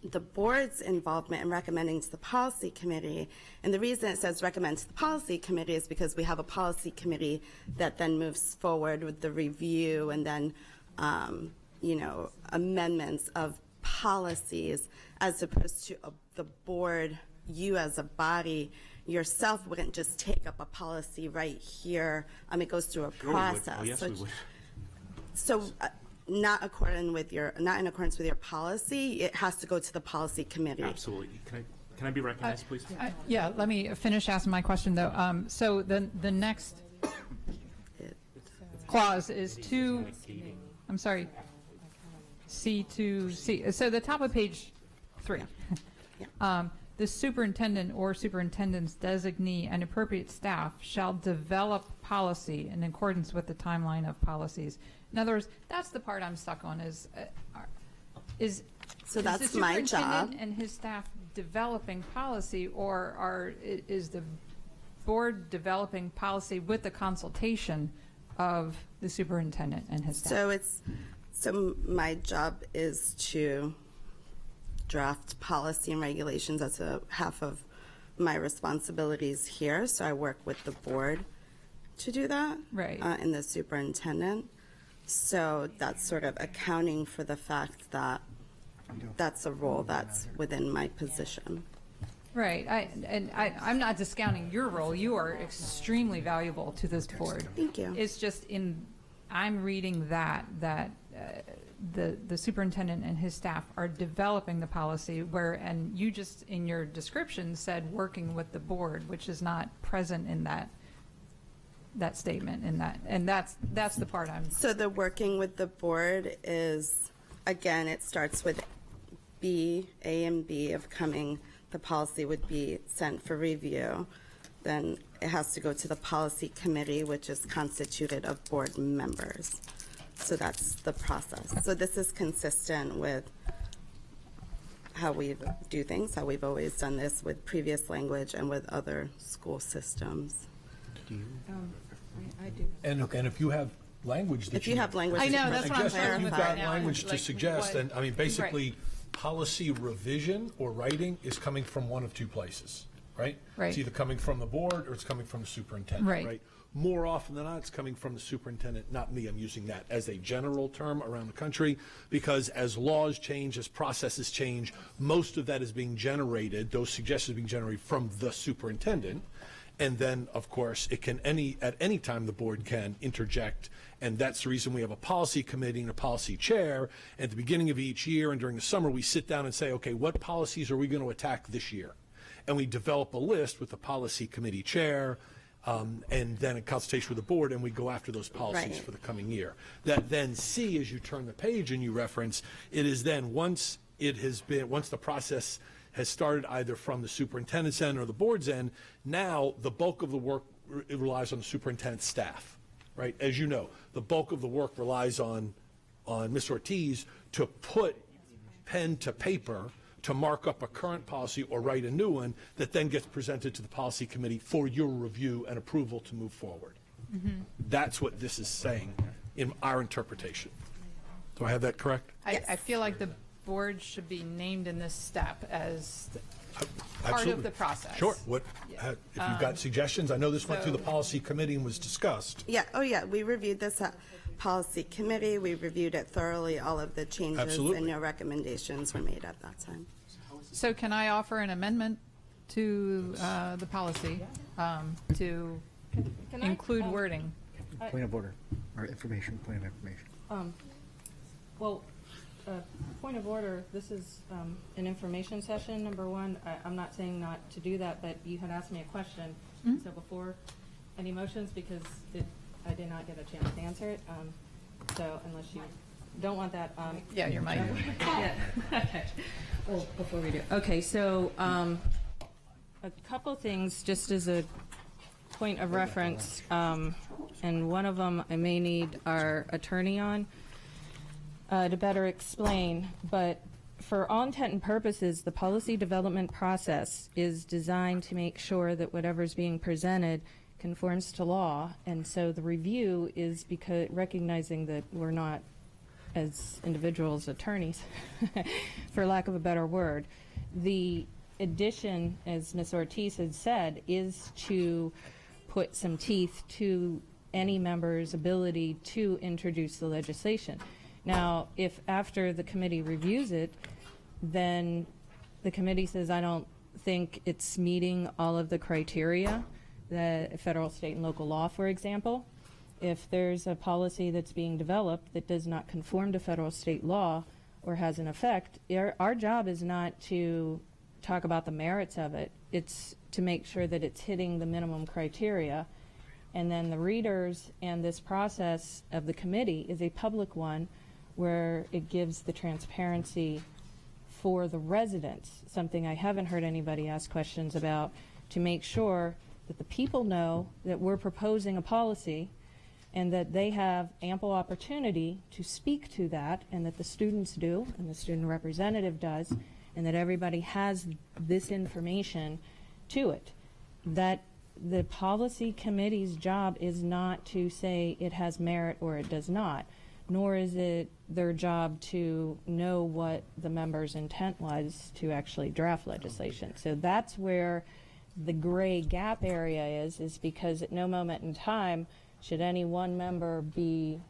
the board's involvement in recommending to the policy committee. And the reason it says recommend to the policy committee is because we have a policy committee that then moves forward with the review and then amendments of policies, as opposed to the board. You as a body yourself wouldn't just take up a policy right here. It goes through a process. Oh, yes, we would. So not in accordance with your policy, it has to go to the policy committee. Absolutely. Can I be recognized, please? Yeah, let me finish asking my question, though. So the next clause is C2C. So the top of page 3. The superintendent or superintendent's designee and appropriate staff shall develop policy in accordance with the timeline of policies. In other words, that's the part I'm stuck on. So that's my job. Is the superintendent and his staff developing policy, or is the board developing policy with the consultation of the superintendent and his staff? So my job is to draft policy and regulations. That's half of my responsibilities here. So I work with the board to do that, right? And the superintendent. So that's sort of accounting for the fact that that's a role that's within my position. Right. I'm not discounting your role. You are extremely valuable to this board. Thank you. It's just I'm reading that the superintendent and his staff are developing the policy and you just in your description said working with the board, which is not present in that statement and that's the part I'm. So the working with the board is, again, it starts with A and B of coming. The policy would be sent for review. Then it has to go to the policy committee, which is constituted of board members. So that's the process. So this is consistent with how we do things, how we've always done this with previous language and with other school systems. I do. And if you have language that If you have language, I know, that's what I'm if you've got clarifying. language to Like, suggest, what- and I mean, basically, policy revision or writing is coming from one of two places, right? Right. It's either coming from the board or it's coming from the superintendent, Right. right? More often than not, it's coming from the superintendent, not me. I'm using that as a general term around the country because as laws change, as processes change, most of that is being generated, those suggestions are being generated from the superintendent. And then, of course, it can at any time the board can interject, and that's the reason we have a policy committee and a policy chair. At the beginning of each year and during the summer, we sit down and say, okay, what policies are we going to attack this year? And we develop a list with the policy committee chair, and then in consultation with the board, and we go after those policies Right. for the coming year. That then C, as you turn the page and you reference, it is then once the process has started either from the superintendent's end or the board's end, now the bulk of the work relies on the superintendent's staff, right? As you know, the bulk of the work relies on Ms. Ortiz to put pen to paper to mark up a current policy or write a new one that then gets presented to the policy committee for your review and approval to move forward. Mhm. That's what this is saying in our interpretation. Do I have that correct? I feel like the board should be named in this step as part Absolutely. of the process. Sure. If you've got suggestions, I know this went through the policy committee and was discussed. Yeah, oh yeah, we reviewed this at policy committee. We reviewed it thoroughly. All of the changes Absolutely. and no recommendations were made at that time. So can I offer an amendment to the policy to Can I, include wording? Point of order, or information, point of information. Well, point of order, this is an information session, number one. I'm not saying not to do that, but you had asked me a question. Mhm. So before any motions, because I did not get a chance to answer it. So unless you don't want that. Yeah, you're my. Yeah. Okay. Well, before we do. Okay, so a couple things just as a point of reference, and one of them I may need our attorney on to better explain, but for all intent and purposes, the policy development process is designed to make sure that whatever's being presented conforms to law, and so the review is because recognizing that we're not, as individuals, attorneys, for lack of a better word. The addition, as Ms. Ortiz had said, is to put some teeth to any member's ability to introduce the legislation. Now, if after the committee reviews it, then the committee says, I don't think it's meeting all of the criteria, the federal, state, and local law, for example, if there's a policy that's being developed that does not conform to federal, state law or has an effect, our job is not to talk about the merits of it. It's to make sure that it's hitting the minimum criteria. And then the readers and this process of the committee is a public one where it gives the transparency for the residents, something I haven't heard anybody ask questions about, to make sure that the people know that we're proposing a policy and that they have ample opportunity to speak to that, and that the students do, and the student representative does, and that everybody has this information to it. That the policy committee's job is not to say it has merit or it does not, nor is it their job to know what the member's intent was to actually draft legislation. So that's where the gray gap area is because at no moment in time should any one member be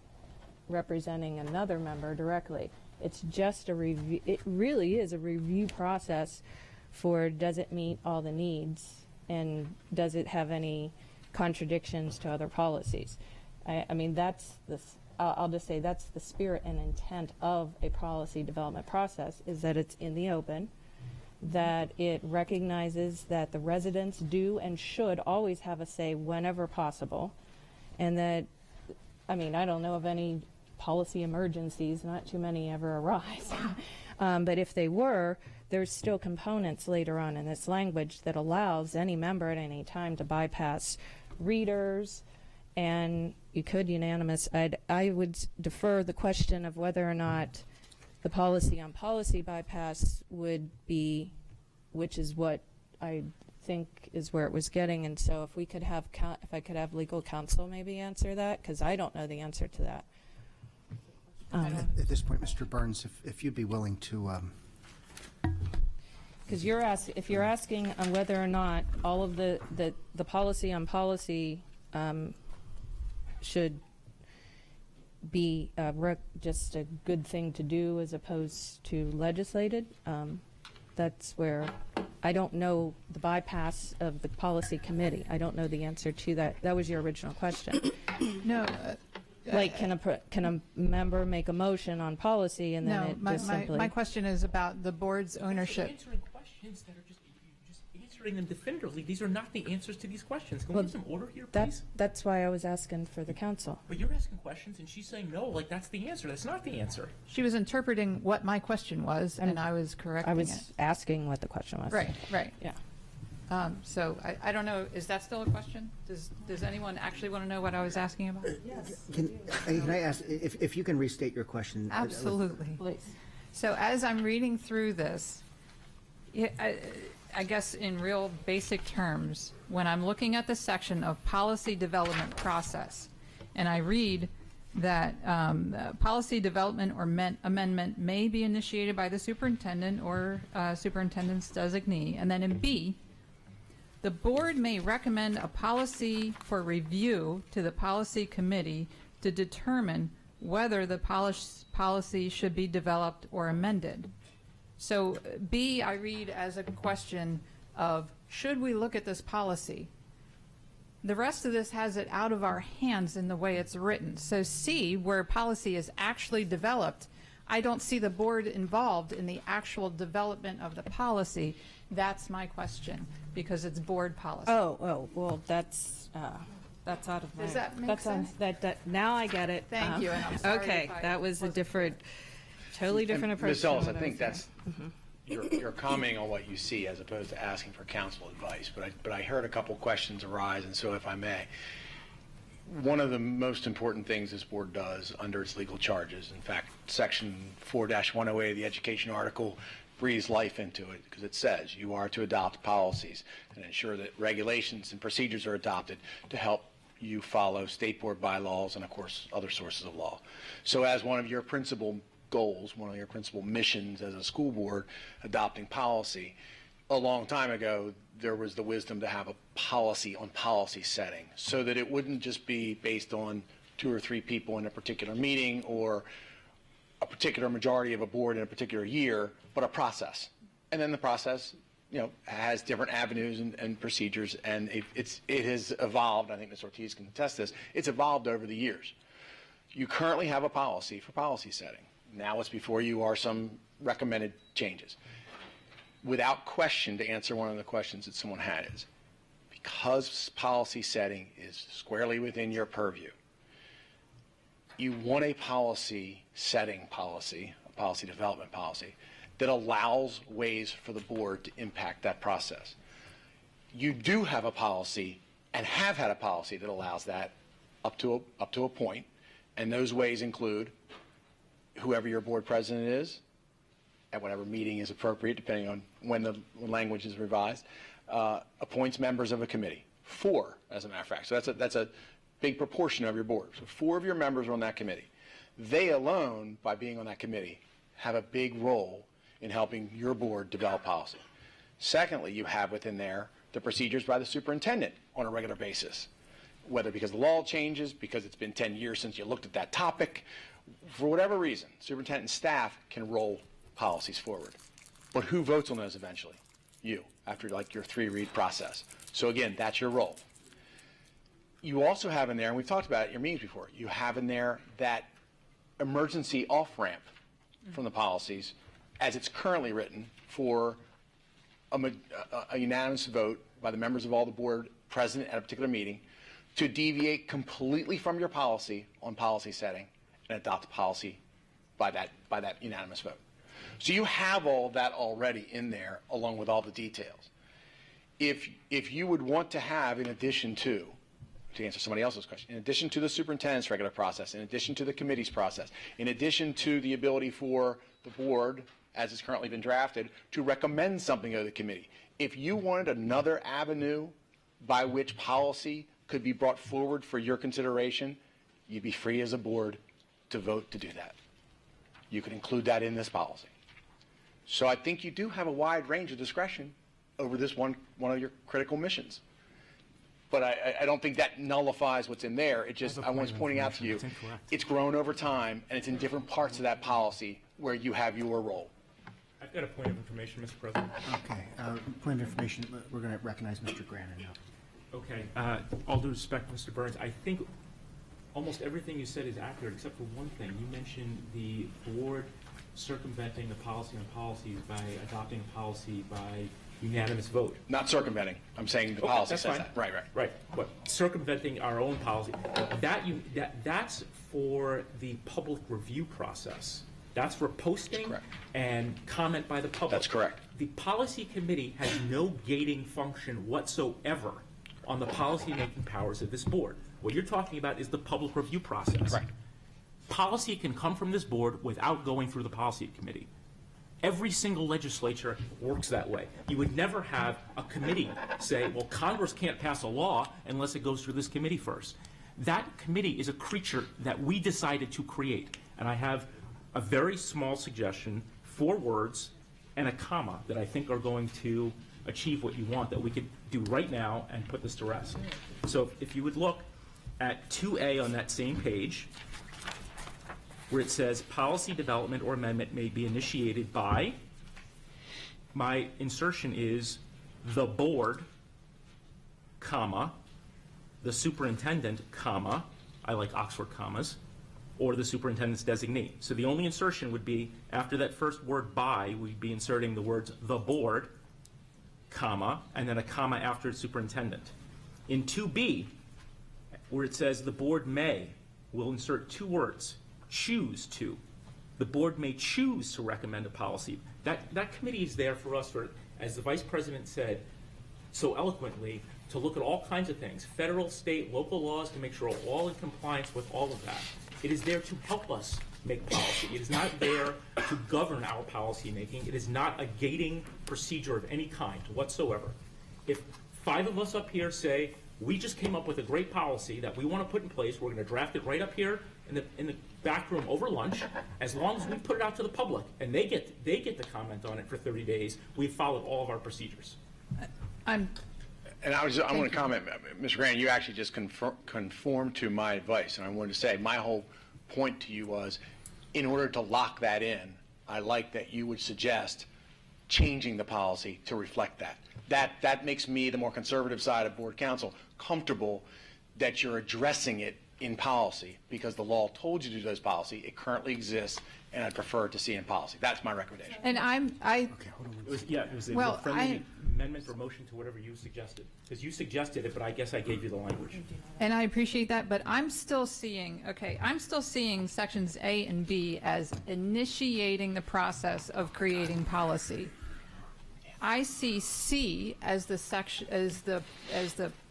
representing another member directly. It's just a review. It really is a review process for, does it meet all the needs, and does it have any contradictions to other policies? I mean, that's the, I'll just say that's the spirit and intent of a policy development process, is that it's in the open, that it recognizes that the residents do and should always have a say whenever possible, and that, I mean, I don't know of any policy emergencies, not too many ever arise, but if they were, there's still components later on in this language that allows any member at any time to bypass readers, and you could unanimous. I would defer the question of whether or not the policy on policy bypass would be, which is what I think is where it was getting, and so if we could have, if I could have legal counsel maybe answer that, because I don't know the answer to that. At this point, Mr. Burns, if you'd be willing to. Because if you're asking on whether or not all of the policy on policy should be just a good thing to do as opposed to legislated, that's where I don't know the bypass of the policy committee. I don't know the answer to that. That was your original question. No. Like, can a member make a motion on policy and then it just simply... my question is about the board's ownership. Answering questions that are just answering them definitively. These are not the answers to these questions. Can we get some order here, please? That's why I was asking for the council. But you're asking questions and she's saying no, like that's the answer. That's not the answer. She was interpreting what my question was, and I was correcting it. I was asking what the question was. Right, right. Yeah. So I don't know, is that still a question? Does anyone actually want to know what I was asking about? Yes. Can I ask, if you can restate your question? Absolutely. Please. So as I'm reading through this, I guess in real basic terms, when I'm looking at the section of policy development process, and I read that policy development or amendment may be initiated by the superintendent or superintendent's designee, and then in B, the board may recommend a policy for review to the policy committee to determine whether the policy should be developed or amended. So B, I read as a question of, should we look at this policy? The rest of this has it out of our hands in the way it's written. So C, where policy is actually developed, I don't see the board involved in the actual development of the policy. That's my question, because it's board policy. Oh, well, that's out of my... Does that make sense? Now I get it. Thank you, and I'm sorry okay, if that was a totally different approach. Ms. Ellis, I think that's, you're commenting on what you see as opposed to asking for council advice, but I heard a couple questions arise, and so if I may, one of the most important things this board does under its legal charges, in fact, section 4-108 of the education article breathes life into it, because it says you are to adopt policies and ensure that regulations and procedures are adopted to help you follow state board bylaws and, of course, other sources of law. So as one of your principal goals, one of your principal missions as a school board adopting policy, a long time ago there was the wisdom to have a policy on policy setting so that it wouldn't just be based on 2 or 3 people in a particular meeting or a particular majority of a board in a particular year, but a process. And then the process, has different avenues and procedures, and it has evolved. I think Ms. Ortiz can attest this. It's evolved over the years. You currently have a policy for policy setting. Now what's before you are some recommended changes. Without question, to answer one of the questions that someone had is, because policy setting is squarely within your purview, you want a policy setting policy, a policy development policy, that allows ways for the board to impact that process. You do have a policy and have had a policy that allows that up to a point, and those ways include whoever your board president is, at whatever meeting is appropriate, depending on when the language is revised, appoints members of a committee. 4, as a matter of fact. So that's a big proportion of your board. So 4 of your members are on that committee. They alone, by being on that committee, have a big role in helping your board develop policy. Secondly, you have within there the procedures by the superintendent on a regular basis, whether because the law changes, because it's been 10 years since you looked at that topic, For whatever reason, superintendent and staff can roll policies forward. But who votes on those eventually? You, after like your 3-read process. So again, that's your role. You also have in there, and we've talked about it in your meetings before, you have in there that emergency off-ramp from the policies as it's currently written for a unanimous vote by the members of all the board present at a particular meeting to deviate completely from your policy on policy setting and adopt a policy by that unanimous vote. So you have all of that already in there along with all the details. If you would want to have, in addition to answer somebody else's question, in addition to the superintendent's regular process, in addition to the committee's process, in addition to the ability for the board, as it's currently been drafted, to recommend something to the committee, if you wanted another avenue by which policy could be brought forward for your consideration, you'd be free as a board to vote to do that. You could include that in this policy. So I think you do have a wide range of discretion over this one of your critical missions. But I don't think that nullifies what's in there. It just, I was pointing out to you, it's grown over time, and it's in different parts of that policy where you have your role. I've got a point of information, Mr. President. Okay, point of information, we're going to recognize Mr. Grannon now. Okay, all due respect, Mr. Burns, I think almost everything you said is accurate except for one thing. You mentioned the board circumventing the policy on policies by adopting a policy by unanimous vote. Not circumventing. I'm saying the policy says that. Right. Right. But circumventing our own policy, that's for the public review process. That's for posting and comment by the public. That's correct. The policy committee has no gating function whatsoever on the policy-making powers of this board. What you're talking about is the public review process. Correct. Policy can come from this board without going through the policy committee. Every single legislature works that way. You would never have a committee say, well, Congress can't pass a law unless it goes through this committee first. That committee is a creature that we decided to create. And I have a very small suggestion, 4 words and a comma that I think are going to achieve what you want, that we could do right now and put this to rest. So if you would look at 2A on that same page, where it says policy development or amendment may be initiated by, my insertion is the board, comma, the superintendent, comma, I like Oxford commas, or the superintendent's designee. So the only insertion would be, after that first word by, we'd be inserting the words the board, comma, and then a comma after superintendent. In 2B, where it says the board may, we'll insert 2 words, choose to. The board may choose to recommend a policy. That committee is there for us, as the Vice President said so eloquently, to look at all kinds of things, federal, state, local laws, to make sure we're all in compliance with all of that. It is there to help us make policy. It is not there to govern our policy making. It is not a gating procedure of any kind whatsoever. If 5 of us up here say, we just came up with a great policy that we want to put in place, we're going to draft it right up here in the back room over lunch, as long as we put it out to the public and they get to comment on it for 30 days, we've followed all of our procedures. And I want to comment, Mr. Grant, you actually just conformed to my advice, and I wanted to say my whole point to you was, in order to lock that in, I like that you would suggest changing the policy to reflect that. That makes me, the more conservative side of board counsel, comfortable that you're addressing it in policy, because the law told you to do those policy. It currently exists, and I prefer to see it in policy. That's my recommendation. And It was a friendly amendment or motion to whatever you suggested, because you suggested it, but I guess I gave you the language. And I appreciate that, but I'm still seeing sections A and B as initiating the process of creating policy. I see C as the section, as the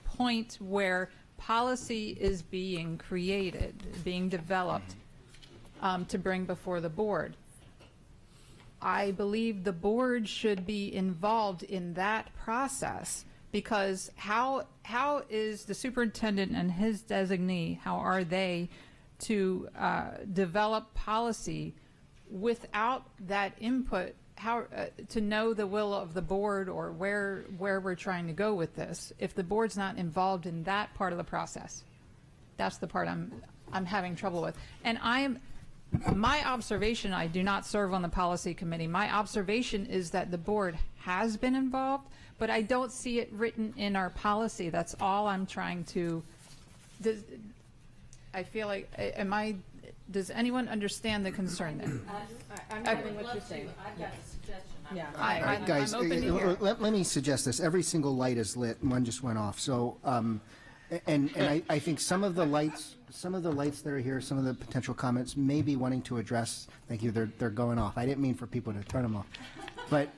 point where policy is being created, being developed to bring before the board. I believe the board should be involved in that process, because how is the superintendent and his designee, how are they to develop policy without that input, how to know the will of the board or where we're trying to go with this if the board's not involved in that part of the process? That's the part I'm having trouble with. And My observation, I do not serve on the policy committee. My observation is that the board has been involved, but I don't see it written in our policy. That's all I'm trying to, I feel like, does anyone understand the concern there? I'm getting what you're saying. I've got a suggestion. Yeah. All right, guys, I'm open to hear. let me suggest this. Every single light is lit, and one just went off. So, and I think some of the lights that are here, some of the potential comments may be wanting to address. Thank you. They're going off. I didn't mean for people to turn them off, but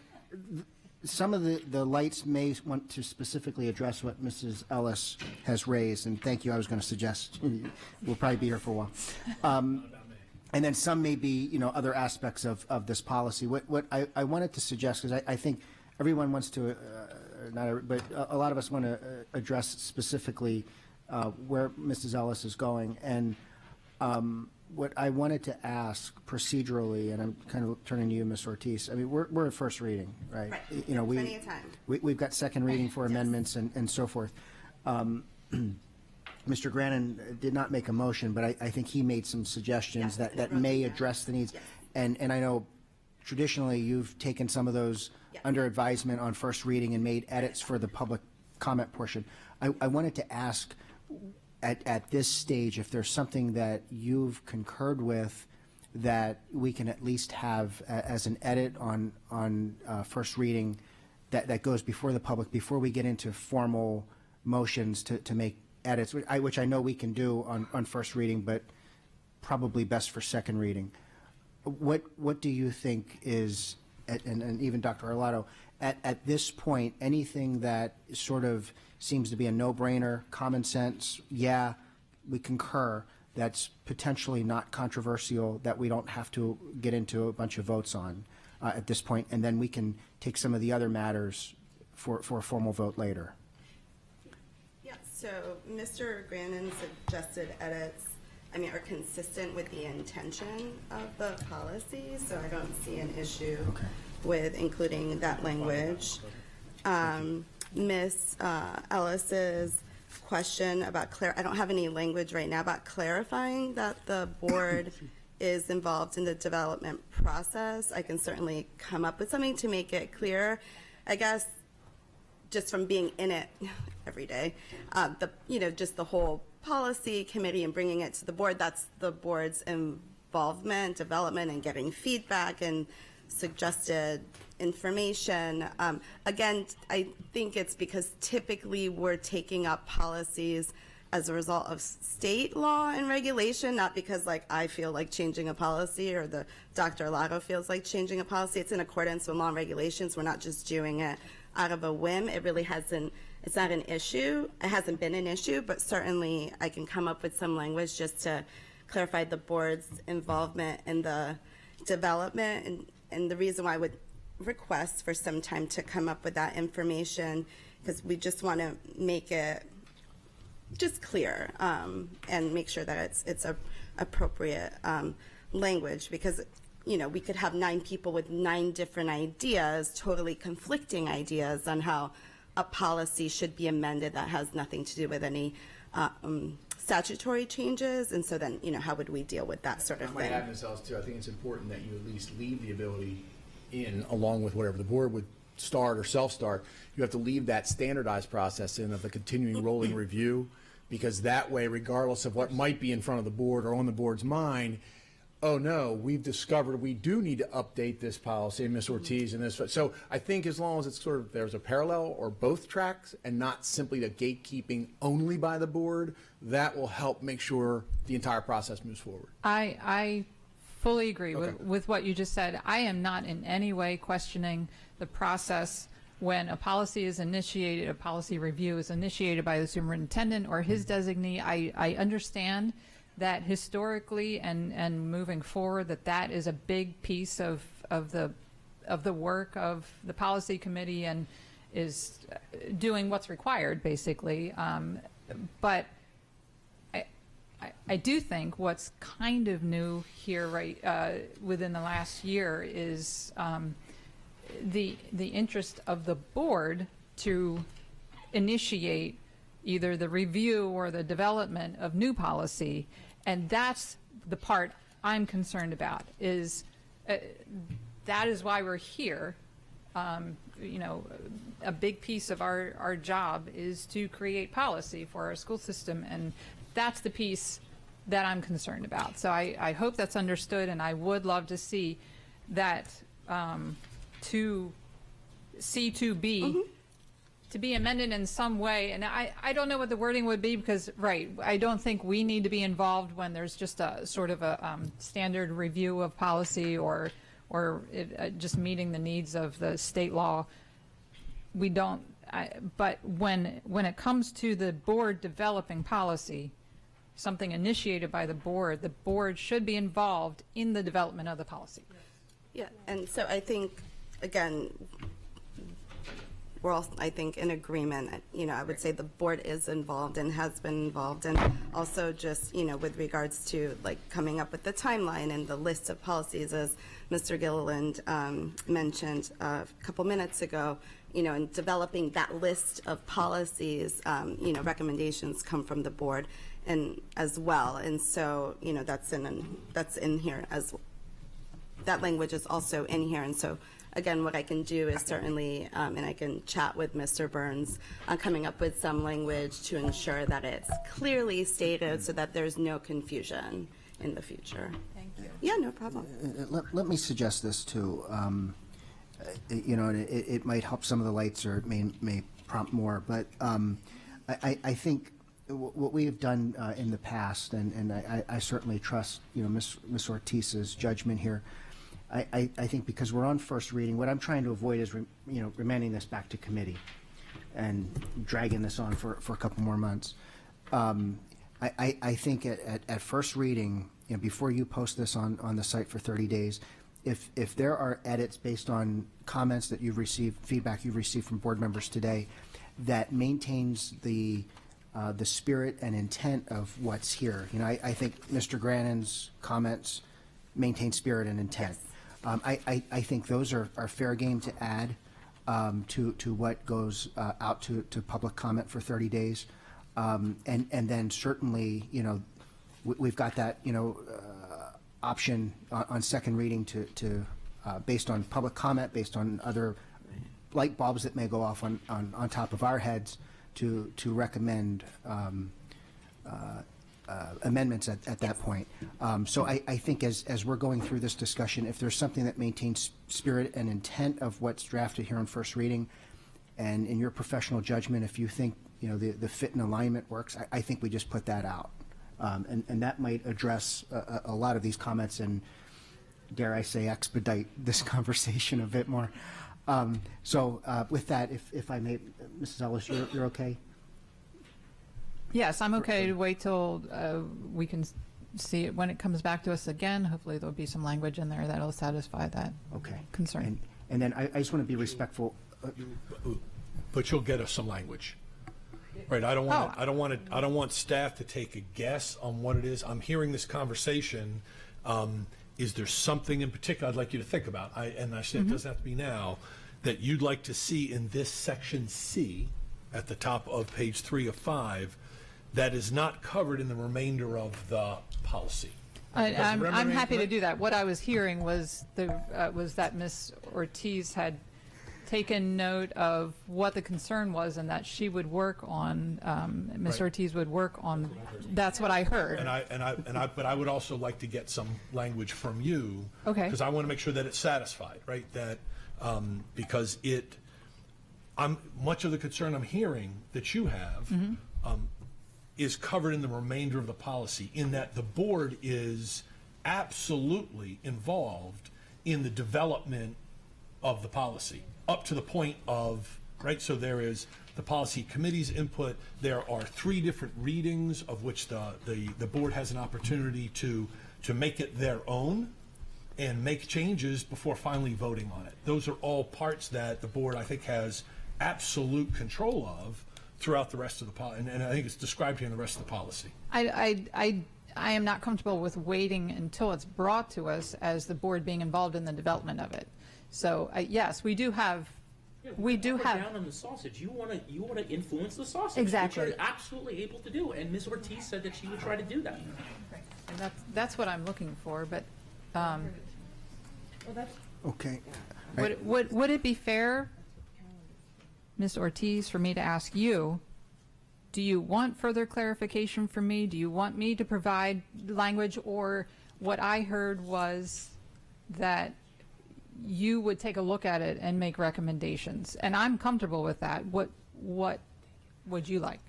some of the lights may want to specifically address what Mrs. Ellis has raised. And thank you. I was going to suggest we'll probably be here for a while. And then some may be, other aspects of this policy. What I wanted to suggest, because I think everyone wants to, not every, but a lot of us want to address specifically where Mrs. Ellis is going. And what I wanted to ask procedurally, and I'm kind of turning to you, Ms. Ortiz. I mean, we're at first reading, right? Right. Plenty of time. We've got second reading for amendments and so forth. Mr. Grannon did not make a motion, but I think he made some suggestions that may address the needs. And I know traditionally you've taken some of those under advisement on first reading and made edits for the public comment portion. I wanted to ask at this stage if there's something that you've concurred with that we can at least have as an edit on first reading that goes before the public, before we get into formal motions to make edits, which I know we can do on first reading, but probably best for second reading. What do you think is, and even Dr. Arlotto, at this point, anything that sort of seems to be a no-brainer, common sense, yeah, we concur, that's potentially not controversial, that we don't have to get into a bunch of votes on at this point, and then we can take some of the other matters for a formal vote later? So Mr. Grannon suggested edits, are consistent with the intention of the policy, so I don't see an issue with including that language. Ms. Ellis's question about I don't have any language right now about clarifying that the board is involved in the development process. I can certainly come up with something to make it clear. I guess just from being in it every day, just the whole policy committee and bringing it to the board, that's the board's involvement, development, and getting feedback and suggested information. Again, I think it's because typically we're taking up policies as a result of state law and regulation, not because I feel like changing a policy or the Dr. Arlotto feels like changing a policy. It's in accordance with law and regulations. We're not just doing it out of a whim. It really hasn't, it's not an issue. It hasn't been an issue, but certainly I can come up with some language just to clarify the board's involvement in the development. And the reason why I would request for some time to come up with that information, because we just want to make it just clear and make sure that it's a appropriate language, because we could have 9 people with 9 different ideas, totally conflicting ideas on how a policy should be amended that has nothing to do with any statutory changes. And so then, how would we deal with that sort of thing? I might add, Ms. Ellis, too, I think it's important that you at least leave the ability in, along with whatever the board would start or self-start, you have to leave that standardized process in of the continuing rolling review, because that way, regardless of what might be in front of the board or on the board's mind, oh no, we've discovered we do need to update this policy, and Ms. Ortiz and this. So I think as long as it's sort of, there's a parallel or both tracks and not simply the gatekeeping only by the board, that will help make sure the entire process moves forward. I fully agree with what you just said. I am not in any way questioning the process when a policy is initiated, a policy review is initiated by the superintendent or his designee. I understand that historically and moving forward, that is a big piece of the work of the policy committee and is doing what's required, basically. But I do think what's kind of new here, within the last year, is the interest of the board to initiate either the review or the development of new policy. And that's the part I'm concerned about is that is why we're here. You know, a big piece of our job is to create policy for our school system, and that's the piece that I'm concerned about. So I hope that's understood, and I would love to see that to C2B to be amended in some way. And I don't know what the wording would be because, right, I don't think we need to be involved when there's just a sort of a standard review of policy or just meeting the needs of the state law. We don't, but when it comes to the board developing policy, something initiated by the board should be involved in the development of the policy. Yeah, and so I think, again, we're all, I think, in agreement. You know, I would say the board is involved and has been involved, and also just, you know, with regards to like coming up with the timeline and the list of policies, as Mr. Gilliland mentioned a couple minutes ago, you know, in developing that list of policies, you know, recommendations come from the board and as well, and so, you know, that's in here as that language is also in here, and so. Again, what I can do is certainly, and I can chat with Mr. Burns on coming up with some language to ensure that it's clearly stated so that there's no confusion in the future. Thank you. Yeah, no problem. Let me suggest this too. You know, it might help some of the lights, or it may prompt more. But I think what we have done in the past, and I certainly trust, you know, Ms. Ortiz's judgment here. I think because we're on first reading, what I'm trying to avoid is, you know, remanding this back to committee and dragging this on for a couple more months. I think at first reading, you know, before you post this on the site for 30 days, if there are edits based on comments that you've received, feedback you've received from board members today, that maintains the spirit and intent of what's here. You know, I think Mr. Grannon's comments maintain spirit and intent. Yes. I think those are fair game to add to what goes out to public comment for 30 days. And then certainly, you know, we've got that, you know, option on second reading to based on public comment, based on other light bulbs that may go off on top of our heads to recommend amendments at that point. So I think as we're going through this discussion, if there's something that maintains spirit and intent of what's drafted here on first reading, and in your professional judgment, if you think, you know, the fit and alignment works, I think we just put that out. And that might address a lot of these comments and, dare I say, expedite this conversation a bit more. So with that, if I may, Mrs. Ellis, you're okay? Yes, I'm okay to wait till we can see it when it comes back to us again. Hopefully there'll be some language in there that'll satisfy that concern. And then I just want to be respectful. But you'll get us some language, right? I don't want staff to take a guess on what it is. I'm hearing this conversation. Is there something in particular I'd like you to think about? And I said it doesn't have to be now, that you'd like to see in this section C at the top of page 3 of 5 that is not covered in the remainder of the policy. I'm happy to do that. What I was hearing was that Ms. Ortiz had taken note of what the concern was, and that she would work on. Ms. Ortiz would work on. That's what I heard. But I would also like to get some language from you, okay? Because I want to make sure that it's satisfied, right? That because much of the concern I'm hearing that you have. Is covered in the remainder of the policy, in that the board is absolutely involved in the development of the policy up to the point of, right, so there is the policy committee's input. There are 3 different readings of which the board has an opportunity to make it their own and make changes before finally voting on it. Those are all parts that the board, I think, has absolute control of throughout the rest of the policy, and I think it's described here in the rest of the policy. I am not comfortable with waiting until it's brought to us as the board being involved in the development of it. So yes, we do have Yeah, we do put have. down on the sausage. You want to influence the sausage, Exactly. which you're absolutely able to do. And Ms. Ortiz said that she would try to do that. And that's what I'm looking for. But Okay. would it be fair, Ms. Ortiz, for me to ask you? Do you want further clarification from me? Do you want me to provide language, or what I heard was that you would take a look at it and make recommendations, and I'm comfortable with that. What would you like?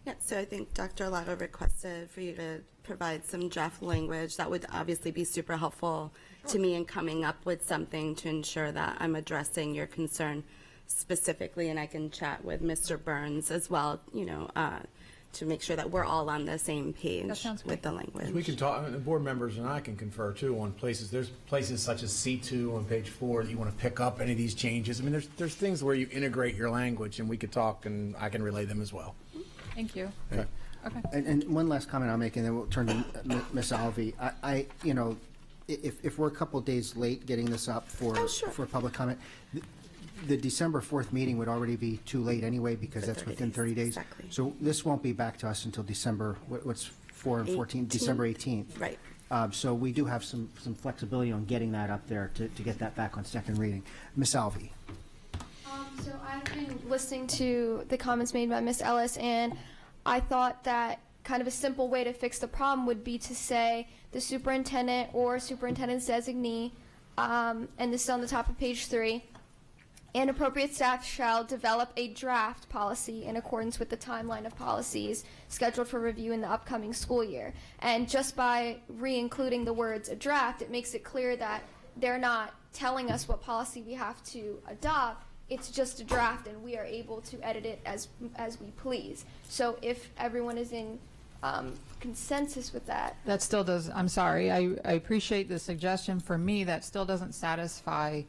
Yeah, so I think Dr. Lago requested for you to provide some draft language. That would obviously be super helpful to me in coming up with something to ensure that I'm addressing your concern specifically, and I can chat with Mr. Burns as well, to make sure that we're all on the same page with the language. We can talk, the board members and I can confer too on places. There's places such as C2 on page 4 that you want to pick up any of these changes. I mean, there's things where you integrate your language, and we could talk, and I can relay them as well. Thank you. Okay. Okay. And one last comment I'll make, and then we'll turn to Ms. Alvi. If we're a couple days late getting this up for public comment, the December 4th meeting would already be too late anyway, because that's within 30 days. Exactly. So this won't be back to us until December, what's 4 and 14? December 18th. Right. So we do have some flexibility on getting that up there to get that back on second reading. Ms. Alvi. So I've been listening to the comments made by Ms. Ellis, and I thought that kind of a simple way to fix the problem would be to say the superintendent or superintendent's designee, and this is on the top of page 3, and appropriate staff shall develop a draft policy in accordance with the timeline of policies scheduled for review in the upcoming school year. And just by re-including the words a draft, it makes it clear that they're not telling us what policy we have to adopt. It's just a draft, and we are able to edit it as we please. So if everyone is in consensus with that. That still does, I'm sorry, I appreciate the suggestion. For me, that still doesn't satisfy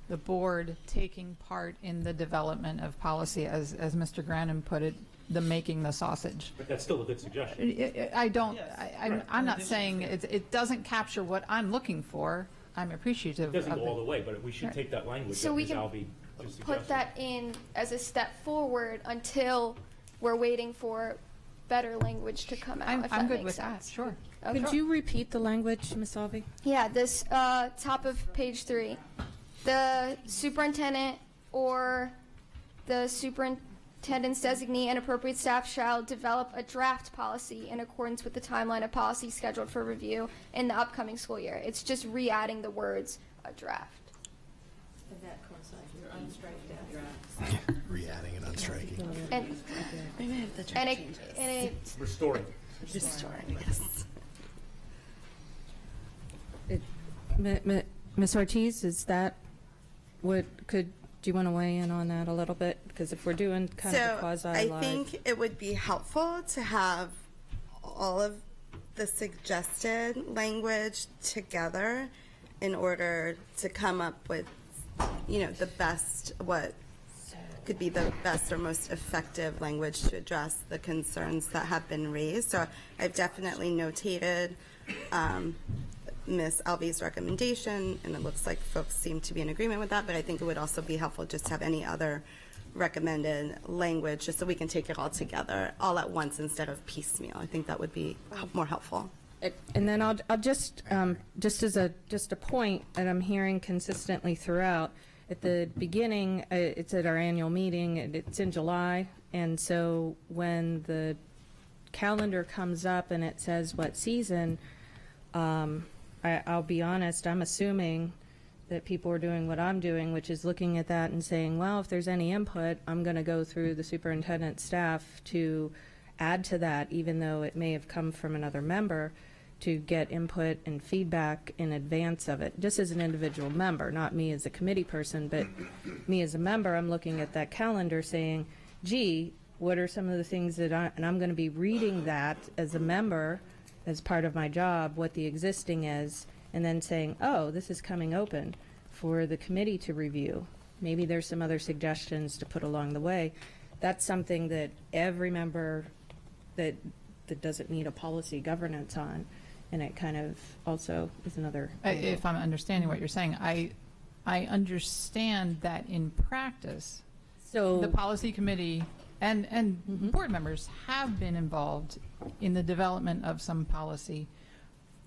the board taking part in the development of policy, as Mr. Grannon put it, the making the sausage. But that's still a good suggestion. I'm not saying it doesn't capture what I'm looking for. I'm appreciative It doesn't of go all the way, but we should take that language So that we Ms. can Alvi just put suggested. that in as a step forward until we're waiting for better language to come out. if I'm that good makes with sense. that, sure. Okay. Could you repeat the language, Ms. Alvi? Yeah, this top of page 3. The superintendent or the superintendent's designee and appropriate staff shall develop a draft policy in accordance with the timeline of policy scheduled for review in the upcoming school year. It's just re-adding the words a draft. And that coincides with unstriked draft. Re-adding and unstriking. And, We may have the draft and it, changes. and it Restoring. Restoring, yes. Ms. Ortiz, is that do you want to weigh in on that a little bit? Because if we're doing kind of a quasi-live. I think it would be helpful to have all of the suggested language together in order to come up with, the best, what could be the best or most effective language to address the concerns that have been raised. So I've definitely notated Ms. Alvi's recommendation, and it looks like folks seem to be in agreement with that, but I think it would also be helpful just to have any other recommended language, just so we can take it all together, all at once instead of piecemeal. I think that would be more helpful. And then I'll just as a point that I'm hearing consistently throughout. At the beginning, it's at our annual meeting, and it's in July, and so when the calendar comes up and it says what season, I'll be honest, I'm assuming that people are doing what I'm doing, which is looking at that and saying, well, if there's any input, I'm going to go through the superintendent staff to add to that, even though it may have come from another member, to get input and feedback in advance of it, just as an individual member, not me as a committee person, but me as a member. I'm looking at that calendar saying, gee, what are some of the things that and I'm going to be reading that as a member, as part of my job, what the existing is, and then saying, oh, this is coming open for the committee to review. Maybe there's some other suggestions to put along the way. That's something that every member that doesn't need a policy governance on, and it kind of also is another. If I'm understanding what you're saying, I understand that in practice, So the policy committee and board members have been involved in the development of some policy,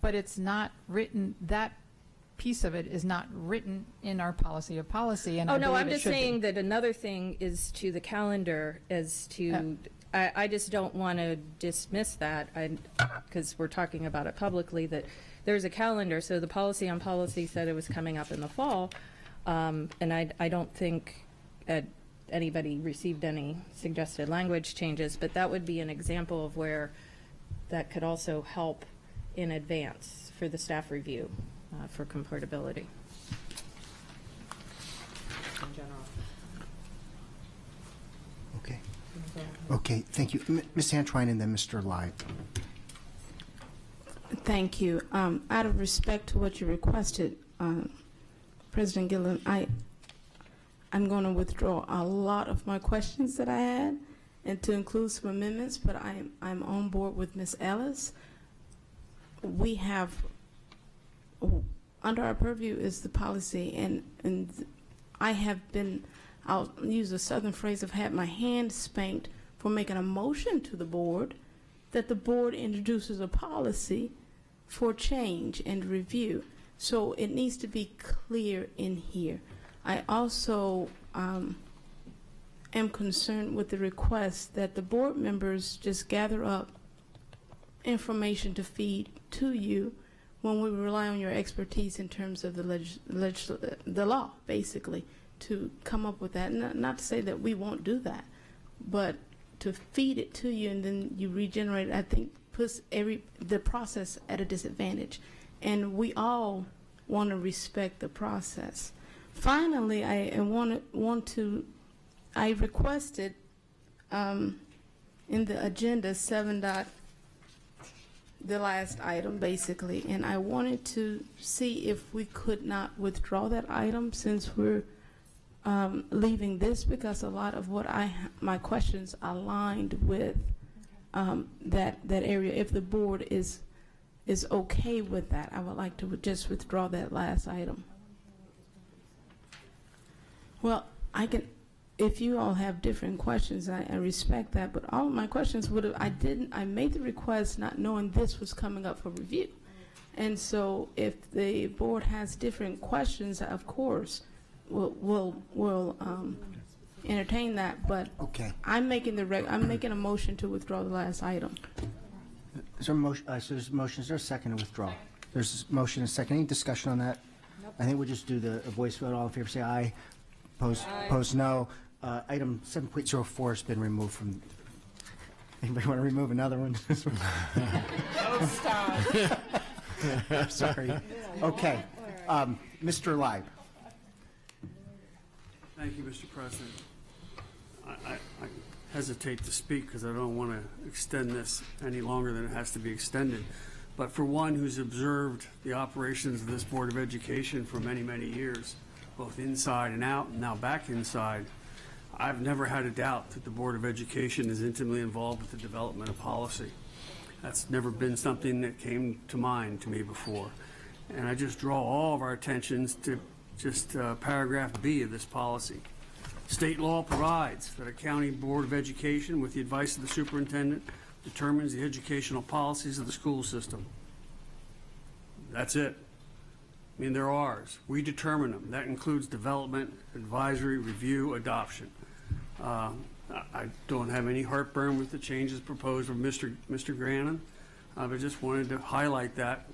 but it's not written, that piece of it is not written in our policy of policy. And Oh, I no, believe I'm it just should be. saying that another thing is to the calendar as to, I just don't want to dismiss that, because we're talking about it publicly, that there's a calendar, so the policy on policy said it was coming up in the fall, and I don't think anybody received any suggested language changes, but that would be an example of where that could also help in advance for the staff review for comportability. In general. Okay. Okay, thank you. Ms. Antwine and then Mr. Lai. Thank you. Out of respect to what you requested, President Gillen, I'm going to withdraw a lot of my questions that I had and to include some amendments, but I'm on board with Ms. Ellis. We have, under our purview is the policy, and I have been, I'll use a southern phrase, I've had my hand spanked for making a motion to the board that the board introduces a policy for change and review. So it needs to be clear in here. I also am concerned with the request that the board members just gather up information to feed to you when we rely on your expertise in terms of the law, basically, to come up with that. Not to say that we won't do that, but to feed it to you and then you regenerate it, I think puts the process at a disadvantage. And we all want to respect the process. Finally, I requested in the agenda 7. The last item, basically, and I wanted to see if we could not withdraw that item since we're leaving this, because a lot of what my questions aligned with that area. If the board is okay with that, I would like to just withdraw that last item. Well, I can, if you all have different questions, I respect that, but all of my questions would have, I made the request not knowing this was coming up for review. And so if the board has different questions, of course, we'll entertain that, but okay. I'm making a motion to withdraw the last item. Is there a motion? So there's a motion. Is there a second to withdraw? There's a motion and a second. Any discussion on that? Nope. I think we'll just do the voice vote. All in favor, say aye. Opposed, no. Item 7.04 has been removed from. Anybody want to remove another one? Oh, stop. Sorry. Okay. Mr. Leib. Thank you, Mr. President. I hesitate to speak because I don't want to extend this any longer than it has to be extended. But for one who's observed the operations of this Board of Education for many, many years, both inside and out, and now back inside, I've never had a doubt that the Board of Education is intimately involved with the development of policy. That's never been something that came to mind to me before. And I just draw all of our attentions to just paragraph B of this policy. State law provides that a county board of education, with the advice of the superintendent, determines the educational policies of the school system. That's it. I mean, they're ours. We determine them. That includes development, advisory, review, adoption. I don't have any heartburn with the changes proposed from Mr. Grannon. I just wanted to highlight that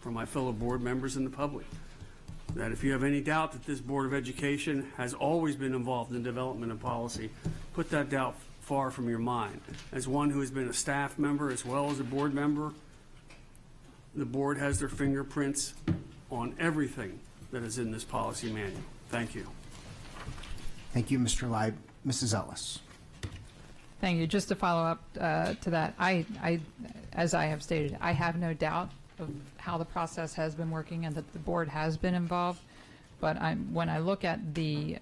for my fellow board members and the public, that if you have any doubt that this Board of Education has always been involved in development of policy, put that doubt far from your mind. As one who has been a staff member as well as a board member, the board has their fingerprints on everything that is in this policy manual. Thank you. Thank you, Mr. Leib. Mrs. Ellis. Thank you. Just to follow up to that, as I have stated, I have no doubt of how the process has been working and that the board has been involved. But when I look at the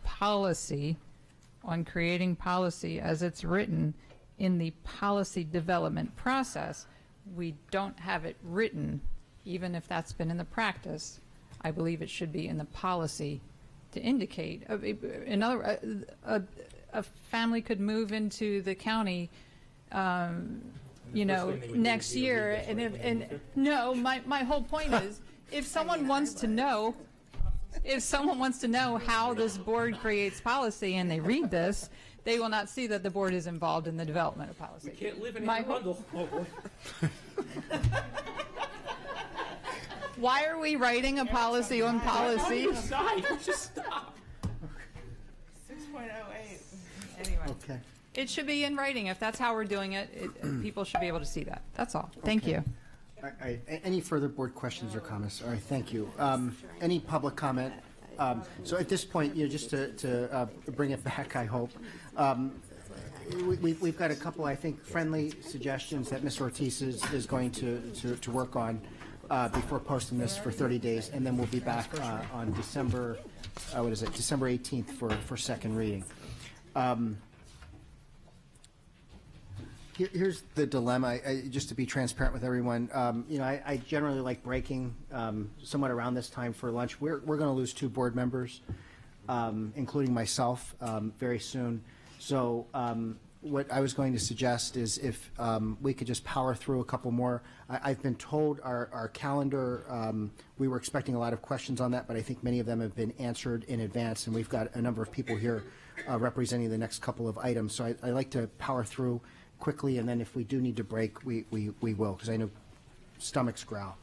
policy on creating policy as it's written in the policy development process, we don't have it written, even if that's been in the practice. I believe it should be in the policy to indicate. A family could move into the county, next year, no, my whole point is, if someone wants to know how this board creates policy and they read this, they will not see that the board is involved in the development of policy. We can't live in Arundel. Oh, boy. Why are we writing a policy on policy? Just stop. 6.08. Anyway. Okay. It should be in writing. If that's how we're doing it, people should be able to see that. That's all. Thank you. All right. Any further board questions or comments? All right, thank you. Any public comment? So at this point, just to bring it back, I hope, we've got a couple, I think, friendly suggestions that Ms. Ortiz is going to work on before posting this for 30 days, and then we'll be back on December 18th for second reading. Here's the dilemma, just to be transparent with everyone. I generally like breaking somewhat around this time for lunch. We're going to lose 2 board members, including myself, very soon. So what I was going to suggest is if we could just power through a couple more. I've been told our calendar, we were expecting a lot of questions on that, but I think many of them have been answered in advance, and we've got a number of people here representing the next couple of items. So I like to power through quickly, and then if we do need to break, we will, because I know stomachs growl.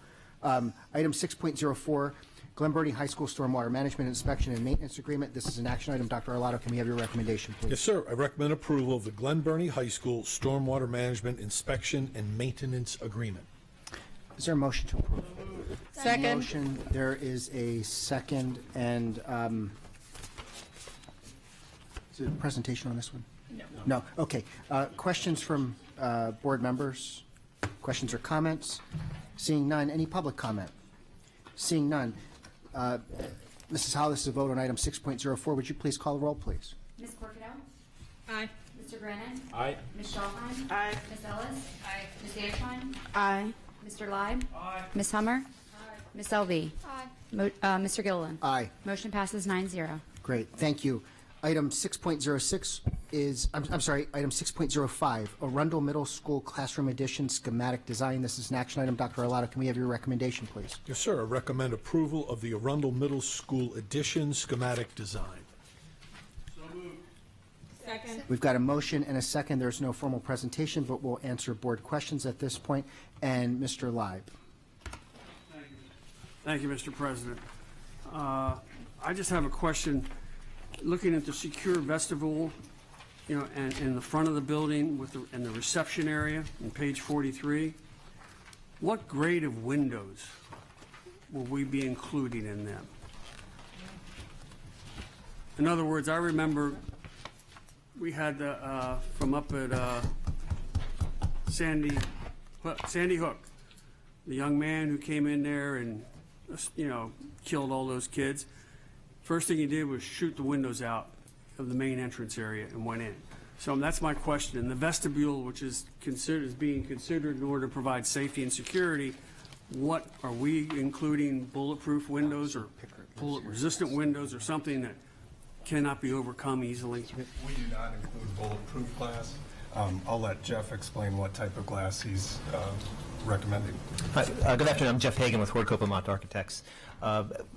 Item 6.04, Glen Burnie High School Stormwater Management Inspection and Maintenance Agreement. This is an action item. Dr. Arlotto, can we have your recommendation, please? Yes, sir. I recommend approval of the Glen Burnie High School Stormwater Management Inspection and Maintenance Agreement. Is there a motion to approve? Second. Motion. There is a second, and is there a presentation on this one? No. Okay. Questions from board members? Questions or comments? Seeing none. Any public comment? Seeing none. Mrs. Howell, this is a vote on item 6.04. Would you please call the roll, please? Ms. Corkadel? Aye. Mr. Grennan? Aye. Ms. Schallheim? Aye. Ms. Ellis? Aye. Ms. Antwine? Aye. Mr. Leib? Aye. Ms. Hummer? Ms. Elvie? Mr. Gilliland? Aye. Motion passes 9-0. Great. Thank you. Item 6.06 is, I'm sorry, item 6.05, Arundel Middle School Classroom Addition Schematic Design. This is an action item. Dr. Arlotto, can we have your recommendation, please? Yes, sir. I recommend approval of the Arundel Middle School Addition Schematic Design. Second. We've got a motion and a second. There's no formal presentation, but we'll answer board questions at this point. And Mr. Leib. Thank you, Mr. President. I just have a question. Looking at the secure vestibule, and in the front of the building and the reception area on page 43, what grade of windows will we be including in them? In other words, I remember we had from up at Sandy Hook, the young man who came in there and killed all those kids. First thing he did was shoot the windows out of the main entrance area and went in. So that's my question. In the vestibule, which is being considered in order to provide safety and security, what are we including? Bulletproof windows or bullet-resistant windows or something that cannot be overcome easily? We do not include bulletproof glass. I'll let Jeff explain what type of glass he's recommending. Hi, good afternoon. I'm Jeff Hagan with Horde Copeland Architects.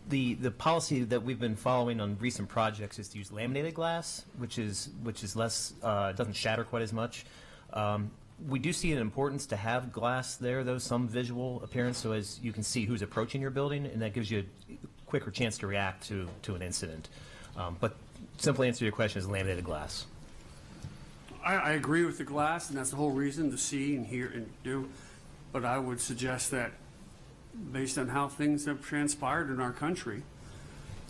The policy that we've been following on recent projects is to use laminated glass, which is less doesn't shatter quite as much. We do see an importance to have glass there, though, some visual appearance, so as you can see who's approaching your building, and that gives you a quicker chance to react to an incident. But simply answer your question is laminated glass. I agree with the glass, and that's the whole reason, to see and hear and do. But I would suggest that, based on how things have transpired in our country,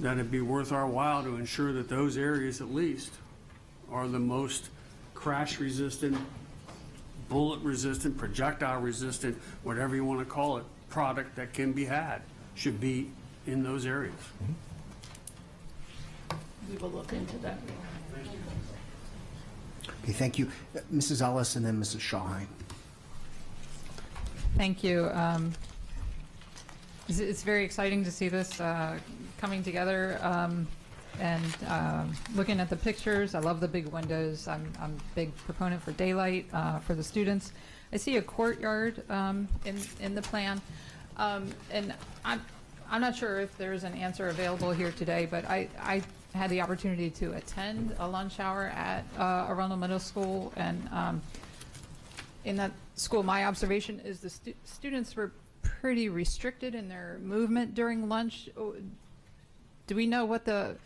that it'd be worth our while to ensure that those areas at least are the most crash-resistant, bullet-resistant, projectile-resistant, whatever you want to call it, product that can be had, should be in those areas. We will look into that. Okay, thank you. Mrs. Ellis and then Mrs. Schallheim. Thank you. It's very exciting to see this coming together. looking at the pictures, I love the big windows. I'm a big proponent for daylight for the students. I see a courtyard in the plan, and I'm not sure if there's an answer available here today, but I had the opportunity to attend a lunch hour at Arundel Middle School, and in that school, my observation is the students were pretty restricted in their movement during lunch. Do we know what the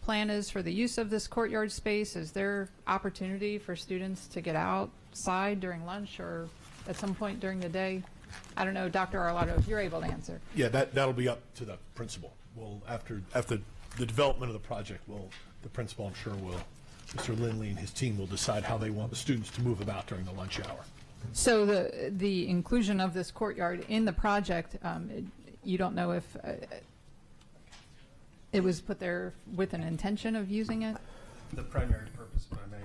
plan is for the use of this courtyard space? Is there opportunity for students to get outside during lunch or at some point during the day? I don't know, Dr. Arlotto, if you're able to answer. Yeah, that'll be up to the principal. After the development of the project, the principal, I'm sure, Mr. Lindley and his team will decide how they want the students to move about during the lunch hour. So the inclusion of this courtyard in the project, you don't know if it was put there with an intention of using it? The primary purpose, if I may,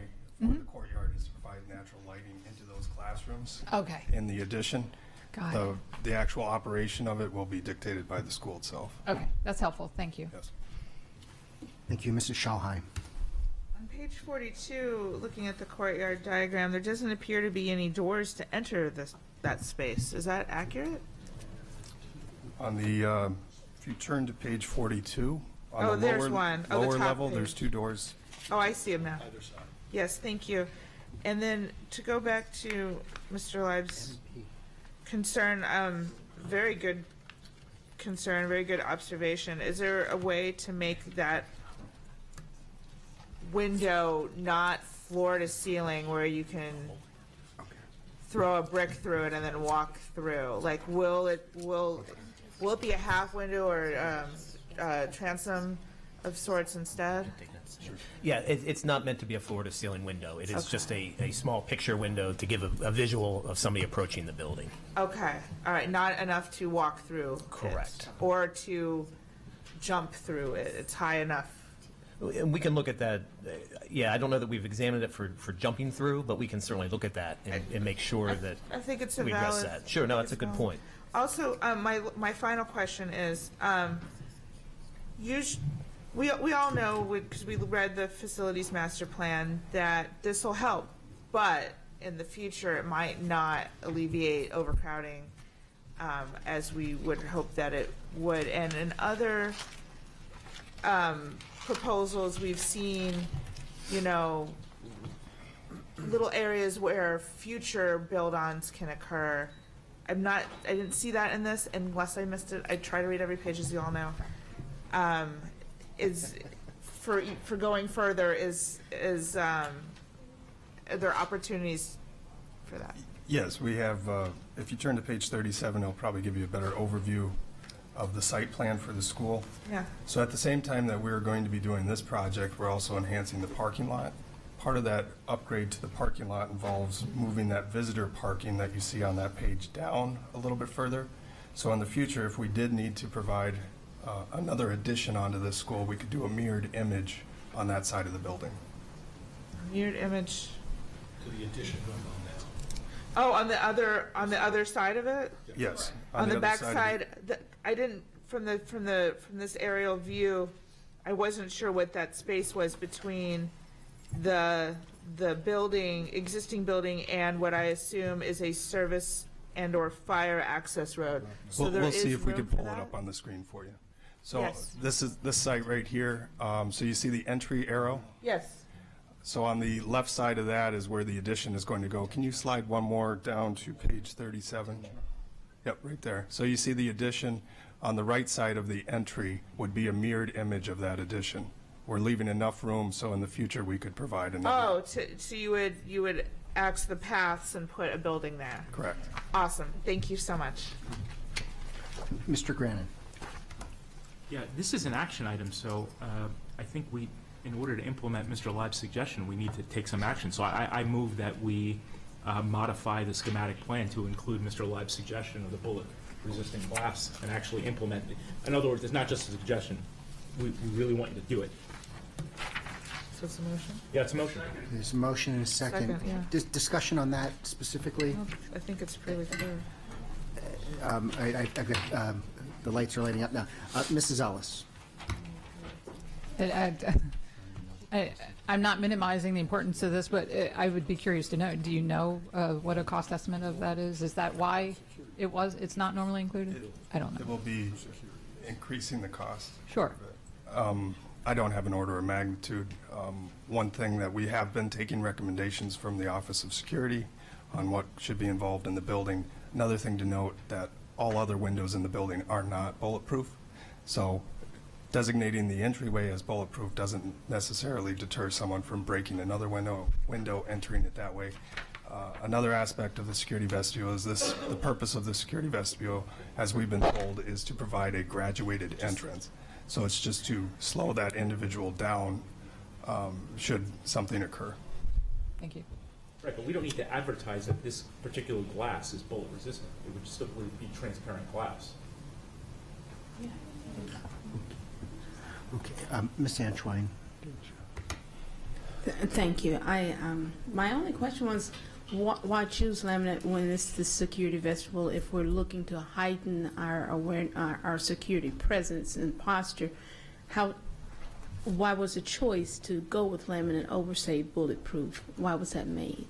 for the courtyard is to provide natural lighting into those classrooms. Okay. In the addition. Got it. The actual operation of it will be dictated by the school itself. Okay, that's helpful. Thank you. Yes. Thank you, Mrs. Schalheim. On page 42, looking at the courtyard diagram, there doesn't appear to be any doors to enter that space. Is that accurate? On the, if you turn to page 42, on the there's lower, one. Oh, the lower top level, page. there's two doors. Oh, I see them now. Either side. Yes, thank you. And then to go back to Mr. Leib's concern, very good concern, very good observation. Is there a way to make that window not floor to ceiling where you can throw a brick through it and then walk through? Like, will it be a half window or transom of sorts instead? Yeah, it's not meant to be a floor-to-ceiling window. It is just a small picture window to give a visual of somebody approaching the building. Okay, all right, not enough to walk through. Correct. Or to jump through it. It's high enough. And we can look at that. Yeah, I don't know that we've examined it for jumping through, but we can certainly look at that and make sure that I think it's a we address valid. that. Sure, no, that's a good point. Also, my final question is, we all know, because we read the facilities master plan, that this will help, but in the future it might not alleviate overcrowding as we would hope that it would. And in other proposals, we've seen, little areas where future build-ons can occur. I didn't see that in this, unless I missed it. I try to read every page, as you all know. Is for going further, are there opportunities for that? Yes, we have, if you turn to page 37, it'll probably give you a better overview of the site plan for the school. Yeah. So at the same time that we're going to be doing this project, we're also enhancing the parking lot. Part of that upgrade to the parking lot involves moving that visitor parking that you see on that page down a little bit further. So in the future, if we did need to provide another addition onto this school, we could do a mirrored image on that side of the building. Mirrored image. To the addition on that. Oh, on the other side of it? Yes. On the other back side of side, I didn't, from this aerial view, I wasn't sure what that space was between the building, existing building, and what I assume is a service and/or fire access road. So We'll see if we room can for pull it that? up on the screen for you. So Yes. this is this site right here. So you see the entry arrow? Yes. So on the left side of that is where the addition is going to go. Can you slide one more down to page 37? Yep, right there. So you see the addition on the right side of the entry would be a mirrored image of that addition. We're leaving enough room so in the future we could provide another. Oh, so you would axe the paths and put a building there? Correct. Awesome. Thank you so much. Mr. Grannon. Yeah, this is an action item, so I think in order to implement Mr. Leib's suggestion, we need to take some action. So I move that we modify the schematic plan to include Mr. Leib's suggestion of the bullet-resistant glass and actually implement it. In other words, it's not just a suggestion. We really want you to do it. So it's a motion? Yeah, it's a motion. There's a motion and a second. Second, yeah. Discussion on that specifically? I think it's pretty clear. I've got, the lights are lighting up now. Mrs. Ellis. I'm not minimizing the importance of this, but I would be curious to know, do you know what a cost estimate of that is? Is that why it's not normally included? I don't know. It will be increasing the cost. Sure. I don't have an order of magnitude. One thing that we have been taking recommendations from the Office of Security on what should be involved in the building. Another thing to note that all other windows in the building are not bulletproof. So designating the entryway as bulletproof doesn't necessarily deter someone from breaking another window, entering it that way. Another aspect of the security vestibule is the purpose of the security vestibule, as we've been told, is to provide a graduated entrance. So it's just to slow that individual down should something occur. Thank you. Right, but we don't need to advertise that this particular glass is bullet resistant. It would simply be transparent glass. Okay, Ms. Antoine. Thank you. My only question was, why choose laminate when it's the security vestibule if we're looking to heighten our security presence and posture? Why was the choice to go with laminate over, say, bulletproof? Why was that made?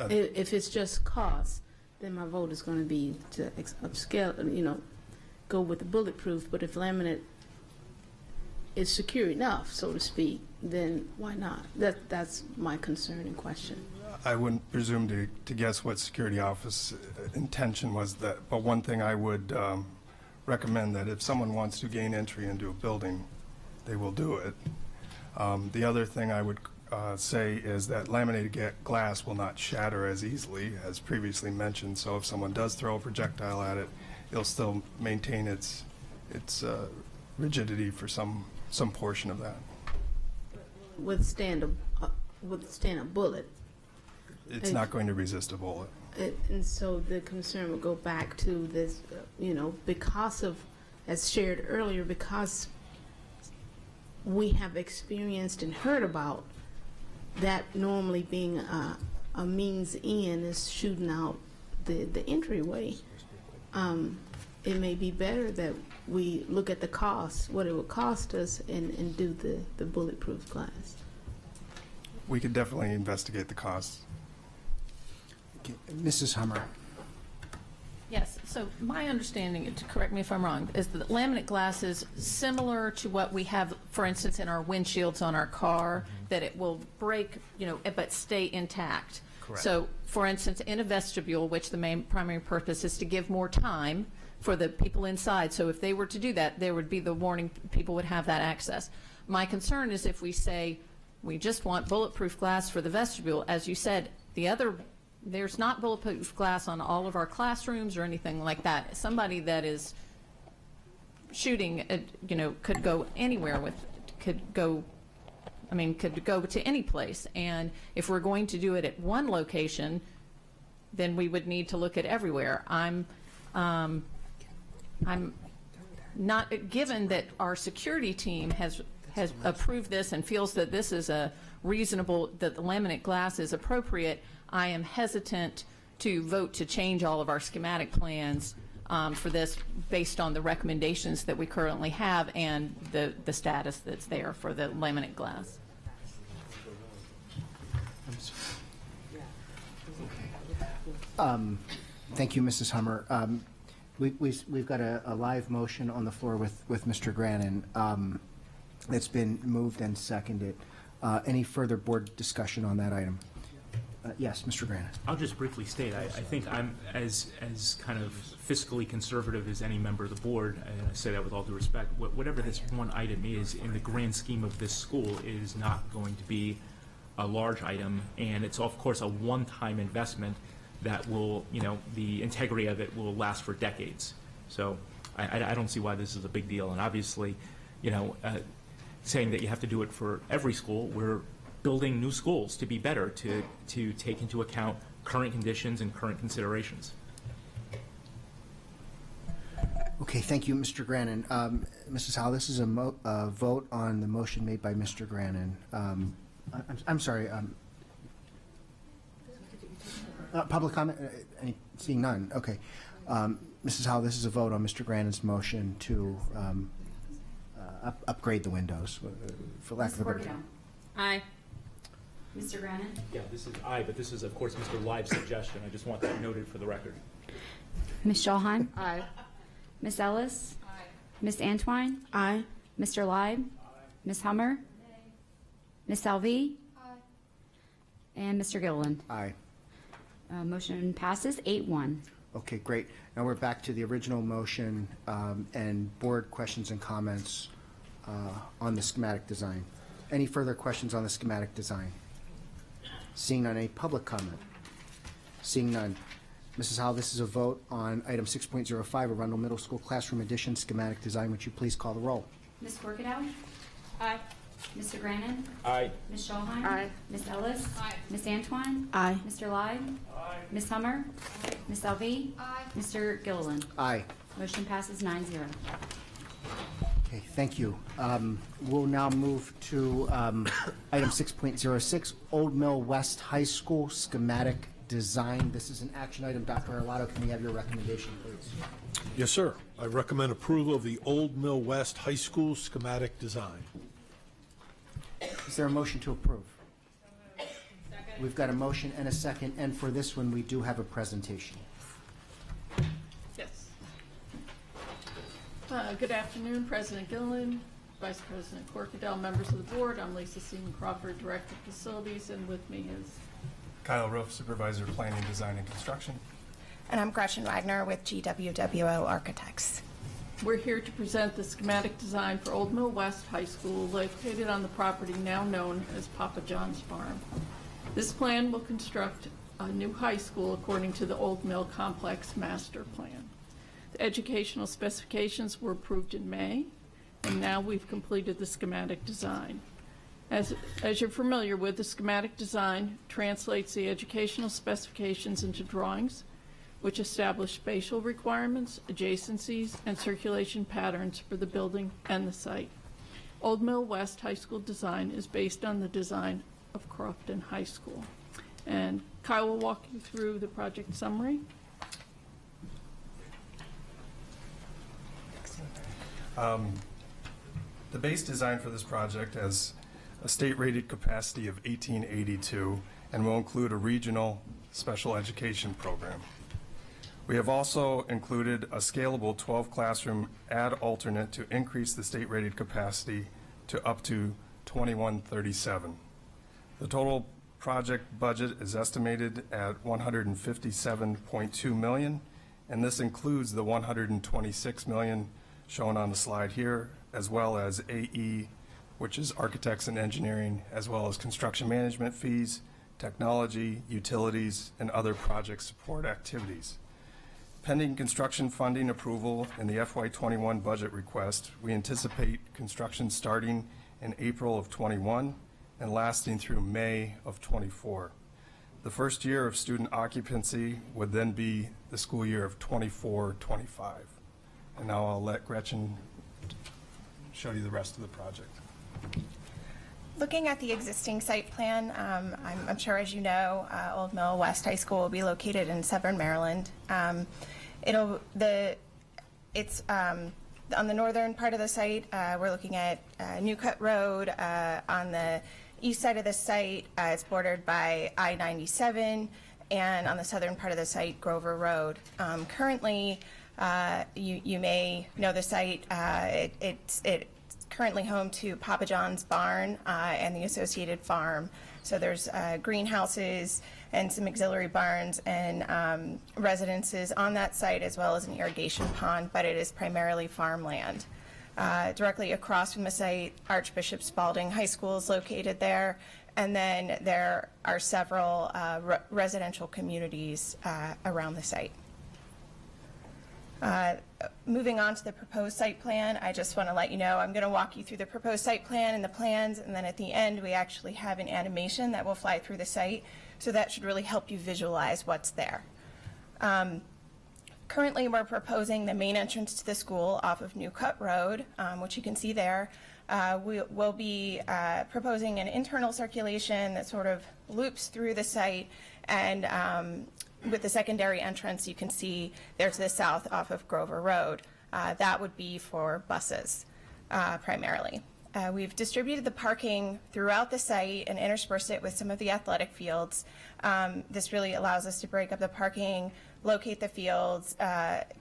If it's just cost, then my vote is going to be to upscale, go with the bulletproof. But if laminate is secure enough, so to speak, then why not? That's my concern and question. I wouldn't presume to guess what security office intention was that, but one thing I would recommend that if someone wants to gain entry into a building, they will do it. The other thing I would say is that laminated glass will not shatter as easily as previously mentioned, so if someone does throw a projectile at it, it'll still maintain its rigidity for some portion of that. Withstand a bullet. It's not going to resist a bullet. And so the concern would go back to this, because of, as shared earlier, because we have experienced and heard about that normally being a means in is shooting out the entryway. It may be better that we look at the cost, what it would cost us, and do the bulletproof glass. We could definitely investigate the costs. Okay. Mrs. Hummer. Yes, so my understanding, to correct me if I'm wrong, is that laminate glass is similar to what we have, for instance, in our windshields on our car, that it will break, but stay intact. Correct. So, for instance, in a vestibule, which the main primary purpose is to give more time for the people inside. So if they were to do that, there would be the warning, people would have that access. My concern is if we say we just want bulletproof glass for the vestibule, as you said, there's not bulletproof glass on all of our classrooms or anything like that. Somebody that is shooting, could go anywhere could go to any place. And if we're going to do it at one location, then we would need to look at everywhere. I'm not, given that our security team has approved this and feels that this is that the laminate glass is appropriate, I am hesitant to vote to change all of our schematic plans for this based on the recommendations that we currently have and the status that's there for the laminate glass. Thank you, Mrs. Hummer. We've got a live motion on the floor with Mr. Grannon. It's been moved and seconded. Any further board discussion on that item? Yes, Mr. Grannon. I'll just briefly state, I think I'm as kind of fiscally conservative as any member of the board, and I say that with all due respect. Whatever this one item is, in the grand scheme of this school, it is not going to be a large item, and it's of course a one-time investment that will, the integrity of it will last for decades. So I don't see why this is a big deal, and obviously, saying that you have to do it for every school, we're building new schools to be better, to take into account current conditions and current considerations. Okay, thank you, Mr. Grannon. Mrs. Howell, this is a vote on the motion made by Mr. Grannon. I'm sorry. Public comment? Seeing none. Okay. Mrs. Howell, this is a vote on Mr. Grannon's motion to upgrade the windows, for lack of a better Corkadel. term. Aye. Mr. Grannon? Yeah, this is aye, but this is, of course, Mr. Live's suggestion. I just want that noted for the record. Ms. Schallheim? Aye. Ms. Ellis? Aye. Ms. Antwine? Aye. Mr. Live? Ms. Hummer? Ms. Alvi? And Mr. Gilliland. Aye. Motion passes 8-1. Okay, great. Now we're back to the original motion and board questions and comments on the schematic design. Any further questions on the schematic design? Seeing none, any public comment? Seeing none. Mrs. Howell, this is a vote on item 6.05, Arundel Middle School Classroom Addition Schematic Design. Would you please call the roll? Ms. Corkadel? Aye. Mr. Grannon? Aye. Ms. Schallheim? Aye. Ms. Ellis? Aye. Ms. Antwine? Aye. Mr. Live? Aye. Ms. Hummer? Aye. Ms. Alvi? Aye. Mr. Gilliland. Aye. Motion passes 9-0. Okay, thank you. We'll now move to item 6.06, Old Mill West High School Schematic Design. This is an action item. Dr. Arlotto, can we have your recommendation, please? Yes, sir. I recommend approval of the Old Mill West High School schematic design. Is there a motion to approve? We've got a motion and a second, and for this one, we do have a presentation. Yes. Good afternoon, President Gilliland, Vice President Corkadel, members of the board. I'm Lisa Seaman Crawford, Director of Facilities, and with me is Kyle Roof, Supervisor of Planning, Design, and Construction. And I'm Gretchen Wagner with GWWO Architects. We're here to present the schematic design for Old Mill West High School located on the property now known as Papa John's Farm. This plan will construct a new high school according to the Old Mill Complex Master Plan. The educational specifications were approved in May, and now we've completed the schematic design. As you're familiar with, the schematic design translates the educational specifications into drawings, which establish spatial requirements, adjacencies, and circulation patterns for the building and the site. Old Mill West High School design is based on the design of Crofton High School. And Kyle will walk you through the project summary. The base design for this project has a state-rated capacity of 1882 and will include a regional special education program. We have also included a scalable 12-classroom add alternate to increase the state-rated capacity to up to 2137. The total project budget is estimated at $157.2 million, and this includes the $126 million shown on the slide here, as well as AE, which is architects and engineering, as well as construction management fees, technology, utilities, and other project support activities. Pending construction funding approval in the FY21 budget request, we anticipate construction starting in April of '21 and lasting through May of '24. The first year of student occupancy would then be the school year of '24-25. And now I'll let Gretchen show you the rest of the project. Looking at the existing site plan, I'm sure as you know, Old Mill West High School will be located in Severn, Maryland. It's on the northern part of the site. We're looking at New Cut Road. On the east side of the site, it's bordered by I-97, and on the southern part of the site, Grover Road. Currently, you may know the site. It's currently home to Papa John's Barn and the associated farm. So there's greenhouses and some auxiliary barns and residences on that site, as well as an irrigation pond, but it is primarily farmland. Directly across from the site, Archbishop Spalding High School is located there, and then there are several residential communities around the site. Moving on to the proposed site plan, I just want to let you know I'm going to walk you through the proposed site plan and the plans, and then at the end we actually have an animation that will fly through the site, so that should really help you visualize what's there. Currently we're proposing the main entrance to the school off of New Cut Road, which you can see there. We'll be proposing an internal circulation that sort of loops through the site, and with the secondary entrance, you can see there to the south off of Grover Road. That would be for buses. primarily. We've distributed the parking throughout the site and interspersed it with some of the athletic fields. This really allows us to break up the parking, locate the fields,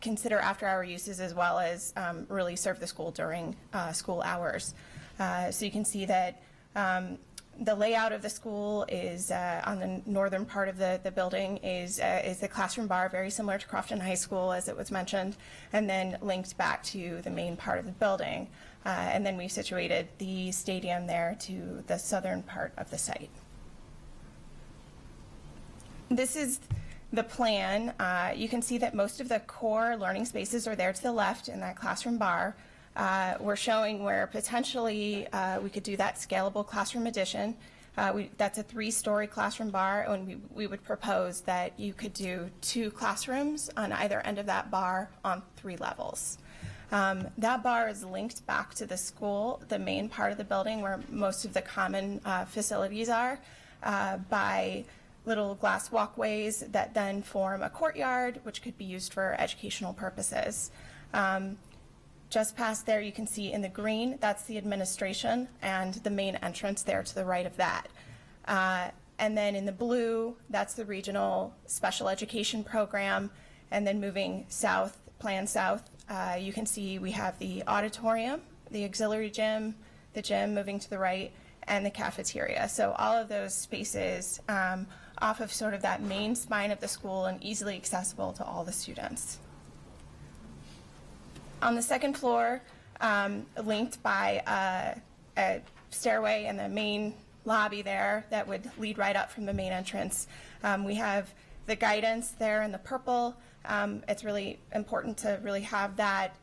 consider after-hour uses, as well as really serve the school during school hours. So you can see that the layout of the school is on the northern part of the building is the classroom bar, very similar to Crofton High School, as it was mentioned, and then linked back to the main part of the building. And then we situated the stadium there to the southern part of the site. This is the plan. You can see that most of the core learning spaces are there to the left in that classroom bar. We're showing where potentially we could do that scalable classroom addition. That's a 3-story classroom bar, and we would propose that you could do 2 classrooms on either end of that bar on 3 levels. That bar is linked back to the school, the main part of the building where most of the common facilities are, by little glass walkways that then form a courtyard, which could be used for educational purposes. Just past there, you can see in the green, that's the administration and the main entrance there to the right of that. And then in the blue, that's the regional special education program. And then moving south, plan south, you can see we have the auditorium, the auxiliary gym, the gym moving to the right, and the cafeteria. So all of those spaces off of sort of that main spine of the school and easily accessible to all the students. On the second floor, linked by a stairway in the main lobby there that would lead right up from the main entrance, we have the guidance there in the purple. It's really important to really have that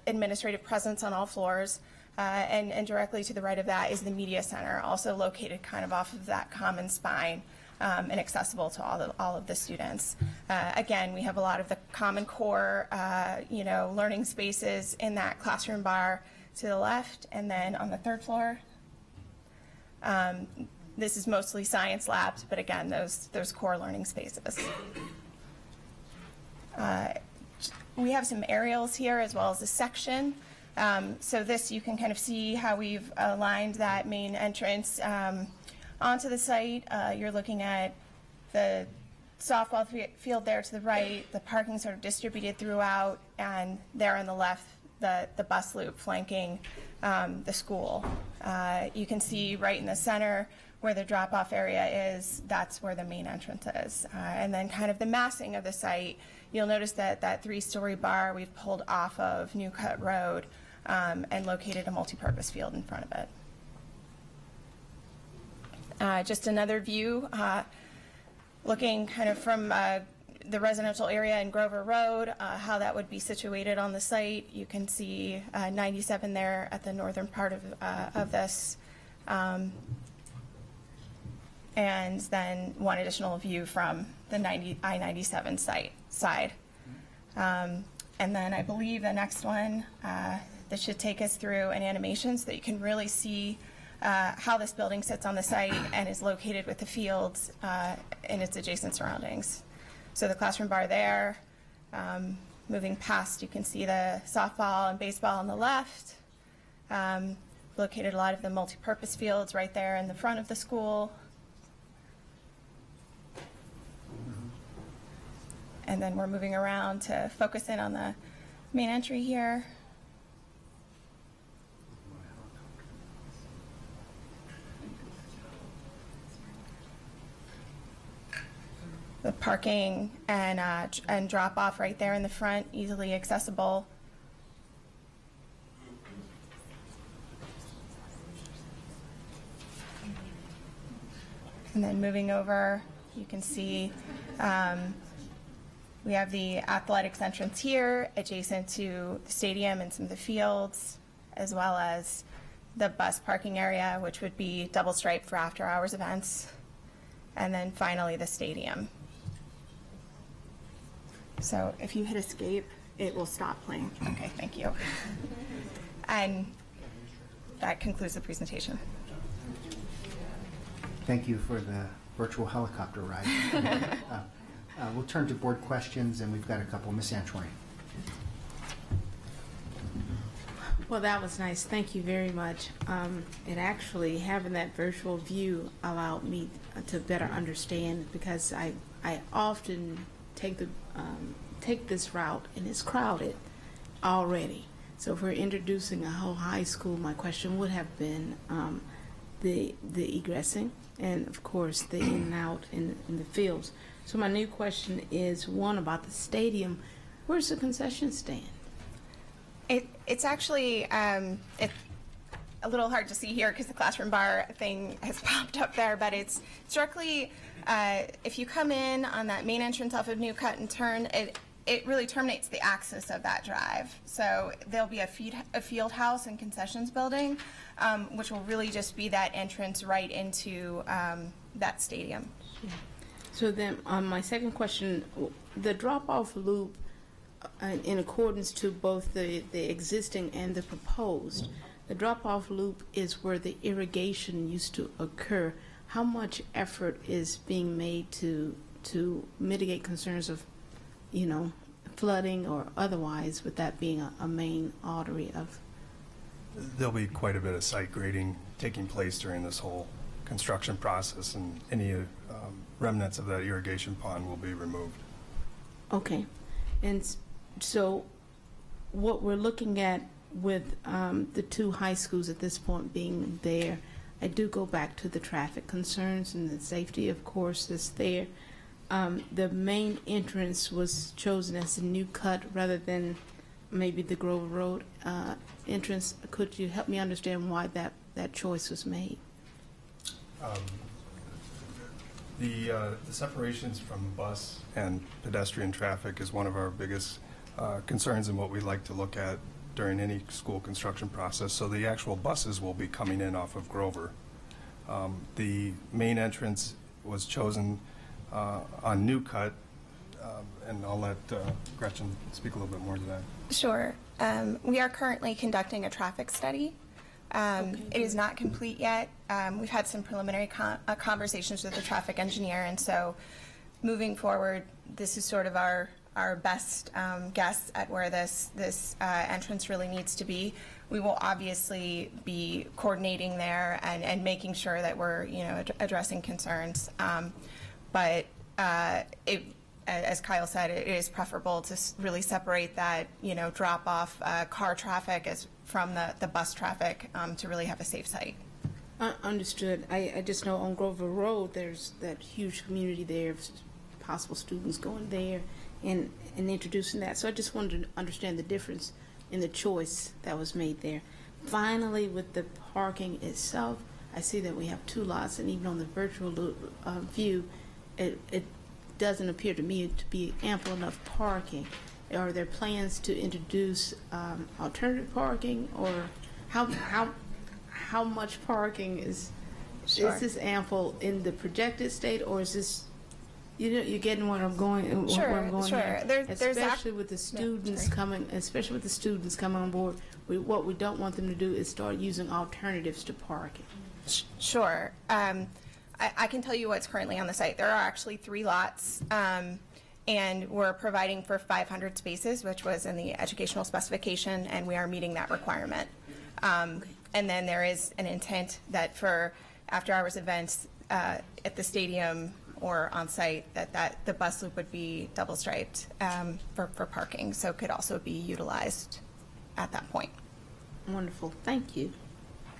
administrative presence on all floors. And directly to the right of that is the media center, also located kind of off of that common spine and accessible to all of the students. Again, we have a lot of the common core, learning spaces in that classroom bar to the left, and then on the third floor, this is mostly science labs, but again, those core learning spaces. We have some aerials here as well as a section. So this, you can kind of see how we've aligned that main entrance onto the site. You're looking at the softball field there to the right, the parking sort of distributed throughout, and there on the left, the bus loop flanking the school. You can see right in the center where the drop-off area is, that's where the main entrance is. And then kind of the massing of the site, you'll notice that that 3-story bar we've pulled off of New Cut Road and located a multi-purpose field in front of it. Just another view, looking kind of from the residential area in Grover Road, how that would be situated on the site. You can see 97 there at the northern part of this. And then one additional view from the I-97 side. And then I believe the next one, that should take us through an animation so that you can really see how this building sits on the site and is located with the fields and its adjacent surroundings. So the classroom bar there, moving past, you can see the softball and baseball on the left. Located a lot of the multi-purpose fields right there in the front of the school. And then we're moving around to focus in on the main entry here. The parking and drop off right there in the front, easily accessible. And then moving over, you can see we have the athletics entrance here, adjacent to the stadium and some of the fields, as well as the bus parking area, which would be double striped for after hours events. And then finally the stadium. So if you hit escape, it will stop playing. Okay, thank you. And that concludes the presentation. Thank you for the virtual helicopter ride. We'll turn to board questions, and we've got a couple. Ms. Antoine. Well, that was nice. Thank you very much. And actually, having that virtual view allowed me to better understand, because I often take this route and it's crowded already. So if we're introducing a whole high school, my question would have been the egressing and, of course, the in and out in the fields. So my new question is one about the stadium. Where's the concession stand? It's actually it's a little hard to see here because the classroom bar thing has popped up there, but it's directly, if you come in on that main entrance off of New Cut and turn, it really terminates the axis of that drive. So there'll be a field house and concessions building, which will really just be that entrance right into that stadium. So then, my second question, the drop-off loop, in accordance to both the existing and the proposed, the drop-off loop is where the irrigation used to occur. How much effort is being made to mitigate concerns of, flooding or otherwise, with that being a main artery of? There'll be quite a bit of site grading taking place during this whole construction process, and any remnants of that irrigation pond will be removed. Okay. And so what we're looking at with the two high schools at this point being there, I do go back to the traffic concerns and the safety, of course, that's there. The main entrance was chosen as a New Cut rather than maybe the Grover Road entrance. Could you help me understand why that choice was made? The separations from bus and pedestrian traffic is one of our biggest concerns and what we like to look at during any school construction process. So the actual buses will be coming in off of Grover. The main entrance was chosen on New Cut, and I'll let Gretchen speak a little bit more to that. Sure. We are currently conducting a traffic study. It is not complete yet. We've had some preliminary conversations with the traffic engineer, and so moving forward, this is sort of our best guess at where this entrance really needs to be. We will obviously be coordinating there and making sure that we're addressing concerns. But as Kyle said, it is preferable to really separate that drop off car traffic from the bus traffic to really have a safe site. Understood. I just know on Grover Road there's that huge community there of possible students going there and introducing that. So I just wanted to understand the difference in the choice that was made there. Finally, with the parking itself, I see that we have two lots, and even on the virtual view, it doesn't appear to me to be ample enough parking. Are there plans to introduce alternative parking, or how much parking is this ample in the projected state, or is this you're getting what I'm going? Sure, where I'm going sure. here. Especially with the students coming, especially with the students coming on board. What we don't want them to do is start using alternatives to parking. Sure. I can tell you what's currently on the site. There are actually 3 lots, and we're providing for 500 spaces, which was in the educational specification, and we are meeting that requirement. And then there is an intent that for after-hours events at the stadium or on site, that the bus loop would be double striped for parking, so could also be utilized at that point. Wonderful. Thank you.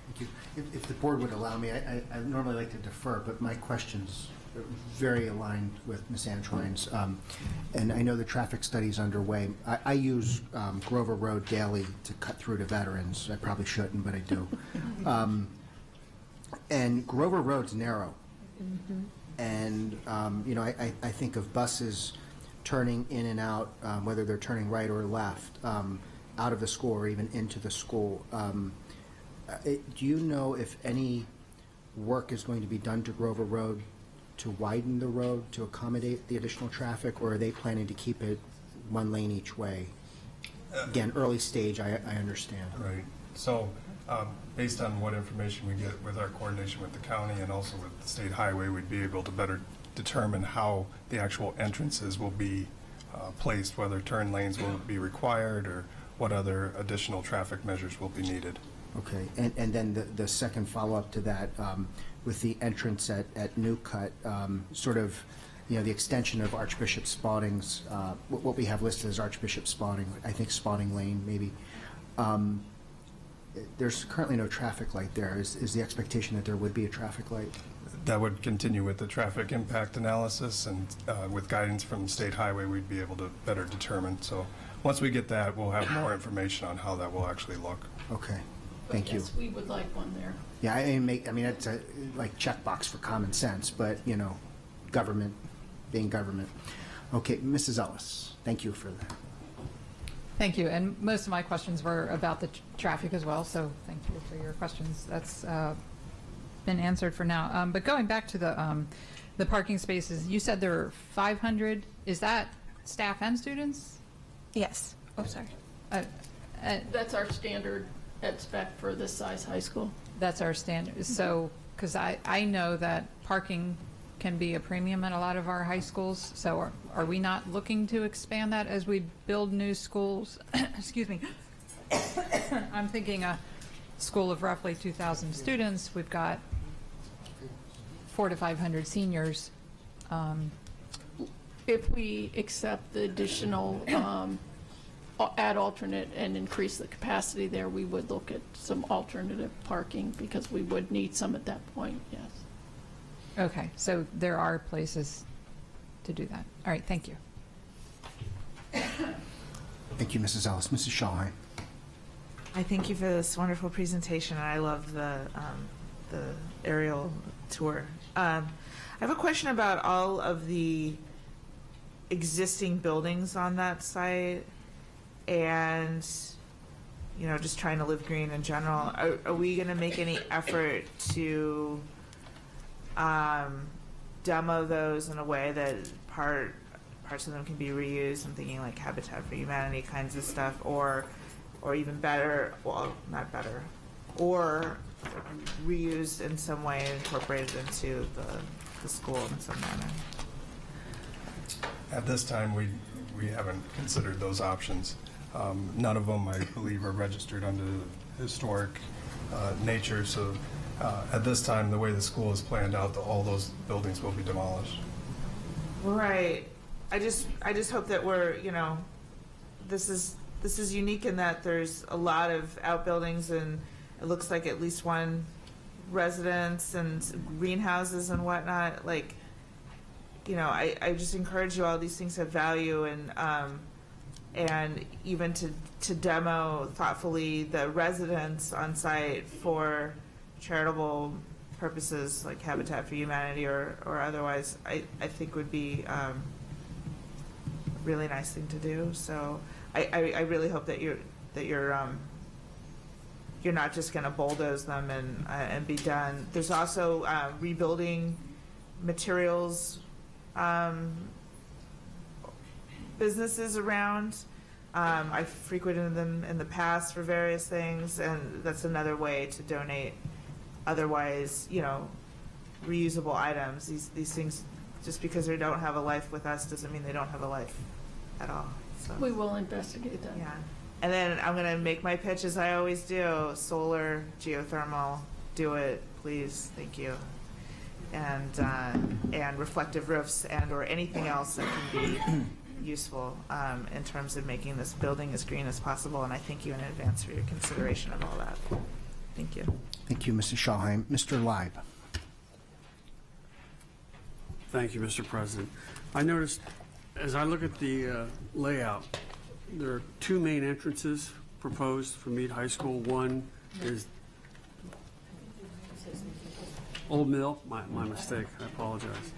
Thank you. If the board would allow me, I normally like to defer, but my questions are very aligned with Ms. Antwine's. And I know the traffic study is underway. I use Grover Road daily to cut through to veterans. I probably shouldn't, but I do. And Grover Road's narrow. Mm-hmm. And, I think of buses turning in and out, whether they're turning right or left, out of the school or even into the school. Do you know if any work is going to be done to Grover Road to widen the road to accommodate the additional traffic, or are they planning to keep it one lane each way? Again, early stage, I understand. Right. So based on what information we get with our coordination with the county and also with the state highway, we'd be able to better determine how the actual entrances will be placed, whether turn lanes will be required what other additional traffic measures will be needed. Okay, and then the second follow-up to that, with the entrance at New Cut, sort of, the extension of Archbishop Spalding's, what we have listed as Archbishop Spalding, I think Spalding Lane, maybe. There's currently no traffic light there. Is the expectation that there would be a traffic light? That would continue with the traffic impact analysis, and with guidance from State Highway, we'd be able to better determine. So once we get that, we'll have more information on how that will actually look. Okay, thank you. Yes, we would like one there. Yeah, I mean, it's a checkbox for common sense, but, government being government. Okay, Mrs. Ellis, thank you for that. Thank you. And most of my questions were about the traffic as well, so thank you for your questions. That's been answered for now. But going back to the parking spaces, you said there are 500. Is that staff and students? Yes. Oh, sorry. That's our standard at spec for this size high school. That's our standard. So, because I know that parking can be a premium at a lot of our high schools. So are we not looking to expand that as we build new schools? Excuse me. I'm thinking a school of roughly 2,000 students. We've got 400 to 500 seniors. If we accept the additional add alternate and increase the capacity there, we would look at some alternative parking because we would need some at that point, yes. Okay, so there are places to do that. All right, thank you. Thank you, Mrs. Ellis. Mrs. Schallheim. I thank you for this wonderful presentation. I love the aerial tour. I have a question about all of the existing buildings on that site and, just trying to live green in general. Are we going to make any effort to demo those in a way that parts of them can be reused? I'm thinking like Habitat for Humanity kinds of stuff, or even better, well, not better, or reused in some way, incorporated into the school in some manner. At this time, we haven't considered those options. None of them, I believe, are registered under the historic nature. So at this time, the way the school is planned out, all those buildings will be demolished. Right. I just hope that we're, this is unique in that there's a lot of outbuildings and it looks like at least one residence and greenhouses and whatnot. I just encourage you, all these things have value, and even to demo thoughtfully the residents on site for charitable purposes like Habitat for Humanity or otherwise, I think would be a really nice thing to do. So I really hope that you're not just going to bulldoze them and be done. There's also rebuilding materials businesses around. I've frequented them in the past for various things, and that's another way to donate otherwise, reusable items. These things, just because they don't have a life with us doesn't mean they don't have a life at all. So. We will investigate that. Yeah. And then I'm going to make my pitch as I always do. Solar, geothermal, do it, please. Thank you. And reflective roofs or anything else that can be useful in terms of making this building as green as possible. And I thank you in advance for your consideration of all that. Thank you. Thank you, Mrs. Schallheim. Mr. Leib. Thank you, Mr. President. I noticed as I look at the layout, there are two main entrances proposed for Meade High School. One is Old Mill, my mistake, I apologize,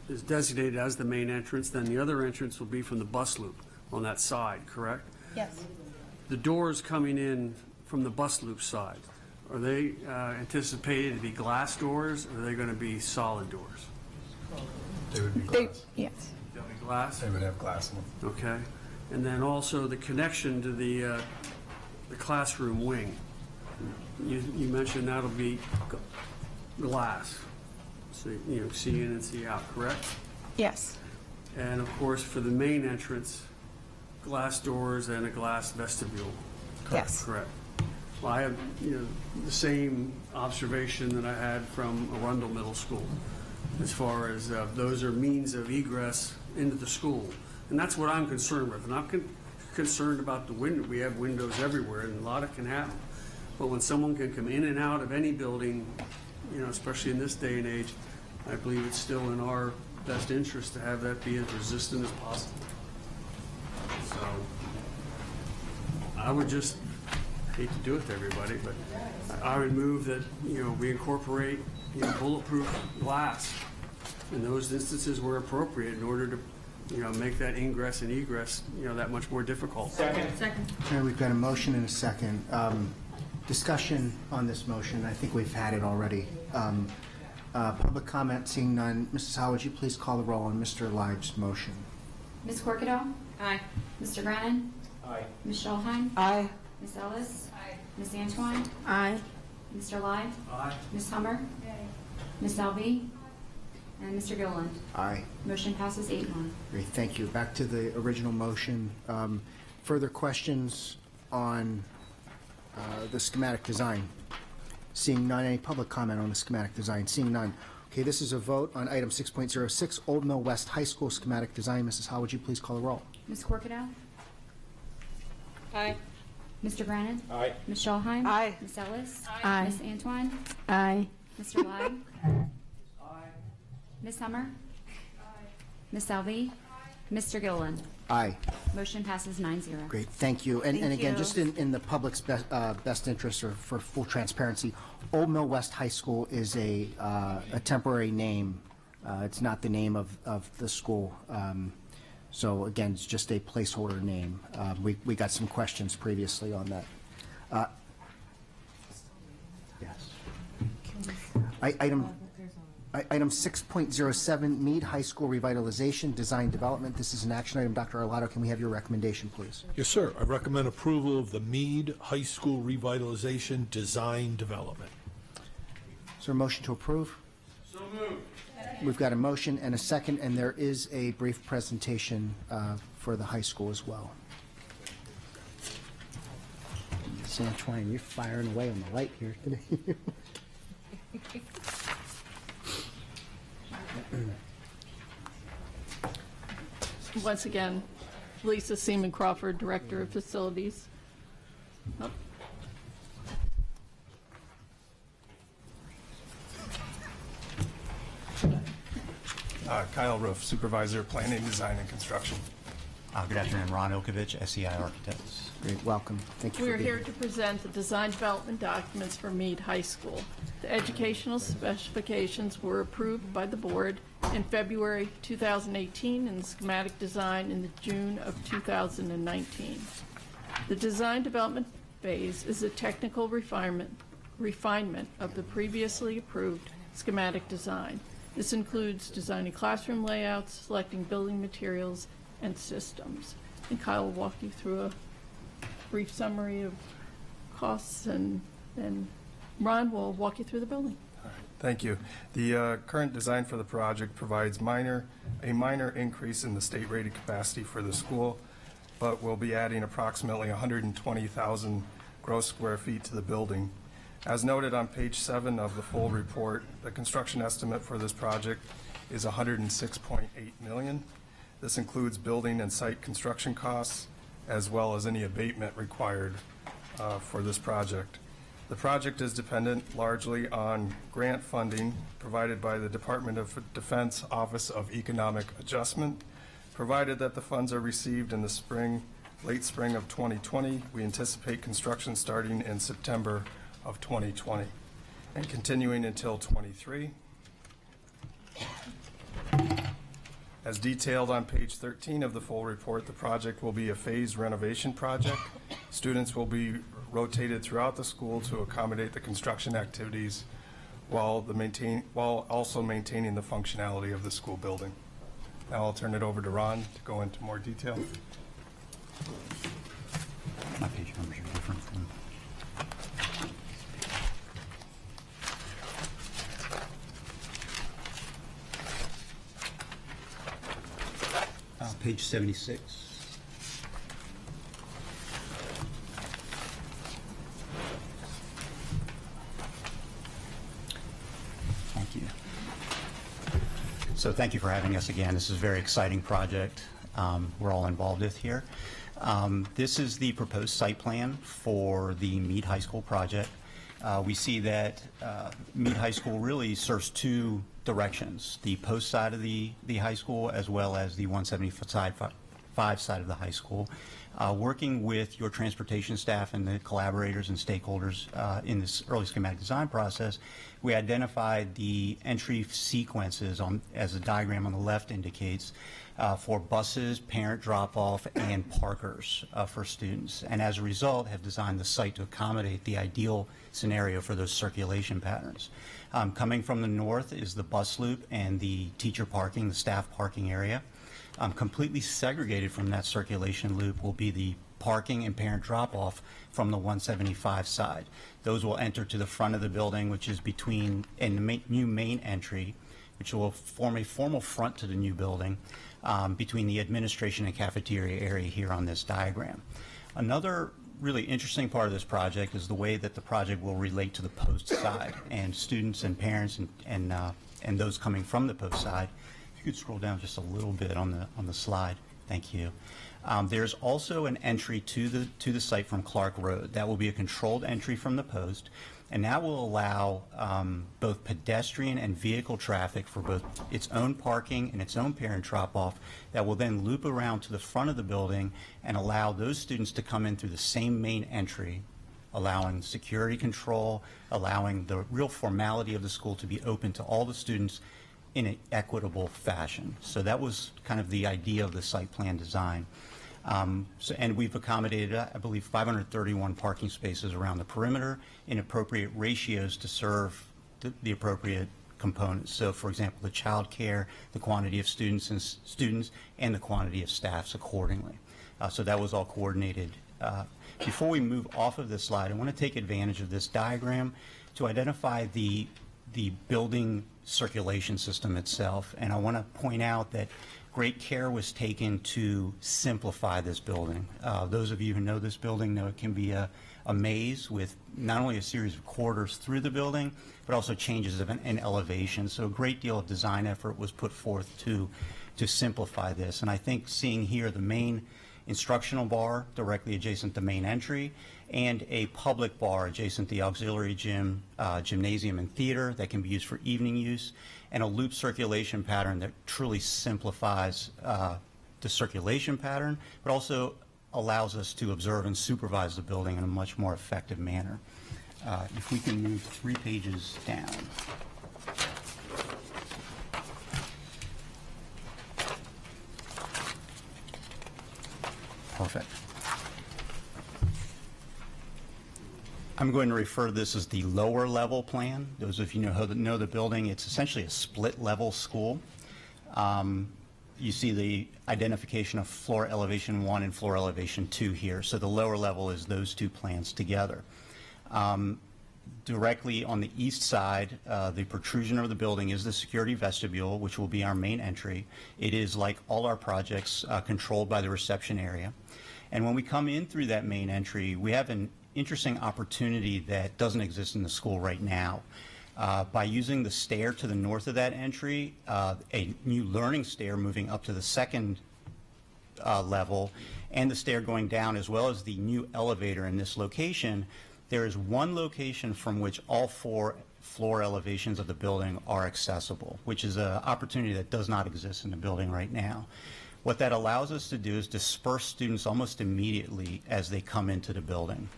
is designated as the main entrance. Then the other entrance will be from the bus loop on that side, correct? Yes. The doors coming in from the bus loop side, are they anticipated to be glass doors, or are they going to be solid doors? They would be glass. Yes. They'll be glass? They would have glass in them. Okay. And then also the connection to the classroom wing. You mentioned that'll be glass, so see in and see out, correct? Yes. And of course, for the main entrance glass doors and a glass vestibule. Yes. Correct. Well, I have, the same observation that I had from Arundel Middle School, as far as those are means of egress into the school. And that's what I'm concerned with. And I'm concerned about the window. We have windows everywhere, and a lot of can happen. But when someone can come in and out of any building, especially in this day and age, I believe it's still in our best interest to have that be as resistant as possible. So I would just hate to do it to everybody, but I would move that, we incorporate, bulletproof glass in those instances where appropriate in order to, make that ingress and egress, that much more difficult. Second. Okay, we've got a motion and a second. Discussion on this motion. I think we've had it already. Public comment, seeing none. Mrs. Howe, would you please call the roll on Mr. Live's motion? Ms. Corkadel? Aye. Mr. Grennan? Aye. Ms. Schulheim? Aye. Ms. Ellis? Aye. Ms. Antoine? Aye. Mr. Live? Aye. Ms. Hummer? Ms. Alvi? And Mr. Gilliland? Aye. Motion passes 8-1. Great, thank you. Back to the original motion. Further questions on the schematic design? Seeing none, any public comment on the schematic design? Seeing none. Okay, this is a vote on item 6.06, Old Mill West High School schematic design. Mrs. Howe, would you please call the roll? Ms. Corkadel? Aye. Mr. Grennan? Aye. Ms. Schulheim? Aye. Ms. Ellis? Aye. Ms. Antoine? Aye. Mr. Live? Ms. Hummer? Ms. Alvi? Mr. Gilliland? Aye. Motion passes 9-0. Great, thank you. And Thank again, you. just in the public's best interest or for full transparency, Old Mill West High School is a temporary name. It's not the name of the school. So again, it's just a placeholder name. We got some questions previously on that. Yes. Item 6.07, Meade High School Revitalization Design Development. This is an action item. Dr. Arlotto, can we have your recommendation, please? Yes, sir. I recommend approval of the Meade High School Revitalization Design Development. Is there a motion to approve? So moved. We've got a motion and a second, and there is a brief presentation for the high school as well. Ms. Antoine, you're firing away on the light here today. Once again, Lisa Seaman Crawford, Director of Facilities. Oh. Kyle Roof, Supervisor, Planning, Design, and Construction. Good afternoon, Ron Ilkovich, SEI Architects. Great, welcome. Thank you We for are being here to present the design development documents for Meade High School. The educational specifications were approved by the board in February 2018 and the schematic design in June of 2019. The design development phase is a technical refinement of the previously approved schematic design. This includes designing classroom layouts, selecting building materials, and systems. And Kyle will walk you through a brief summary of costs, and then Ron will walk you through the building. Thank you. The current design for the project provides a minor increase in the state rated capacity for the school, but will be adding approximately 120,000 gross square feet to the building. As noted on page 7 of the full report, the construction estimate for this project is $106.8 million. This includes building and site construction costs, as well as any abatement required for this project. The project is dependent largely on grant funding provided by the Department of Defense Office of Economic Adjustment. Provided that the funds are received in the late spring of 2020, we anticipate construction starting in September of 2020 and continuing until 23. As detailed on page 13 of the full report, the project will be a phased renovation project. Students will be rotated throughout the school to accommodate the construction activities while also maintaining the functionality of the school building. Now I'll turn it over to Ron to go into more detail. My page numbers are different from... Page 76. So thank you for having us again. This is a very exciting project we're all involved with here. This is the proposed site plan for the Mead High School project. We see that Mead High School really serves two directions, the post side of the high school as well as the 175 side of the high school. Working with your transportation staff and the collaborators and stakeholders in this early schematic design process, we identified the entry sequences as the diagram on the left indicates for buses, parent drop-off, and parkers for students. And as a result, have designed the site to accommodate the ideal scenario for those circulation patterns. Coming from the north is the bus loop and the teacher parking, the staff parking area. Completely segregated from that circulation loop will be the parking and parent drop-off from the 175 side. Those will enter to the front of the building, which is between, and the new main entry, which will form a formal front to the new building between the administration and cafeteria area here on this diagram. Another really interesting part of this project is the way that the project will relate to the post side, and students and parents and those coming from the post side. If you could scroll down just a little bit on the slide, thank you. There's also an entry to the site from Clark Road. That will be a controlled entry from the post, and that will allow both pedestrian and vehicle traffic for both its own parking and its own parent drop-off that will then loop around to the front of the building and allow those students to come in through the same main entry, allowing security control, allowing the real formality of the school to be open to all the students in an equitable fashion. So that was kind of the idea of the site plan design. And we've accommodated, I believe, 531 parking spaces around the perimeter in appropriate ratios to serve the appropriate components. So, for example, the child care, the quantity of students, and the quantity of staffs accordingly. So that was all coordinated. Before we move off of this slide, I want to take advantage of this diagram to identify the building circulation system itself. And I want to point out that great care was taken to simplify this building. Those of you who know this building know it can be a maze with not only a series of corridors through the building, but also changes in elevation. So a great deal of design effort was put forth to simplify this. And I think seeing here the main instructional bar directly adjacent to main entry, and a public bar adjacent to the auxiliary gym, gymnasium, and theater that can be used for evening use, and a loop circulation pattern that truly simplifies the circulation pattern, but also allows us to observe and supervise the building in a much more effective manner. If we can move 3 pages down. Perfect. I'm going to refer to this as the lower level plan. Those of you who know the building, it's essentially a split level school. You see the identification of floor elevation 1 and floor elevation 2 here. So the lower level is those two plans together. Directly on the east side, the protrusion of the building is the security vestibule, which will be our main entry. It is, like all our projects, controlled by the reception area. And when we come in through that main entry, we have an interesting opportunity that doesn't exist in the school right now. By using the stair to the north of that entry, a new learning stair moving up to the second level, and the stair going down, as well as the new elevator in this location, there is one location from which all 4 floor elevations of the building are accessible, which is an opportunity that does not exist in the building right now. What that allows us to do is disperse students almost immediately as they come into the building.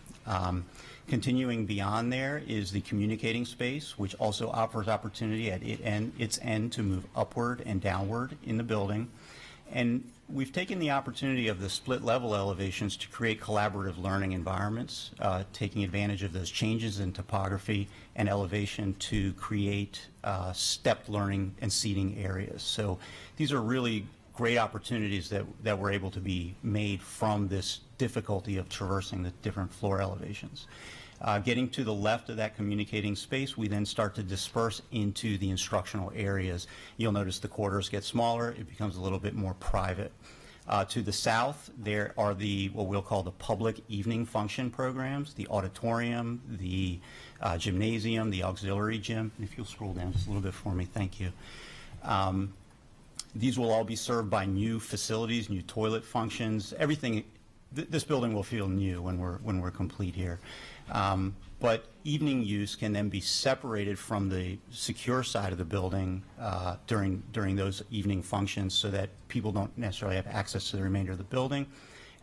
Continuing beyond there is the communicating space, which also offers opportunity at its end to move upward and downward in the building. And we've taken the opportunity of the split level elevations to create collaborative learning environments, taking advantage of those changes in topography and elevation to create stepped learning and seating areas. So these are really great opportunities that were able to be made from this difficulty of traversing the different floor elevations. Getting to the left of that communicating space, we then start to disperse into the instructional areas. You'll notice the corridors get smaller. It becomes a little bit more private. To the south, there are what we'll call the public evening function programs, the auditorium, the gymnasium, the auxiliary gym. And if you'll scroll down just a little bit for me, thank you. These will all be served by new facilities, new toilet functions, everything. This building will feel new when we're complete here. But evening use can then be separated from the secure side of the building during those evening functions so that people don't necessarily have access to the remainder of the building.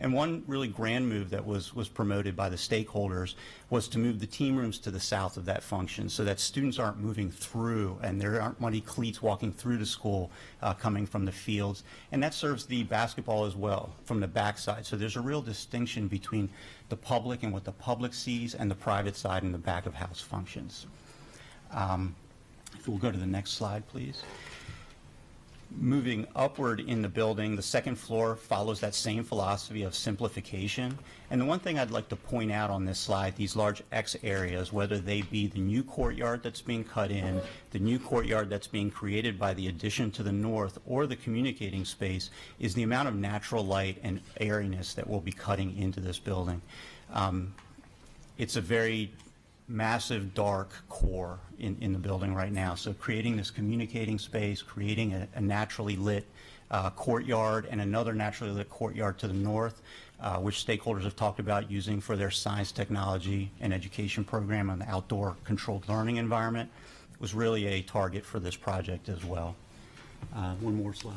And one really grand move that was promoted by the stakeholders was to move the team rooms to the south of that function so that students aren't moving through and there aren't muddy cleats walking through the school coming from the fields. And that serves the basketball as well from the backside. So there's a real distinction between the public and what the public sees and the private side and the back of house functions. If we'll go to the next slide, please. Moving upward in the building, the second floor follows that same philosophy of simplification. And the one thing I'd like to point out on this slide, these large X areas, whether they be the new courtyard that's being cut in, the new courtyard that's being created by the addition to the north, or the communicating space, is the amount of natural light and airiness that will be cutting into this building. It's a very massive dark core in the building right now. So creating this communicating space, creating a naturally lit courtyard and another naturally lit courtyard to the north, which stakeholders have talked about using for their science, technology, and education program on the outdoor controlled learning environment, was really a target for this project as well. One more slide.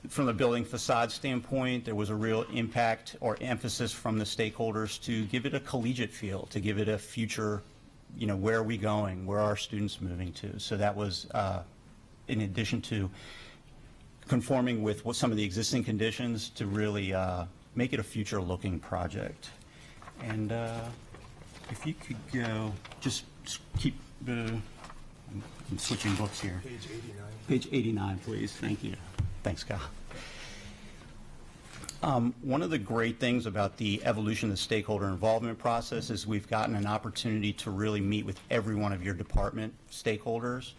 From the building facade standpoint, there was a real impact or emphasis from the stakeholders to give it a collegiate feel, to give it a future, where are we going? Where are our students moving to? So that was, in addition to conforming with some of the existing conditions, to really make it a future-looking project. And if you could go, just keep I'm switching books here. Page 89. Page 89, please. Thank you. Thanks, Kyle. One of the great things about the evolution of the stakeholder involvement process is we've gotten an opportunity to really meet with every one of your department stakeholders.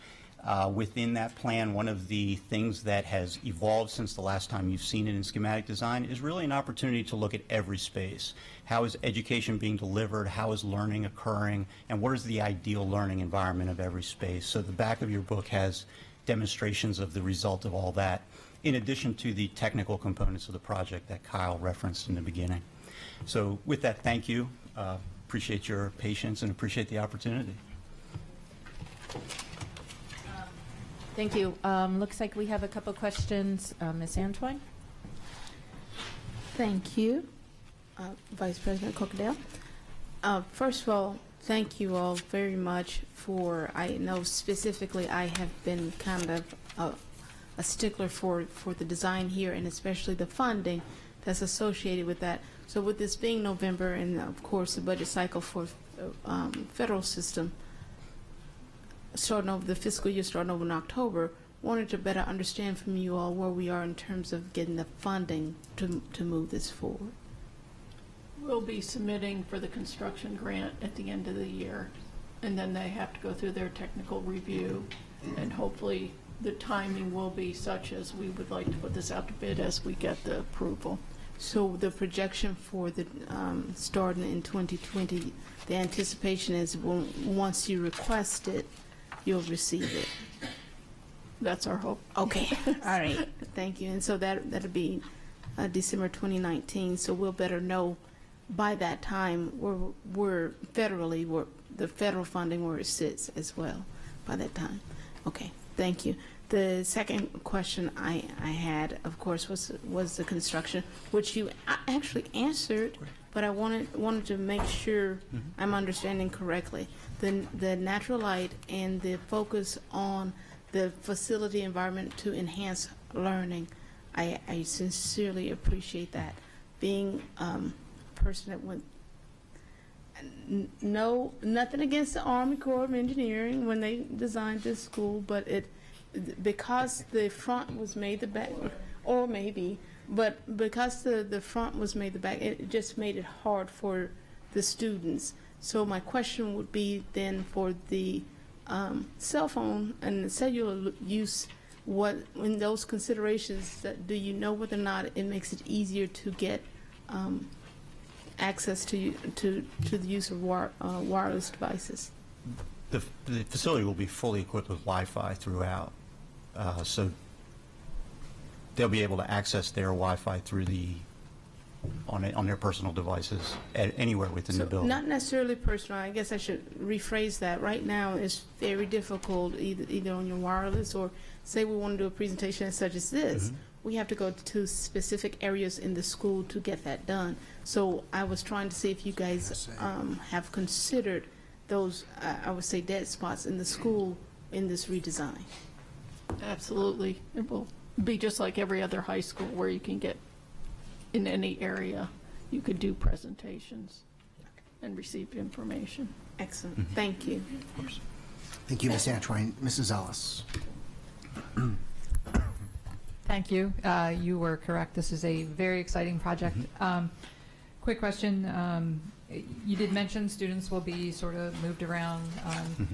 Within that plan, one of the things that has evolved since the last time you've seen it in schematic design is really an opportunity to look at every space. How is education being delivered? How is learning occurring? And what is the ideal learning environment of every space? So the back of your book has demonstrations of the result of all that, in addition to the technical components of the project that Kyle referenced in the beginning. So with that, thank you. Appreciate your patience and appreciate the opportunity. Thank you. Looks like we have a couple questions. Ms. Antoine? Thank you, Vice President Corkadel. First of all, thank you all very much for, I know specifically I have been kind of a stickler for the design here and especially the funding that's associated with that. So with this being November and of course the budget cycle for federal system starting over the fiscal year starting over in October, wanted to better understand from you all where we are in terms of getting the funding to move this forward. We'll be submitting for the construction grant at the end of the year, and then they have to go through their technical review, and hopefully the timing will be such as we would like to put this out to bid as we get the approval. So the projection for the starting in 2020, the anticipation is once you request it, you'll receive it. That's our hope. Okay, all right, thank you. And so that'll be December 2019, so we'll better know by that time we're federally, the federal funding where it sits as well by that time. Okay, thank you. The second question I had, of course, was the construction, which you actually answered, but I wanted to make sure I'm understanding correctly. The natural light and the focus on the facility environment to enhance learning, I sincerely appreciate that. Being a person that went, nothing against the Army Corps of Engineering when they designed this school, but because the front was made the back, or maybe, but because the front was made the back, it just made it hard for the students. So my question would be then for the cell phone and the cellular use, in those considerations, do you know whether or not it makes it easier to get access to the use of wireless devices? The facility will be fully equipped with Wi-Fi throughout. So they'll be able to access their Wi-Fi through on their personal devices anywhere within the building. Not necessarily personal. I guess I should rephrase that. Right now, it's very difficult either on your wireless or say we want to do a presentation such as this. We have to go to specific areas in the school to get that done. So I was trying to see if you guys have considered those, I would say, dead spots in the school in this redesign. Absolutely. It will be just like every other high school where you can get in any area. You could do presentations and receive information. Excellent. Thank you. Of course. Thank you, Ms. Antwine. Mrs. Ellis. Thank you. You were correct. This is a very exciting project. Quick question. You did mention students will be sort of moved around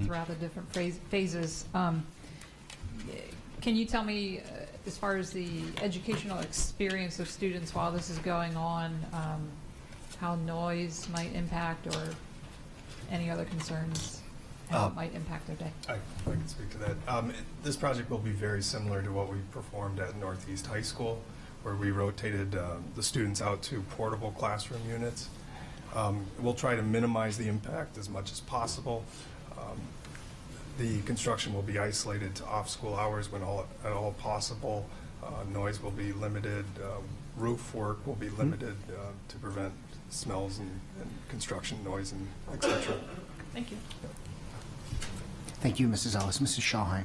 throughout the different phases. Can you tell me, as far as the educational experience of students while this is going on, how noise might impact or any other concerns, how it might impact their day? I can speak to that. This project will be very similar to what we performed at Northeast High School, where we rotated the students out to portable classroom units. We'll try to minimize the impact as much as possible. The construction will be isolated to off-school hours when at all possible. Noise will be limited. Roof work will be limited to prevent smells and construction noise and et cetera. Thank you. Thank you, Mrs. Ellis. Mrs. Shawheim.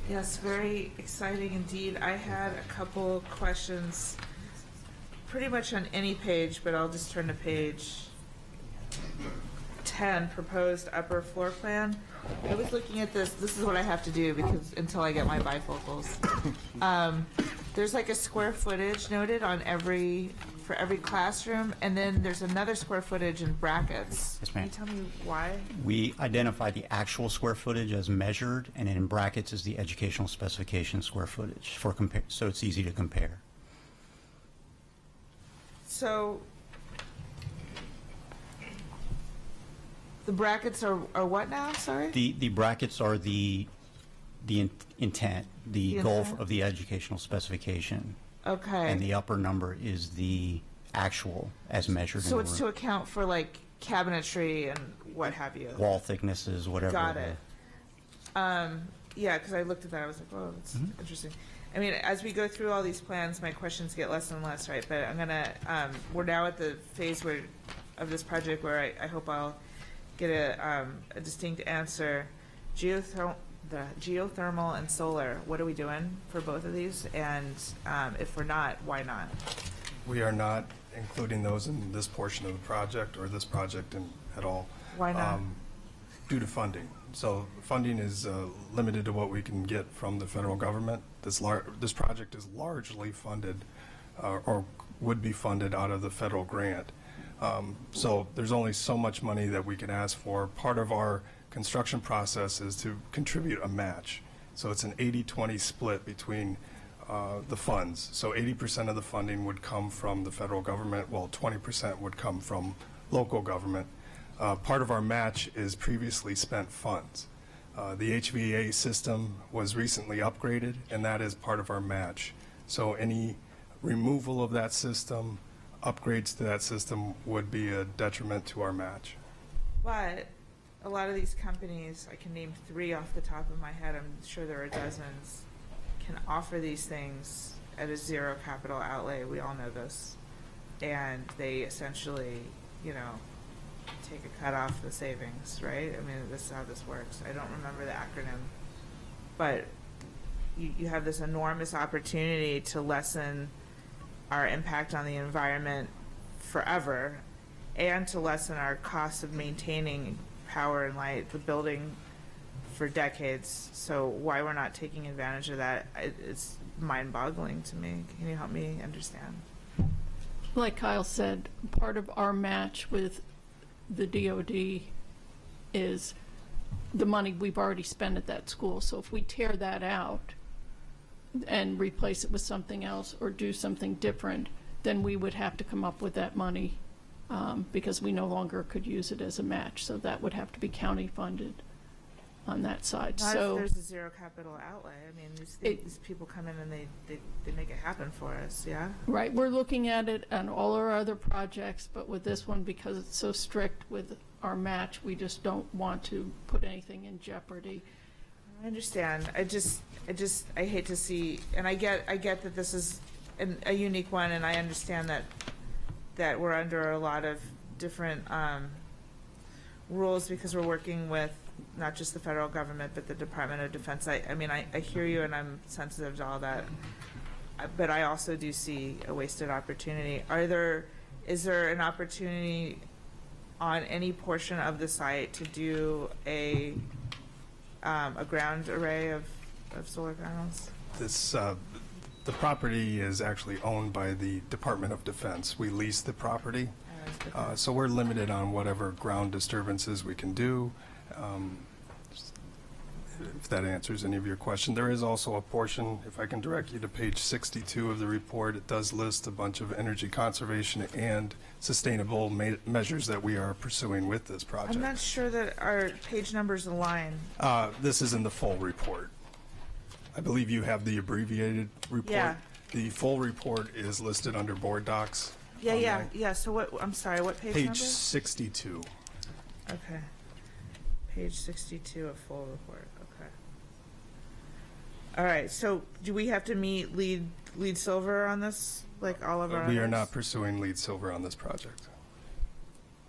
Yes, very exciting indeed. I had a couple questions pretty much on any page, but I'll just turn to page 10, proposed upper floor plan. I was looking at this. This is what I have to do because until I get my bifocals. There's like a square footage noted on for every classroom, and then there's another square footage in brackets. Yes, ma'am. Can you tell me why? We identify the actual square footage as measured, and then in brackets is the educational specification square footage so it's easy to compare. So the brackets are what now? Sorry. The brackets are the intent, the goal intent? of the educational specification. Okay. And the upper number is the actual as measured in So the it's room. to account for like cabinetry and what have you. Wall thicknesses, whatever. Got it. Yeah, because I looked at that, I was like, whoa, that's interesting. I mean, as we go through all these plans, my questions get less and less, right? But I'm gonna, we're now at the phase of this project where I hope I'll get a distinct answer. The geothermal and solar, what are we doing for both of these? And if we're not, why not? We are not including those in this portion of the project or this project at all. Why not? Due to funding. So funding is limited to what we can get from the federal government. This project is largely funded or would be funded out of the federal grant. So there's only so much money that we can ask for. Part of our construction process is to contribute a match. So it's an 80-20 split between the funds. So 80% of the funding would come from the federal government, while 20% would come from local government. Part of our match is previously spent funds. The HVAC system was recently upgraded, and that is part of our match. So any removal of that system, upgrades to that system would be a detriment to our match. But a lot of these companies, I can name 3 off the top of my head, I'm sure there are dozens, can offer these things at a zero capital outlay. We all know this. And they essentially, take a cut off the savings, right? I mean, this is how this works. I don't remember the acronym. But you have this enormous opportunity to lessen our impact on the environment forever and to lessen our cost of maintaining power and light, the building, for decades. So why we're not taking advantage of that, it's mind-boggling to me. Can you help me understand? Like Kyle said, part of our match with the DOD is the money we've already spent at that school. So if we tear that out and replace it with something else or do something different, then we would have to come up with that money because we no longer could use it as a match. So that would have to be county funded. on that side. Not So if there's a zero capital outlay. I mean, these people come in and they make it happen for us, yeah? right, we're looking at it on all our other projects, but with this one, because it's so strict with our match, we just don't want to put anything in jeopardy. I understand. I hate to see, and I get that this is a unique one, and I understand that we're under a lot of different rules because we're working with not just the federal government, but the Department of Defense. I mean, I hear you, and I'm sensitive to all that, but I also do see a wasted opportunity. Is there an opportunity on any portion of the site to do a ground array of solar panels? This, the property is actually owned by the Department of Defense. We lease the property, so we're limited on whatever ground disturbances we can do. If that answers any of your question. There is also a portion, if I can direct you to page 62 of the report, it does list a bunch of energy conservation and sustainable measures that we are pursuing with this project. I'm not sure that our page numbers align. This is in the full report. I believe you have the abbreviated report. Yeah. The full report is listed under board docs. Yeah. So what, I'm sorry, what page number? Page 62. Okay. Page 62 of full report, okay. All right, so do we have to meet lead silver on this, like all of our We are others? not pursuing lead silver on this project.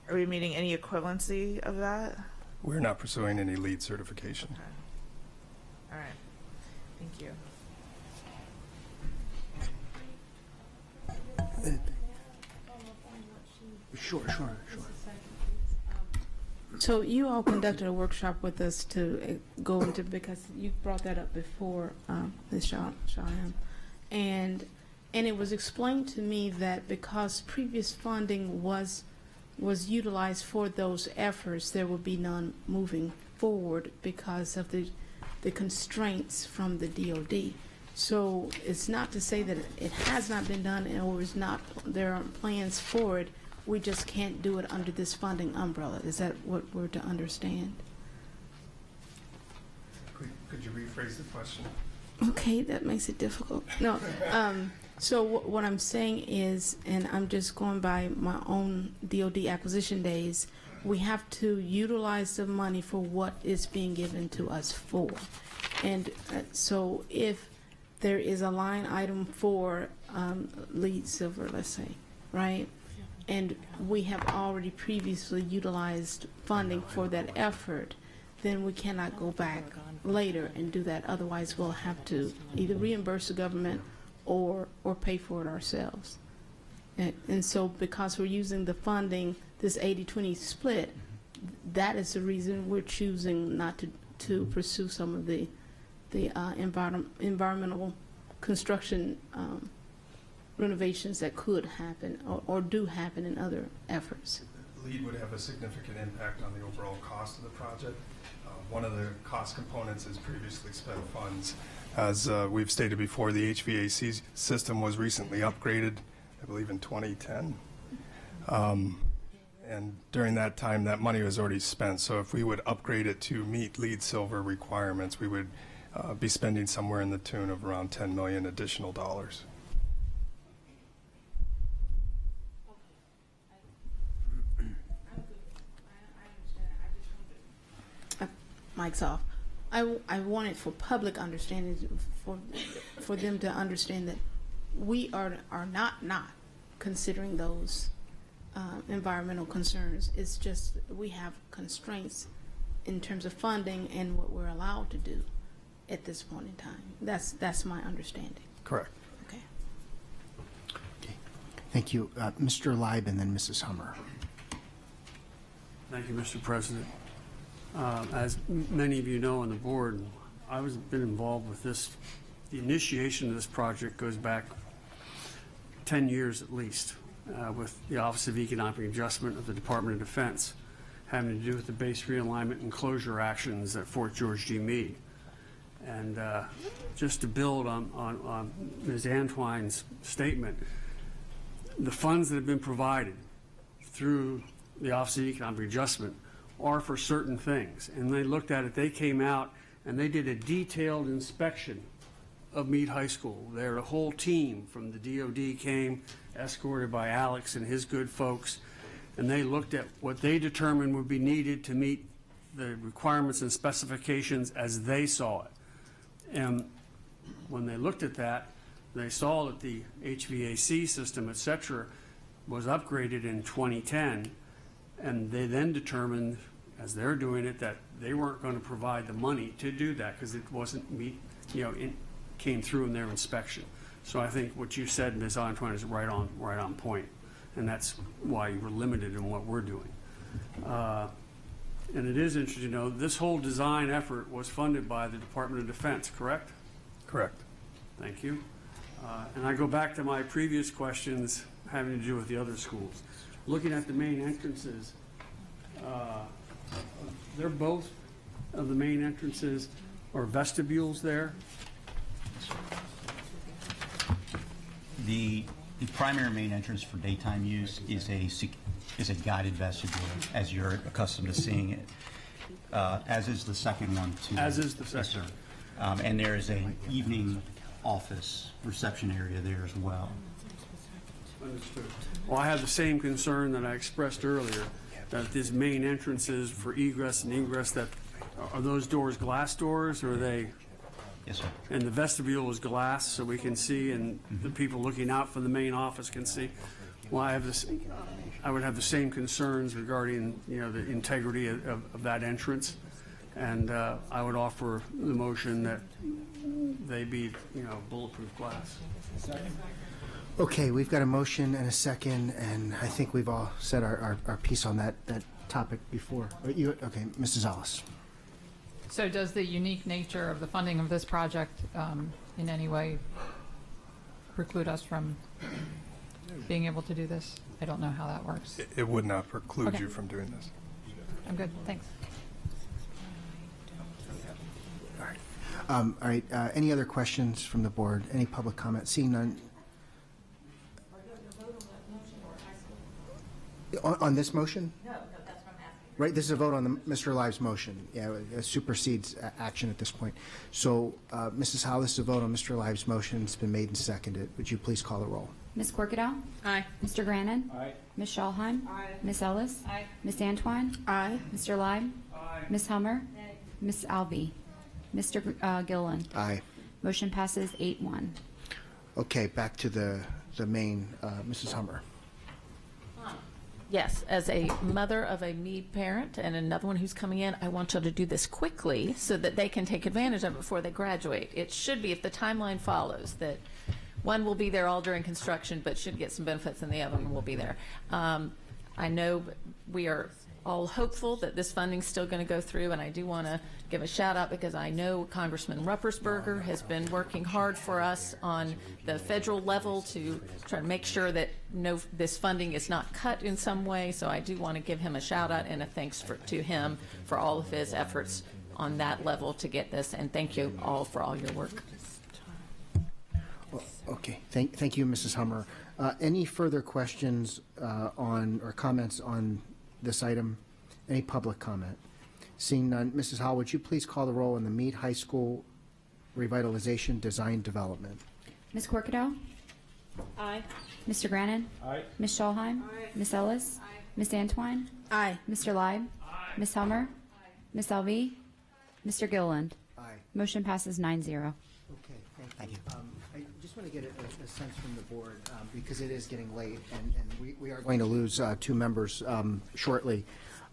Are we meeting any equivalency of that? We're not pursuing any lead certification. Okay. All right, thank you. Sure. So you all conducted a workshop with us to go into, because you brought that up before, Ms. Shaham, and it was explained to me that because previous funding was utilized for those efforts, there would be none moving forward because of the constraints from the DOD. So it's not to say that it has not been done or there aren't plans for it. We just can't do it under this funding umbrella. Is that what we're to understand? Could you rephrase the question? Okay, that makes it difficult. No. So what I'm saying is, and I'm just going by my own DOD acquisition days, we have to utilize the money for what is being given to us for. And so if there is a line item for lead silver, let's say, right? And we have already previously utilized funding for that effort, then we cannot go back later and do that. Otherwise, we'll have to either reimburse the government or pay for it ourselves. And so because we're using the funding, this 80-20 split, that is the reason we're choosing not to pursue some of the environmental construction renovations that could happen or do happen in other efforts. LEED would have a significant impact on the overall cost of the project. One of the cost components is previously spent funds. As we've stated before, the HVAC system was recently upgraded, I believe in 2010. And during that time, that money was already spent. So if we would upgrade it to meet LEED silver requirements, we would be spending somewhere in the tune of around $10 million additional dollars. Mic's off. I want it for public understanding, for them to understand that we are not considering those environmental concerns. It's just we have constraints in terms of funding and what we're allowed to do at this point in time. That's my understanding. Correct. Okay. Thank you. Mr. Leib and then Mrs. Hummer. Thank you, Mr. President. As many of you know on the board, I've been involved with this. The initiation of this project goes back 10 years at least, with the Office of Economic Adjustment of the Department of Defense, having to do with the base realignment and closure actions at Fort George G. Meade. And just to build on Ms. Antwine's statement, the funds that have been provided through the Office of Economic Adjustment are for certain things. And they looked at it, they came out and they did a detailed inspection of Meade High School. Their whole team from the DOD came, escorted by Alex and his good folks, and they looked at what they determined would be needed to meet the requirements and specifications as they saw it. And when they looked at that, they saw that the HVAC system, et cetera, was upgraded in 2010, and they then determined, as they're doing it, that they weren't going to provide the money to do that because it wasn't it came through in their inspection. So I think what you said, Ms. Antoine, is right on point, and that's why you were limited in what we're doing. And it is interesting to know this whole design effort was funded by the Department of Defense, correct? Correct. Thank you. And I go back to my previous questions having to do with the other schools. Looking at the main entrances, they're both of the main entrances or vestibules there? The primary main entrance for daytime use is a guided vestibule, as you're accustomed to seeing it, as is the second one too. As is the second. Yes, sir. And there is an evening office reception area there as well. Understood. Well, I have the same concern that I expressed earlier, that these main entrances for egress and ingress, that are those doors glass doors, or are they? Yes, sir. And the vestibule is glass, so we can see, and the people looking out from the main office can see. Well, I would have the same concerns regarding, the integrity of that entrance, and I would offer the motion that they be, bulletproof glass. Okay, we've got a motion and a second, and I think we've all said our piece on that topic before. Okay, Mrs. Ellis. So does the unique nature of the funding of this project in any way preclude us from being able to do this? I don't know how that works. It would not preclude Okay. you from doing this. I'm good, thanks. All right, any other questions from the board? Any public comment? Seeing none. On this motion? No, that's what I'm asking. Right, this is a vote on Mr. Live's motion. Yeah, it supersedes action at this point. So, Mrs. Howe, this is a vote on Mr. Live's motion. It's been made and seconded. Would you please call the roll? Ms. Corkadel? Aye. Mr. Grannon? Aye. Ms. Schallheim? Aye. Ms. Ellis? Aye. Ms. Antoine? Aye. Mr. Live? Aye. Ms. Hummer? Ms. Alvi? Mr. Gilliland? Aye. Motion passes 8-1. Okay, back to the main, Mrs. Hummer. Yes, as a mother of a Meade parent and another one who's coming in, I want you to do this quickly so that they can take advantage of it before they graduate. It should be, if the timeline follows, that one will be there all during construction but should get some benefits and the other one will be there. I know we are all hopeful that this funding's still going to go through, and I do want to give a shout out because I know Congressman Ruppersberger has been working hard for us on the federal level to try to make sure that this funding is not cut in some way. So I do want to give him a shout out and a thanks to him for all of his efforts on that level to get this, and thank you all for all your work. Okay, thank you, Mrs. Hummer. Any further questions on or comments on this item? Any public comment? Seeing none, Mrs. Howell, would you please call the roll on the Meade High School revitalization design development? Ms. Corkadel? Aye. Mr. Grannon? Aye. Ms. Schallheim? Aye. Ms. Ellis? Aye. Ms. Antoine? Aye. Mr. Live? Ms. Hummer? Ms. Alvi? Mr. Gilliland? Aye. Motion passes 9-0. Okay, thank you. I just want to get a sense from the board, because it is getting late, and we are going to lose 2 members shortly.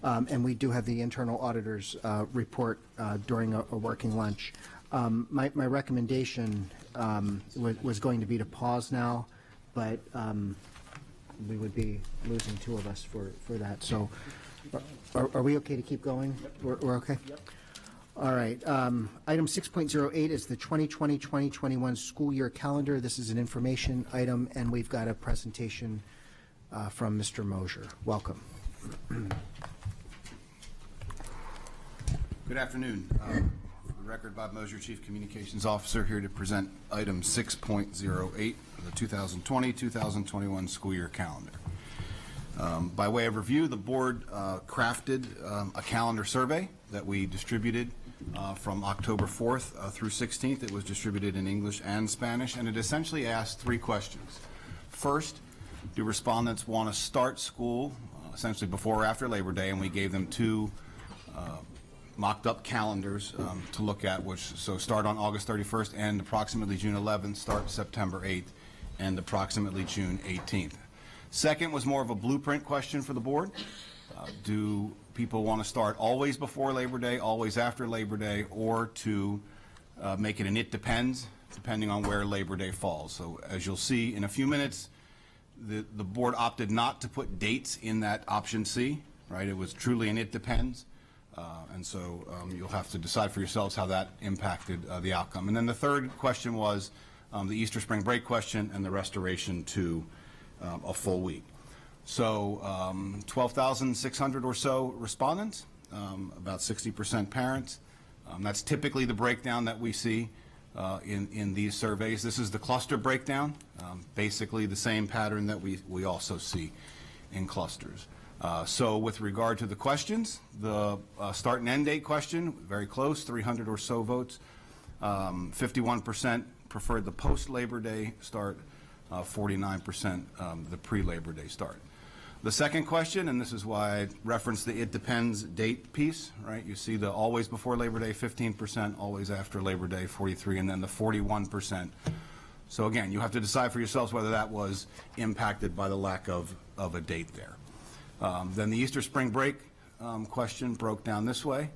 And we do have the internal auditor's report during a working lunch. My recommendation was going to be to pause now, but we would be losing 2 of us for that. So are we okay to keep going? We're okay? Yep. All right. Item 6.08 is the 2020-2021 school year calendar. This is an information item, and we've got a presentation from Mr. Mosier. Welcome. Good afternoon. For the record, Bob Mosier, Chief Communications Officer, here to present item 6.08 of the 2020-2021 school year calendar. By way of review, the board crafted a calendar survey that we distributed from October 4th through 16th. It was distributed in English and Spanish, and it essentially asked 3 questions. First, do respondents want to start school essentially before or after Labor Day? And we gave them 2 mocked up calendars to look at, which start on August 31st and approximately June 11th, start September 8th, and approximately June 18th. Second was more of a blueprint question for the board. Do people want to start always before Labor Day, always after Labor Day, or to make it an it depends, depending on where Labor Day falls? So as you'll see in a few minutes, the board opted not to put dates in that option C, right? It was truly an it depends. And so you'll have to decide for yourselves how that impacted the outcome. And then the third question was the Easter spring break question and the restoration to a full week. So 12,600 or so respondents, about 60% parents. That's typically the breakdown that we see in these surveys. This is the cluster breakdown, basically the same pattern that we also see in clusters. So with regard to the questions, the start and end date question, very close, 300 or so votes. 51% preferred the post-Labor Day start, 49% the pre-Labor Day start. The second question, and this is why I referenced the it depends date piece, right? You see the always before Labor Day, 15%, always after Labor Day, 43%, and then the 41%. So again, you have to decide for yourselves whether that was impacted by the lack of a date there. Then the Easter spring break question broke down this way,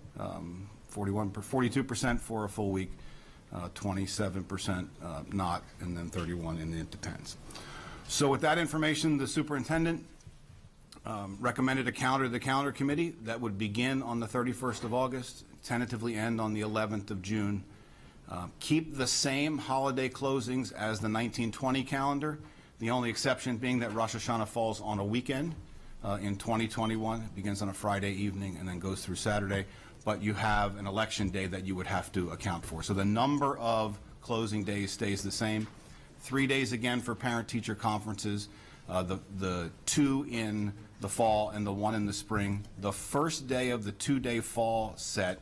42% for a full week, 27% not, and then 31% in it depends. So with that information, the superintendent recommended a calendar to the calendar committee that would begin on the 31st of August, tentatively end on the 11th of June. Keep the same holiday closings as the 1920 calendar, the only exception being that Rosh Hashanah falls on a weekend. In 2021, it begins on a Friday evening and then goes through Saturday, but you have an election day that you would have to account for. So the number of closing days stays the same. 3 days again for parent-teacher conferences, the 2 in the fall and the 1 in the spring. The first day of the 2-day fall set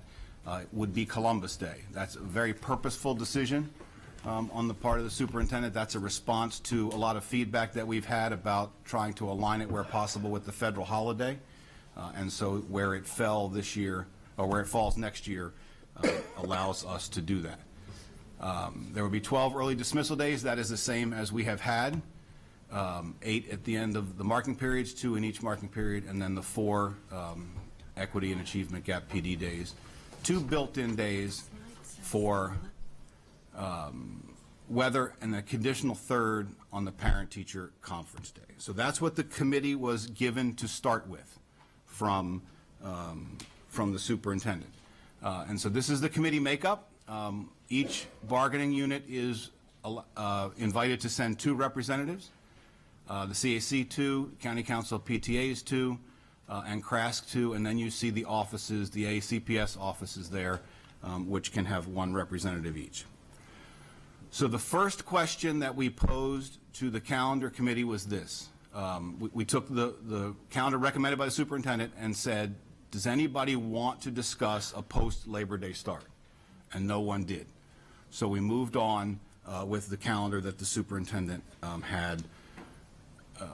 would be Columbus Day. That's a very purposeful decision on the part of the superintendent. That's a response to a lot of feedback that we've had about trying to align it where possible with the federal holiday. And so where it fell this year, or where it falls next year, allows us to do that. There will be 12 early dismissal days. That is the same as we have had. 8 at the end of the marking periods, 2 in each marking period, and then the 4 equity and achievement gap PD days. 2 built-in days for weather, and a conditional 3rd on the parent-teacher conference day. So that's what the committee was given to start with from the superintendent. And so this is the committee makeup. Each bargaining unit is invited to send 2 representatives. The CAC 2, County Council PTAs 2, and CRASC 2, and then you see the offices, the ACPS offices there, which can have 1 representative each. So the first question that we posed to the calendar committee was this. We took the calendar recommended by the superintendent and said, does anybody want to discuss a post-Labor Day start? And no one did. So we moved on with the calendar that the superintendent had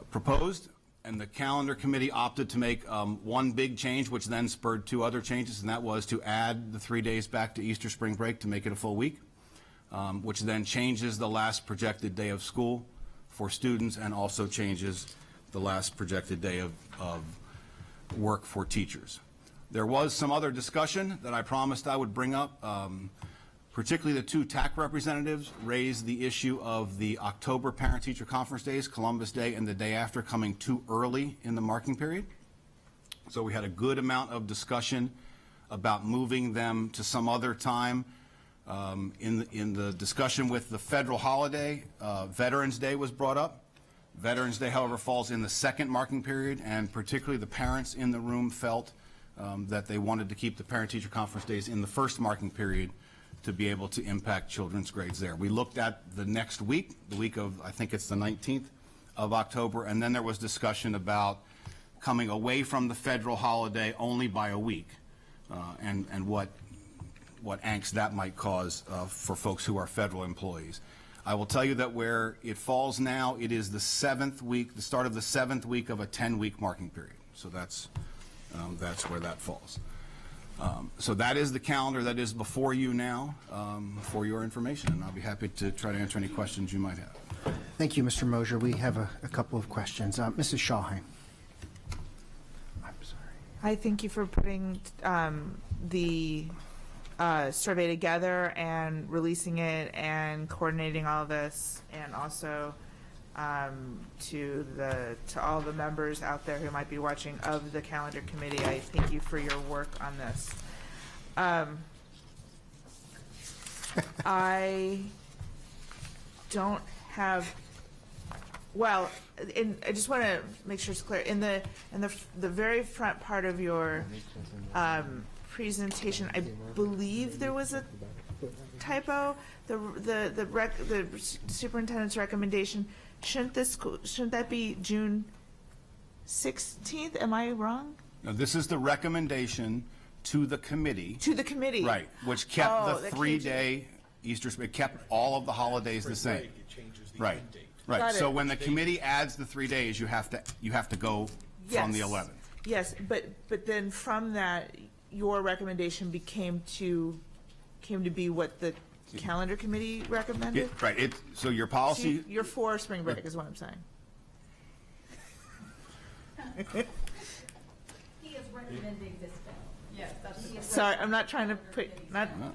proposed, and the calendar committee opted to make 1 big change, which then spurred 2 other changes, and that was to add the 3 days back to Easter spring break to make it a full week. Which then changes the last projected day of school for students and also changes the last projected day of work for teachers. There was some other discussion that I promised I would bring up. Particularly the 2 TAC representatives raised the issue of the October parent-teacher conference days, Columbus Day and the day after, coming too early in the marking period. So we had a good amount of discussion about moving them to some other time. In the discussion with the federal holiday, Veterans Day was brought up. Veterans Day, however, falls in the 2nd marking period, and particularly the parents in the room felt that they wanted to keep the parent-teacher conference days in the 1st marking period to be able to impact children's grades there. We looked at the next week, the week of, I think it's the 19th of October, and then there was discussion about coming away from the federal holiday only by a week, and what angst that might cause for folks who are federal employees. I will tell you that where it falls now, it is the 7th week, the start of the 7th week of a 10-week marking period. So that's where that falls. So that is the calendar that is before you now for your information, and I'll be happy to try to answer any questions you might have. Thank you, Mr. Mosier. We have a couple of questions. Mrs. Schallheim. I thank you for putting the survey together and releasing it and coordinating all of this, and also to all the members out there who might be watching of the calendar committee. I thank you for your work on this. I don't have. Well, I just want to make sure it's clear. In the very front part of your presentation, I believe there was a typo. The superintendent's recommendation, shouldn't that be June 16th? Am I wrong? No, this is the recommendation to the committee. To the committee. Right, which kept the 3-day Easter, it kept all of the holidays the same. Right. Right. Got So it. when the committee adds the 3 days, you have to go from the 11th. Yes, but then from that, your recommendation came to be what the calendar committee recommended? Right. So your policy. So you're for spring break, is what I'm saying. He is recommending this bill. Yes, that's. Sorry, I'm not trying to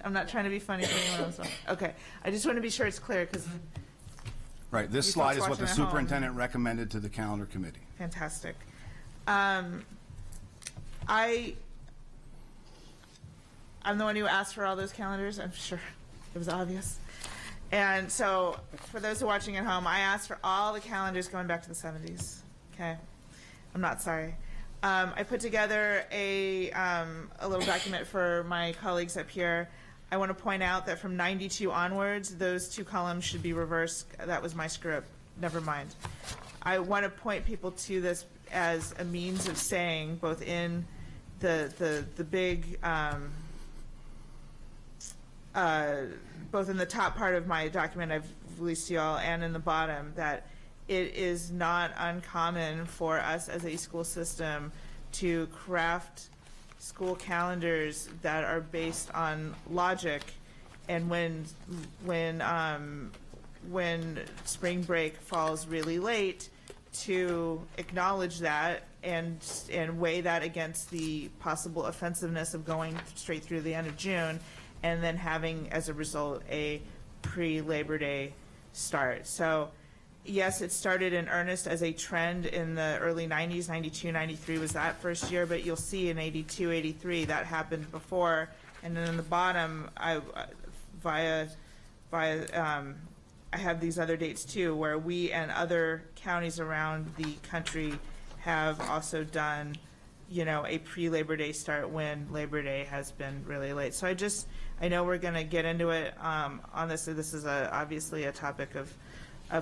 I'm not trying to be funny for anyone else. Okay, I just want to be sure it's clear because. Right. This you slide folks is what the watching at home. superintendent recommended to the calendar committee. Fantastic. I'm the one who asked for all those calendars. I'm sure it was obvious. And so for those who are watching at home, I asked for all the calendars going back to the 70s. Okay. I'm not sorry. I put together a little document for my colleagues up here. I want to point out that from 92 onwards, those two columns should be reversed. That was my script. Never mind. I want to point people to this as a means of saying, both in the big, both in the top part of my document I've released to you all and in the bottom, that it is not uncommon for us as a school system to craft school calendars that are based on logic, and when spring break falls really late, to acknowledge that and weigh that against the possible offensiveness of going straight through the end of June, and then having as a result a pre-Labor Day start. So yes, it started in earnest as a trend in the early 90s. 92, 93 was that first year, but you'll see in 82, 83 that happened before. And then in the bottom, I have these other dates too, where we and other counties around the country have also done, a pre-Labor Day start when Labor Day has been really late. So I know we're going to get into it on this. This is obviously a topic of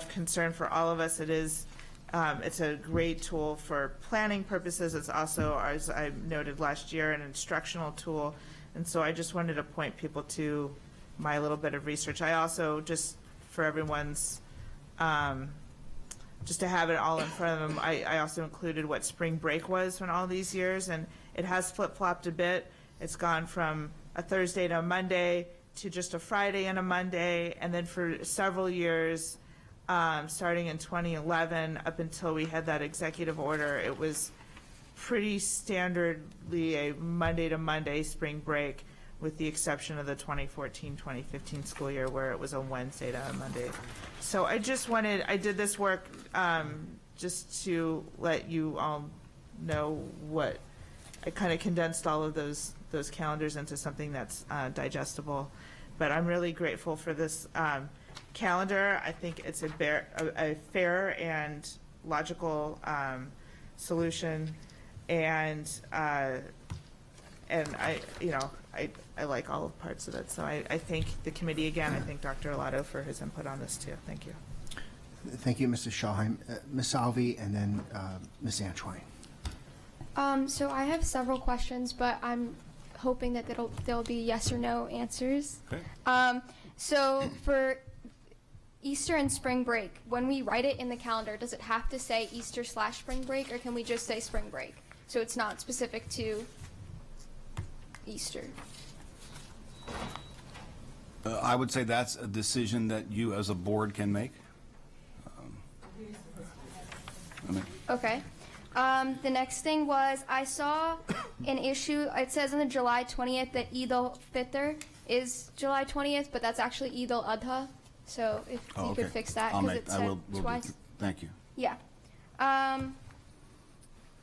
concern for all of us. It is, it's a great tool for planning purposes. It's also, as I noted last year, an instructional tool. And so I just wanted to point people to my little bit of research. I also, just for everyone's, just to have it all in front of them, I also included what spring break was in all these years, and it has flip-flopped a bit. It's gone from a Thursday to a Monday to just a Friday and a Monday, and then for several years, starting in 2011 up until we had that executive order, it was pretty standardly a Monday to Monday spring break, with the exception of the 2014-2015 school year where it was a Wednesday to a Monday. So I did this work just to let you all know what, I kind of condensed all of those calendars into something that's digestible. But I'm really grateful for this calendar. I think it's a fair and logical solution, and I like all parts of it. So I thank the committee again. I thank Dr. Arlato for his input on this too. Thank you. Thank you, Mrs. Schallheim. Ms. Alvi, and then Ms. Antwine. So I have several questions, but I'm hoping that there'll be yes or no answers. Okay. So for Easter and spring break, when we write it in the calendar, does it have to say Easter/spring break, or can we just say spring break? So it's not specific to Easter. I would say that's a decision that you as a board can make. Okay. The next thing was I saw an issue. It says on the July 20th that Eid al-Fitr is July 20th, but that's actually Eid al-Adha. So if you could fix that, because it said twice. Thank you. Yeah.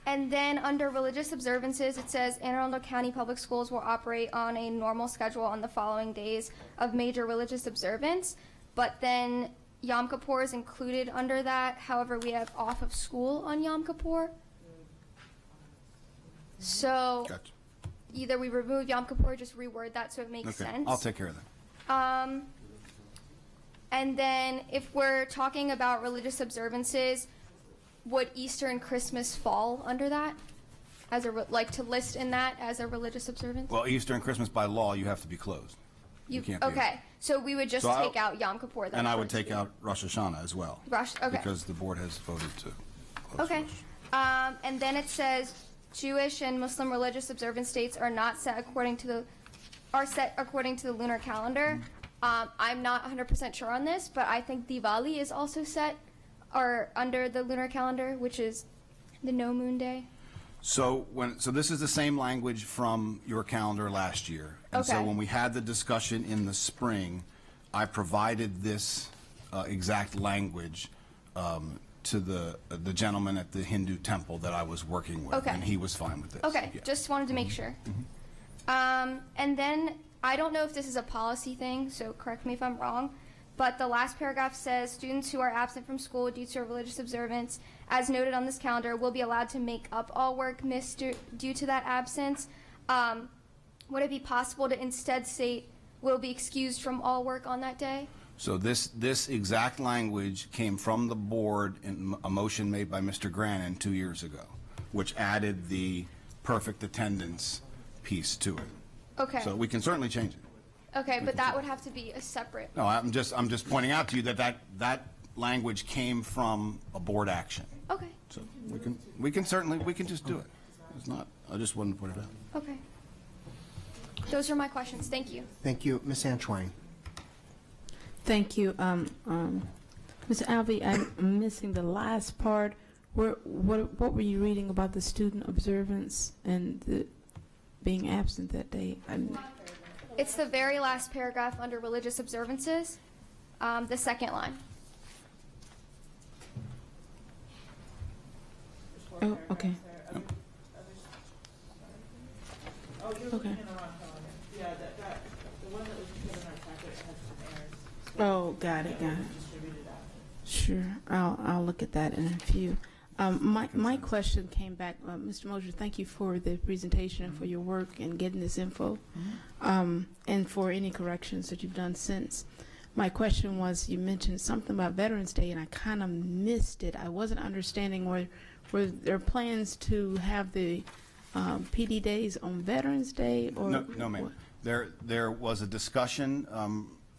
And then under religious observances, it says Anne Arundel County Public Schools will operate on a normal schedule on the following days of major religious observance. But then Yom Kippur is included under that. However, we have off of school on Yom Kippur. So either we remove Yom Kippur or just reword that so it makes sense. I'll take care of that. And then if we're talking about religious observances, would Easter and Christmas fall under that? As to list in that as a religious observance? Well, Easter and Christmas by law, you have to be closed. You can't be okay, so we would just take out Yom Kippur then. And I would take out Rosh Hashanah as well. Okay. Because the board has voted to close Okay. And then it says Jewish and Muslim religious observance dates are set according to the lunar calendar. I'm not 100% sure on this, but I think Diwali is also set or under the lunar calendar, which is the no moon day. So this is the same language from your calendar last year. And so when we had the discussion in the spring, I provided this exact language to the gentleman at the Hindu temple that I was working with, and he was fine with this. Okay, just wanted to make sure. And then I don't know if this is a policy thing, so correct me if I'm wrong, but the last paragraph says students who are absent from school due to a religious observance, as noted on this calendar, will be allowed to make up all work missed due to that absence. Would it be possible to instead say will be excused from all work on that day? So this exact language came from the board in a motion made by Mr. Grannon 2 years ago, which added the perfect attendance piece to it. Okay. So we can certainly change it. Okay, but that would have to be a separate. No, I'm just pointing out to you that language came from a board action. Okay. So we can just do it. It's not. I just wanted to point it out. Okay. Those are my questions. Thank you. Thank you, Ms. Antwine. Thank you. Ms. Alvi, I'm missing the last part. What were you reading about the student observance and the being absent that day? It's the very last paragraph under religious observances, the second line. Oh, okay. Okay. Oh, got it. Sure, I'll look at that in a few. My question came back, Mr. Mosier, thank you for the presentation and for your work and getting this info, and for any corrections that you've done since. My question was, you mentioned something about Veterans Day, and I kind of missed it. I wasn't understanding were there plans to have the PD days on Veterans Day? Or No, ma'am. There was a discussion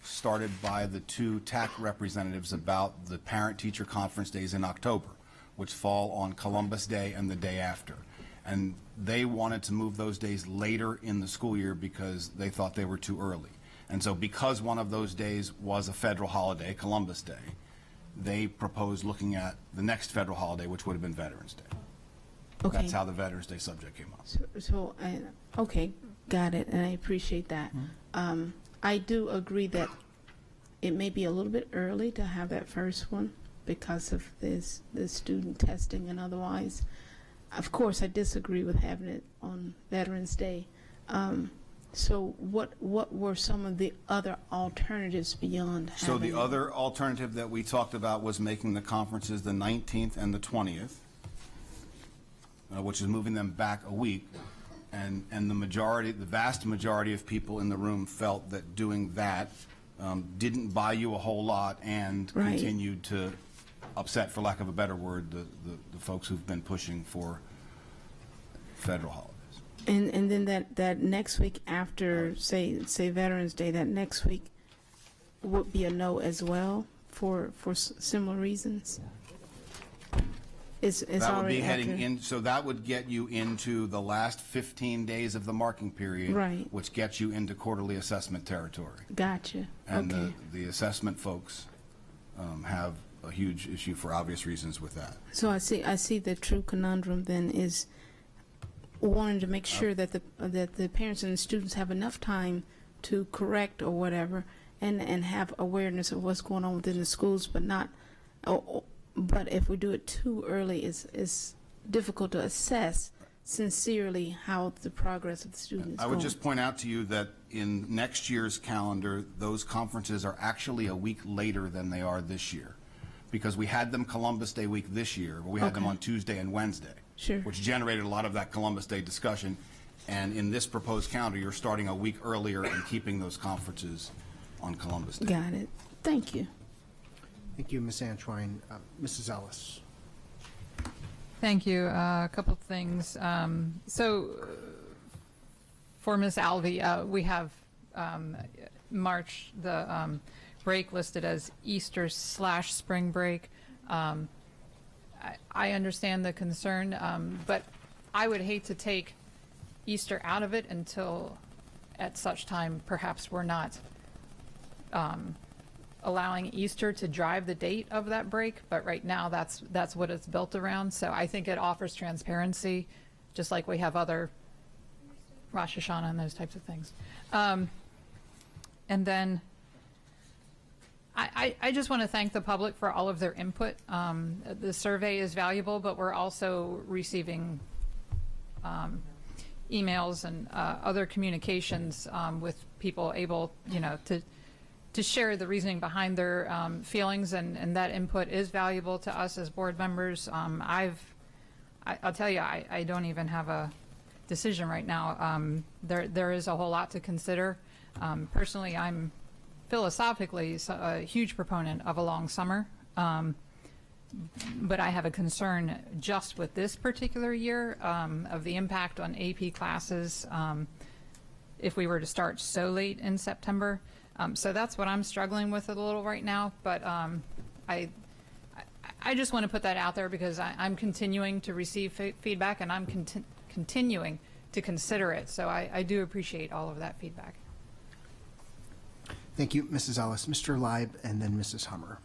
started by the two TAC representatives about the parent-teacher conference days in October, which fall on Columbus Day and the day after. And they wanted to move those days later in the school year because they thought they were too early. And so because one of those days was a federal holiday, Columbus Day, they proposed looking at the next federal holiday, which would have been Veterans Day. Okay. That's how the Veterans Day subject came up. Okay, got it, and I appreciate that. I do agree that it may be a little bit early to have that first one because of the student testing and otherwise. Of course, I disagree with having it on Veterans Day. So what were some of the other alternatives beyond having So the other alternative that we talked about was making the conferences the 19th and the 20th, which is moving them back a week. And the vast majority of people in the room felt that doing that didn't buy you a whole lot and continued to upset, for lack of a better word, the folks who've been pushing for federal holidays. And then that next week after, say Veterans Day, that next week would be a no as well for similar reasons? It's That would be already heading after. in, so that would get you into the last 15 days of the marking period. Right. Which gets you into quarterly assessment territory. Gotcha. And Okay. the assessment folks have a huge issue for obvious reasons with that. So I see the true conundrum then is wanting to make sure that the parents and the students have enough time to correct or whatever, and have awareness of what's going on within the schools, but not. But if we do it too early, it's difficult to assess sincerely how the progress of the students. I would just point out to you that in next year's calendar, those conferences are actually a week later than they are this year, because we had them Columbus Day week this year, but we had them on Tuesday and Wednesday. Sure. Which generated a lot of that Columbus Day discussion. And in this proposed calendar, you're starting a week earlier and keeping those conferences on Columbus Day. Got it. Thank you. Thank you, Ms. Antwine. Mrs. Ellis. Thank you. A couple of things. So for Ms. Alvi, we have March, the break listed as Easter/spring break. I understand the concern, but I would hate to take Easter out of it until at such time perhaps we're not allowing Easter to drive the date of that break, but right now that's what it's built around. So I think it offers transparency, just like we have other Rosh Hashanah and those types of things. And then I just want to thank the public for all of their input. The survey is valuable, but we're also receiving emails and other communications with people able, to share the reasoning behind their feelings, and that input is valuable to us as board members. I'll tell you, I don't even have a decision right now. There is a whole lot to consider. Personally, I'm philosophically a huge proponent of a long summer, but I have a concern just with this particular year of the impact on AP classes if we were to start so late in September. So that's what I'm struggling with a little right now, but I just want to put that out there because I'm continuing to receive feedback, and I'm continuing to consider it. So I do appreciate all of that feedback. Thank you, Mrs. Ellis. Mr. Leib, and then Mrs. Hummer.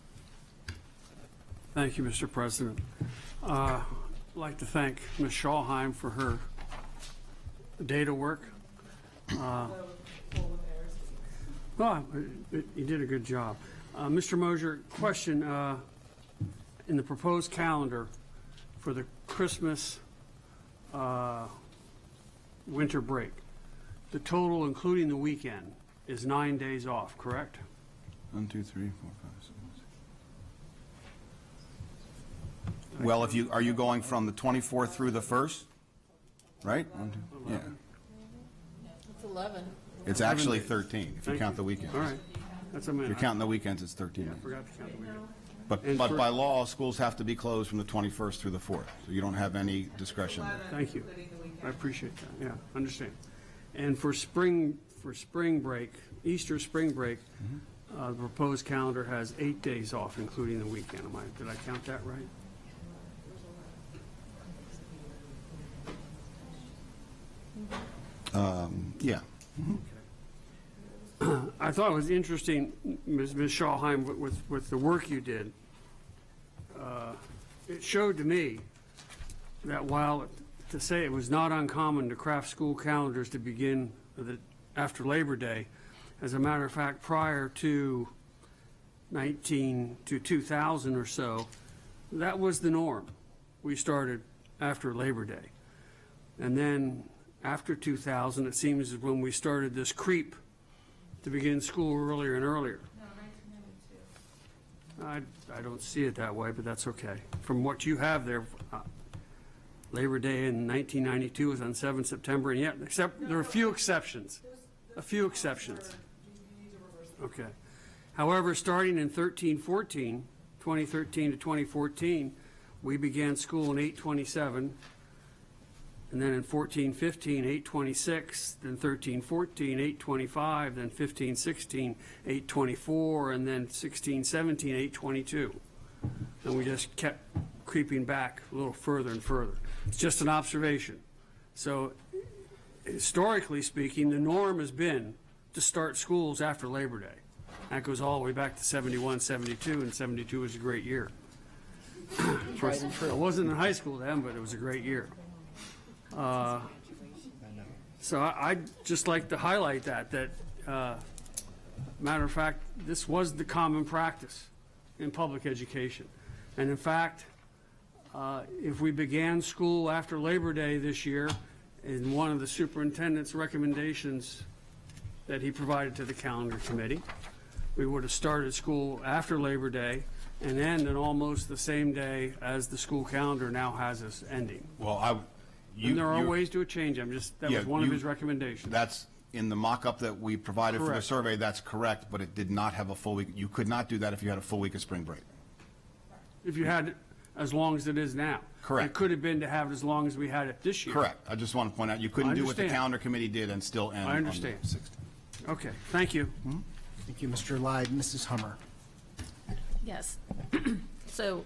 Thank you, Mr. President. I'd like to thank Ms. Schallheim for her data work. You did a good job. Mr. Mosier, question. In the proposed calendar for the Christmas winter break, the total, including the weekend, is 9 days off, correct? 1, 2, 3, 4, 5, 6. Well, are you going from the 24th through the 1st? Right? 1, 2, yeah. It's 11. It's actually 13 if you count the weekends. All right. That's a minute. If you're counting the weekends, it's 13. Yeah, I forgot to count the weekend. But by law, schools have to be closed from the 21st through the 4th, so you don't have any discretion there. Thank you. I appreciate that. Yeah, understand. And for spring break, Easter spring break, the proposed calendar has 8 days off, including the weekend. Did I count that right? Yeah. I thought it was interesting, Ms. Schallheim, with the work you did. It showed to me that while to say it was not uncommon to craft school calendars to begin after Labor Day, as a matter of fact, prior to 2000 or so, that was the norm. We started after Labor Day. And then after 2000, it seems, is when we started this creep to begin school earlier and earlier. No, 1992. I don't see it that way, but that's okay. From what you have there, Labor Day in 1992 was on 7 September, and yet, except there are a few exceptions. A few exceptions. Okay. However, starting in 2013 to 2014, we began school in 8/27, And then in 14-15, 826, then 13-14, 825, then 15-16, 824, and then 16-17, 822. And we just kept creeping back a little further and further. It's just an observation. So historically speaking, the norm has been to start schools after Labor Day. That goes all the way back to 71, 72, and 72 was a great year. I wasn't in high school then, but it was a great year. So I'd just like to highlight that matter of fact, this was the common practice in public education. And in fact, if we began school after Labor Day this year, in one of the superintendent's recommendations that he provided to the calendar committee, we would have started school after Labor Day and end on almost the same day as the school calendar now has us ending. Well, and there are ways to a change. That was one of his recommendations. That's in the mock-up that we provided for the Correct. survey. That's correct, but it did not have a full week. You could not do that if you had a full week of spring break. If you had it as long as it is now. Correct. It could have been to have it as long as we had it this year. Correct. I just want to point out, you couldn't do what the understand. calendar committee did and still end I on the understand. 16th. Okay, thank you. Thank you, Mr. Lyde. Mrs. Hummer. Yes. So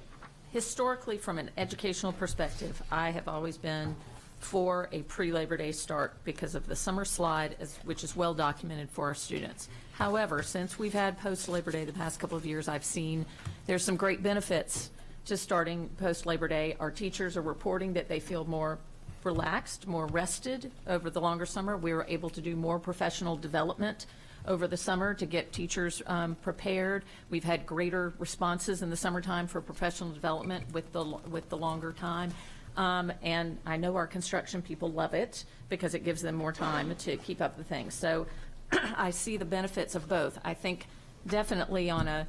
historically, from an educational perspective, I have always been for a pre-Labor Day start because of the summer slide, which is well documented for our students. However, since we've had post-Labor Day the past couple of years, I've seen there's some great benefits to starting post-Labor Day. Our teachers are reporting that they feel more relaxed, more rested over the longer summer. We were able to do more professional development over the summer to get teachers prepared. We've had greater responses in the summertime for professional development with the longer time. And I know our construction people love it because it gives them more time to keep up the things. So I see the benefits of both. I think definitely on a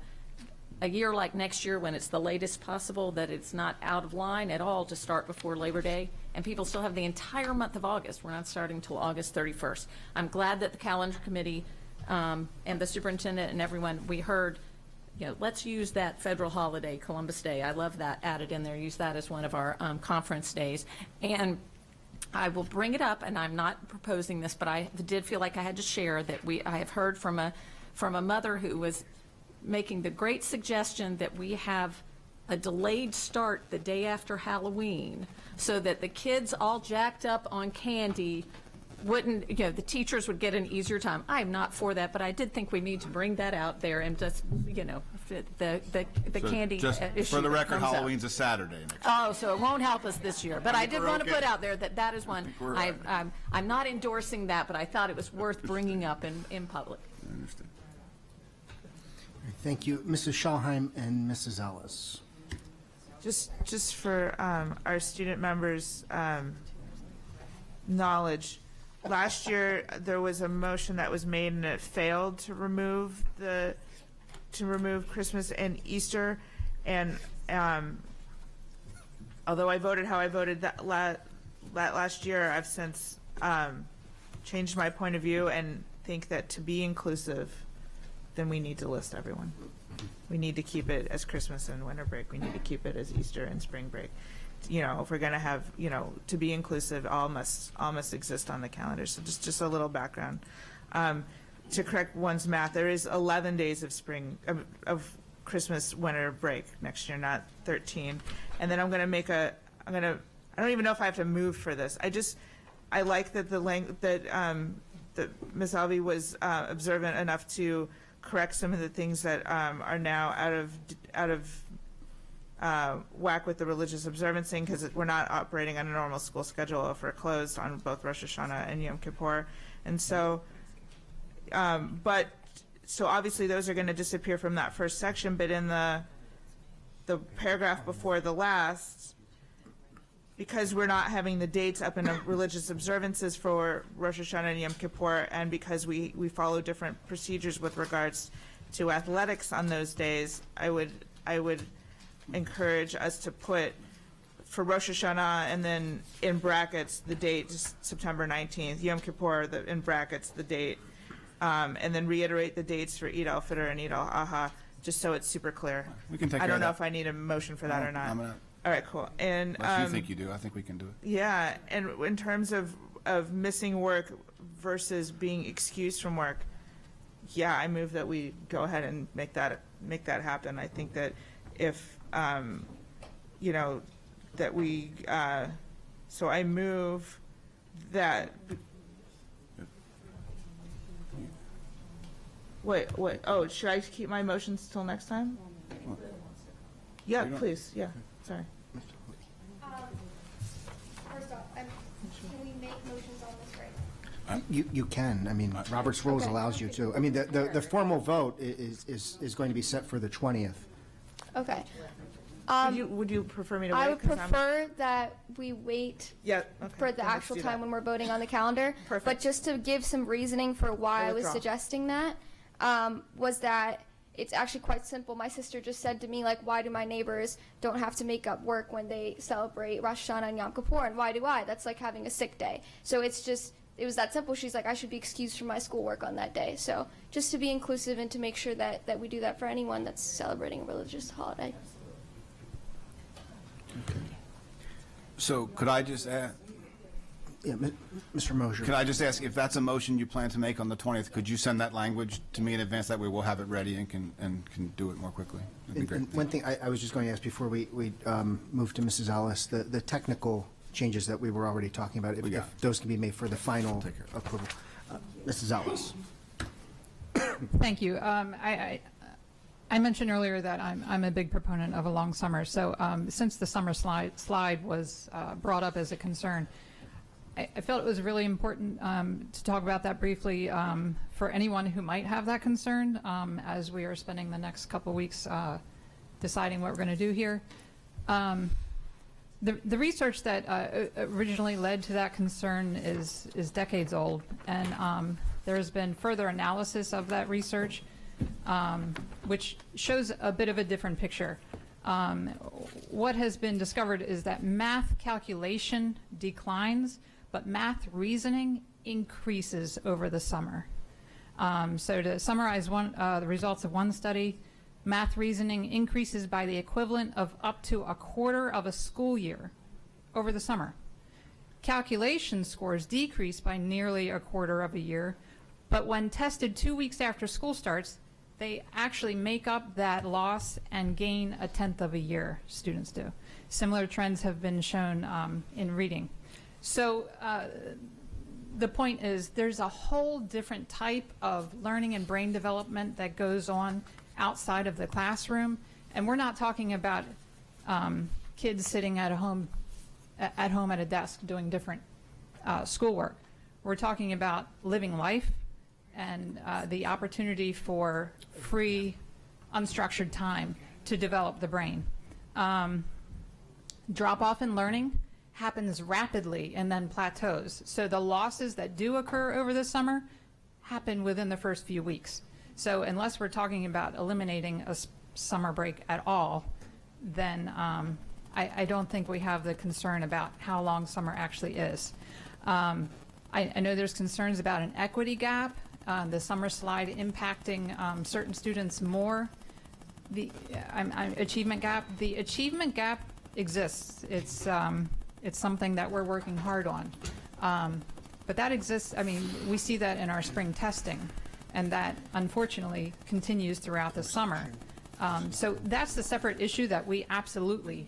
year like next year when it's the latest possible, that it's not out of line at all to start before Labor Day, and people still have the entire month of August. We're not starting until August 31st. I'm glad that the calendar committee and the superintendent and everyone, we heard, let's use that federal holiday, Columbus Day. I love that added in there. Use that as one of our conference days. And I will bring it up, and I'm not proposing this, but I did feel like I had to share that I have heard from a mother who was making the great suggestion that we have a delayed start the day after Halloween so that the kids all jacked up on candy wouldn't, the teachers would get an easier time. I'm not for that, but I did think we need to bring that out there and just, the So candy just issue for the that record, comes up. Halloween's a Saturday next Oh, so it won't help us this year. But I did we're want to okay. put out there that is one. we're all right. I'm not endorsing that, but I thought it was worth bringing up in public. I understand. Thank you. Mrs. Schalheim and Mrs. Ellis. Just for our student members' knowledge, last year there was a motion that was made and it failed to remove Christmas and Easter, and although I voted how I voted that last year, I've since changed my point of view and think that to be inclusive, then we need to list everyone. We need to keep it as Christmas and winter break. We need to keep it as Easter and spring break. If we're going to have, to be inclusive, all must exist on the calendar. So just a little background. To correct one's math, there is 11 days of Christmas winter break next year, not 13. And then I'm going to make I don't even know if I have to move for this. I like that that Ms. Alvi was observant enough to correct some of the things that are now out of whack with the religious observance thing, because we're not operating on a normal school schedule if we're closed on both Rosh Hashanah and Yom Kippur. And so, so obviously those are going to disappear from that first section, but in the paragraph before the last, because we're not having the dates up in religious observances for Rosh Hashanah and Yom Kippur, and because we follow different procedures with regards to athletics on those days, I would encourage us to put for Rosh Hashanah and then in brackets the date, September 19th, Yom Kippur, in brackets the date, and then reiterate the dates for Eid al-Fitr and Eid al-Adha, just so it's super clear. We can take I care don't of know that. if I need a motion for that or not. All right, cool. And Unless you think you do, I think we can do it. yeah, and in terms of missing work versus being excused from work, yeah, I move that we go ahead and make that happen. I think that if you know, that we so I move that. Wait. Oh, should I keep my motions till next time? Yeah, please. Yeah. Sorry. First off, can we make motions on this right? You can. I mean, Robert's Rules Okay. allows you to. I mean, the formal vote is going to be set for the 20th. Okay. Would you prefer me to wait? I would 'Cause I'm- prefer that we wait okay, for the then let's actual do time that. when we're voting on the calendar. Perfect. But just to give some reasoning for why I I was withdraw. suggesting that, was that it's actually quite simple. My sister just said to me, like, why do my neighbors don't have to make up work when they celebrate Rosh Hashanah and Yom Kippur, and why do I? That's like having a sick day. So it was that simple. She's like, I should be excused from my schoolwork on that day. So just to be inclusive and to make sure that we do that for anyone that's celebrating a religious holiday. So could I just add? Yeah, Mr. Mosier. Could I just ask, if that's a motion you plan to make on the 20th, could you send that language to me in advance? That way we'll have it ready and can do it more quickly. That'd be great. And one thing I was just going to ask before we move to Mrs. Ellis, the technical changes that we were already talking about, if those can be made for the final approval. Mrs. Ellis. Thank you. I mentioned earlier that I'm a big proponent of a long summer. So since the summer slide was brought up as a concern, I felt it was really important to talk about that briefly for anyone who might have that concern as we are spending the next couple weeks deciding what we're going to do here. The research that originally led to that concern is decades old, and there has been further analysis of that research, which shows a bit of a different picture. What has been discovered is that math calculation declines, but math reasoning increases over the summer. So to summarize the results of one study, math reasoning increases by the equivalent of up to a quarter of a school year over the summer. Calculation scores decrease by nearly a quarter of a year, but when tested 2 weeks after school starts, they actually make up that loss and gain a tenth of a year, students do. Similar trends have been shown in reading. So the point is there's a whole different type of learning and brain development that goes on outside of the classroom, and we're not talking about kids sitting at home at a desk doing different schoolwork. We're talking about living life and the opportunity for free, unstructured time to develop the brain. Drop off in learning happens rapidly and then plateaus. So the losses that do occur over the summer happen within the first few weeks. So unless we're talking about eliminating a summer break at all, then I don't think we have the concern about how long summer actually is. I know there's concerns about an equity gap, the summer slide impacting certain students more. The achievement gap. The achievement gap exists. It's something that we're working hard on. But that exists, I mean, we see that in our spring testing, and that unfortunately continues throughout the summer. So that's the separate issue that we absolutely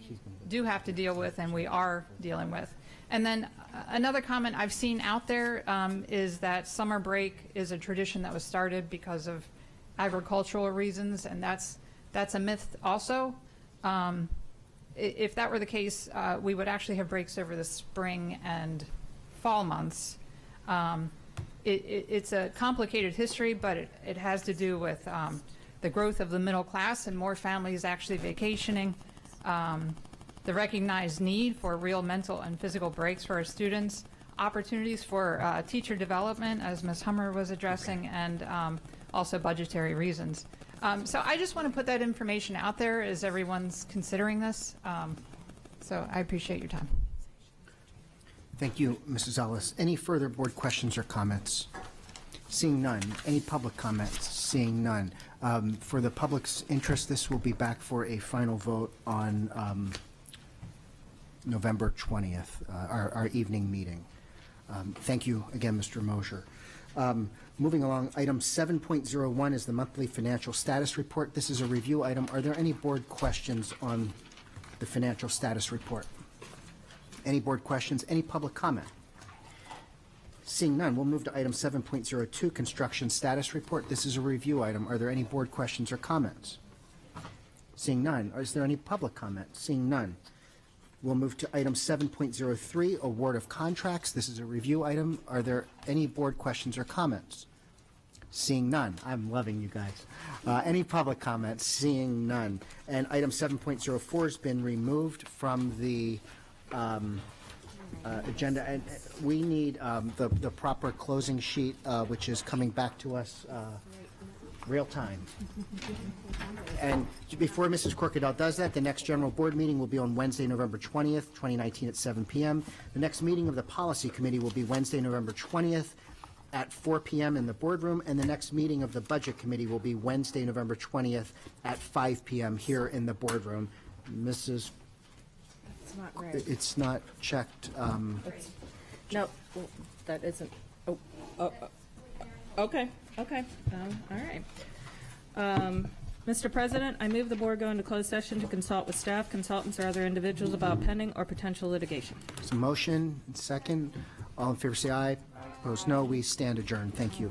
do have to deal with, and we are dealing with. And then another comment I've seen out there is that summer break is a tradition that was started because of agricultural reasons, and that's a myth also. If that were the case, we would actually have breaks over the spring and fall months. It's a complicated history, but it has to do with the growth of the middle class and more families actually vacationing, the recognized need for real mental and physical breaks for our students, opportunities for teacher development, as Ms. Hummer was addressing, and also budgetary reasons. So I just want to put that information out there as everyone's considering this. So I appreciate your time. Thank you, Mrs. Ellis. Any further board questions or comments? Seeing none. Any public comments? Seeing none. For the public's interest, this will be back for a final vote on November 20th, our evening meeting. Thank you again, Mr. Mosher. Moving along, item 7.01 is the monthly financial status report. This is a review item. Are there any board questions on the financial status report? Any board questions? Any public comment? Seeing none, we'll move to item 7.02, construction status report. This is a review item. Are there any board questions or comments? Seeing none, is there any public comment? Seeing none, we'll move to item 7.03, award of contracts. This is a review item. Are there any board questions or comments? Seeing none, I'm loving you guys. Any public comments? Seeing none. And item 7.04 has been removed from the agenda, and we need the proper closing sheet, which is coming back to us real time. And before Mrs. Corkadel does that, the next general board meeting will be on Wednesday, November 20th, 2019 at 7 p.m. The next meeting of the policy committee will be Wednesday, November 20th at 4 p.m. in the boardroom, and the next meeting of the budget committee will be Wednesday, November 20th at 5 p.m. here in the boardroom. Mrs. It's not right. It's not checked. No, that isn't. Okay. All right. Mr. President, I move the board go into closed session to consult with staff, consultants, or other individuals about pending or potential litigation. There's a motion, second. All in favor say aye. Opposed no. We stand adjourned. Thank you.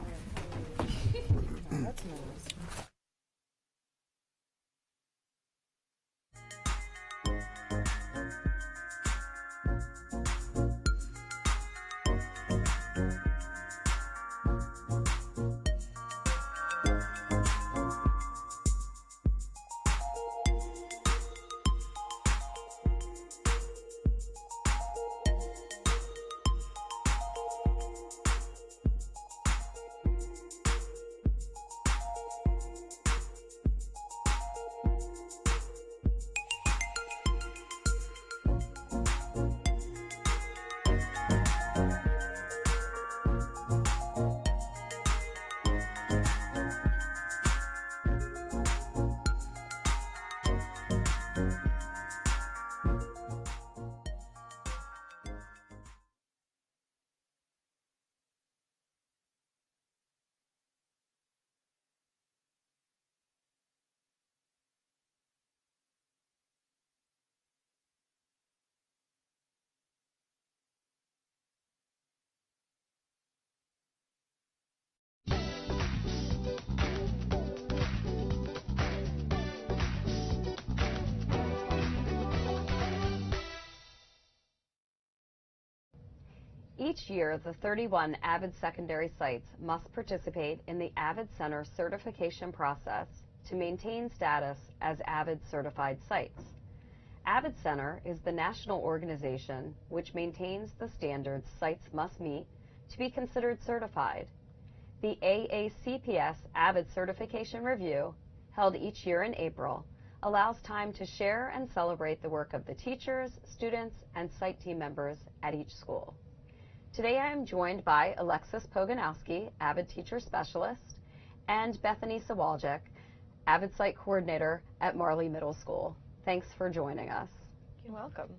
Each year, the 31 Avid secondary sites must participate in the Avid Center certification process to maintain status as Avid certified sites. Avid Center is the national organization which maintains the standards sites must meet to be considered certified. The AACPS Avid Certification Review, held each year in April, allows time to share and celebrate the work of the teachers, students, and site team members at each school. Today I am joined by Alexis Poganowski, Avid Teacher Specialist, and Bethany Sawaljik, Avid Site Coordinator at Marley Middle School. Thanks for joining us. You're welcome.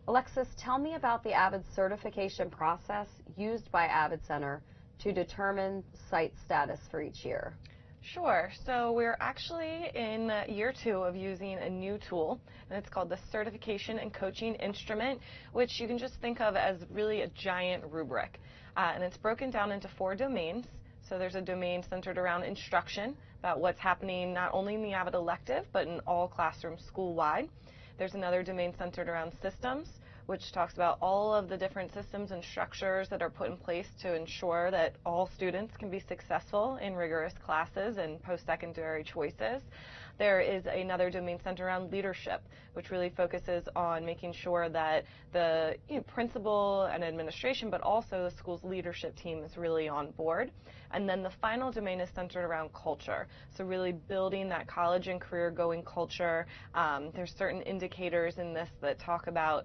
Alexis, tell me about the Avid certification process used by Avid Center to determine site status for each year. Sure. So we're actually in year 2 of using a new tool, and it's called the Certification and Coaching Instrument, which you can just think of as really a giant rubric. And it's broken down into 4 domains. So there's a domain centered around instruction, about what's happening not only in the Avid elective, but in all classrooms school-wide. There's another domain centered around systems, which talks about all of the different systems and structures that are put in place to ensure that all students can be successful in rigorous classes and post-secondary choices. There is another domain centered around leadership, which really focuses on making sure that the principal and administration, but also the school's leadership team is really on board. And then the final domain is centered around culture. So really building that college and career going culture. There's certain indicators in this that talk about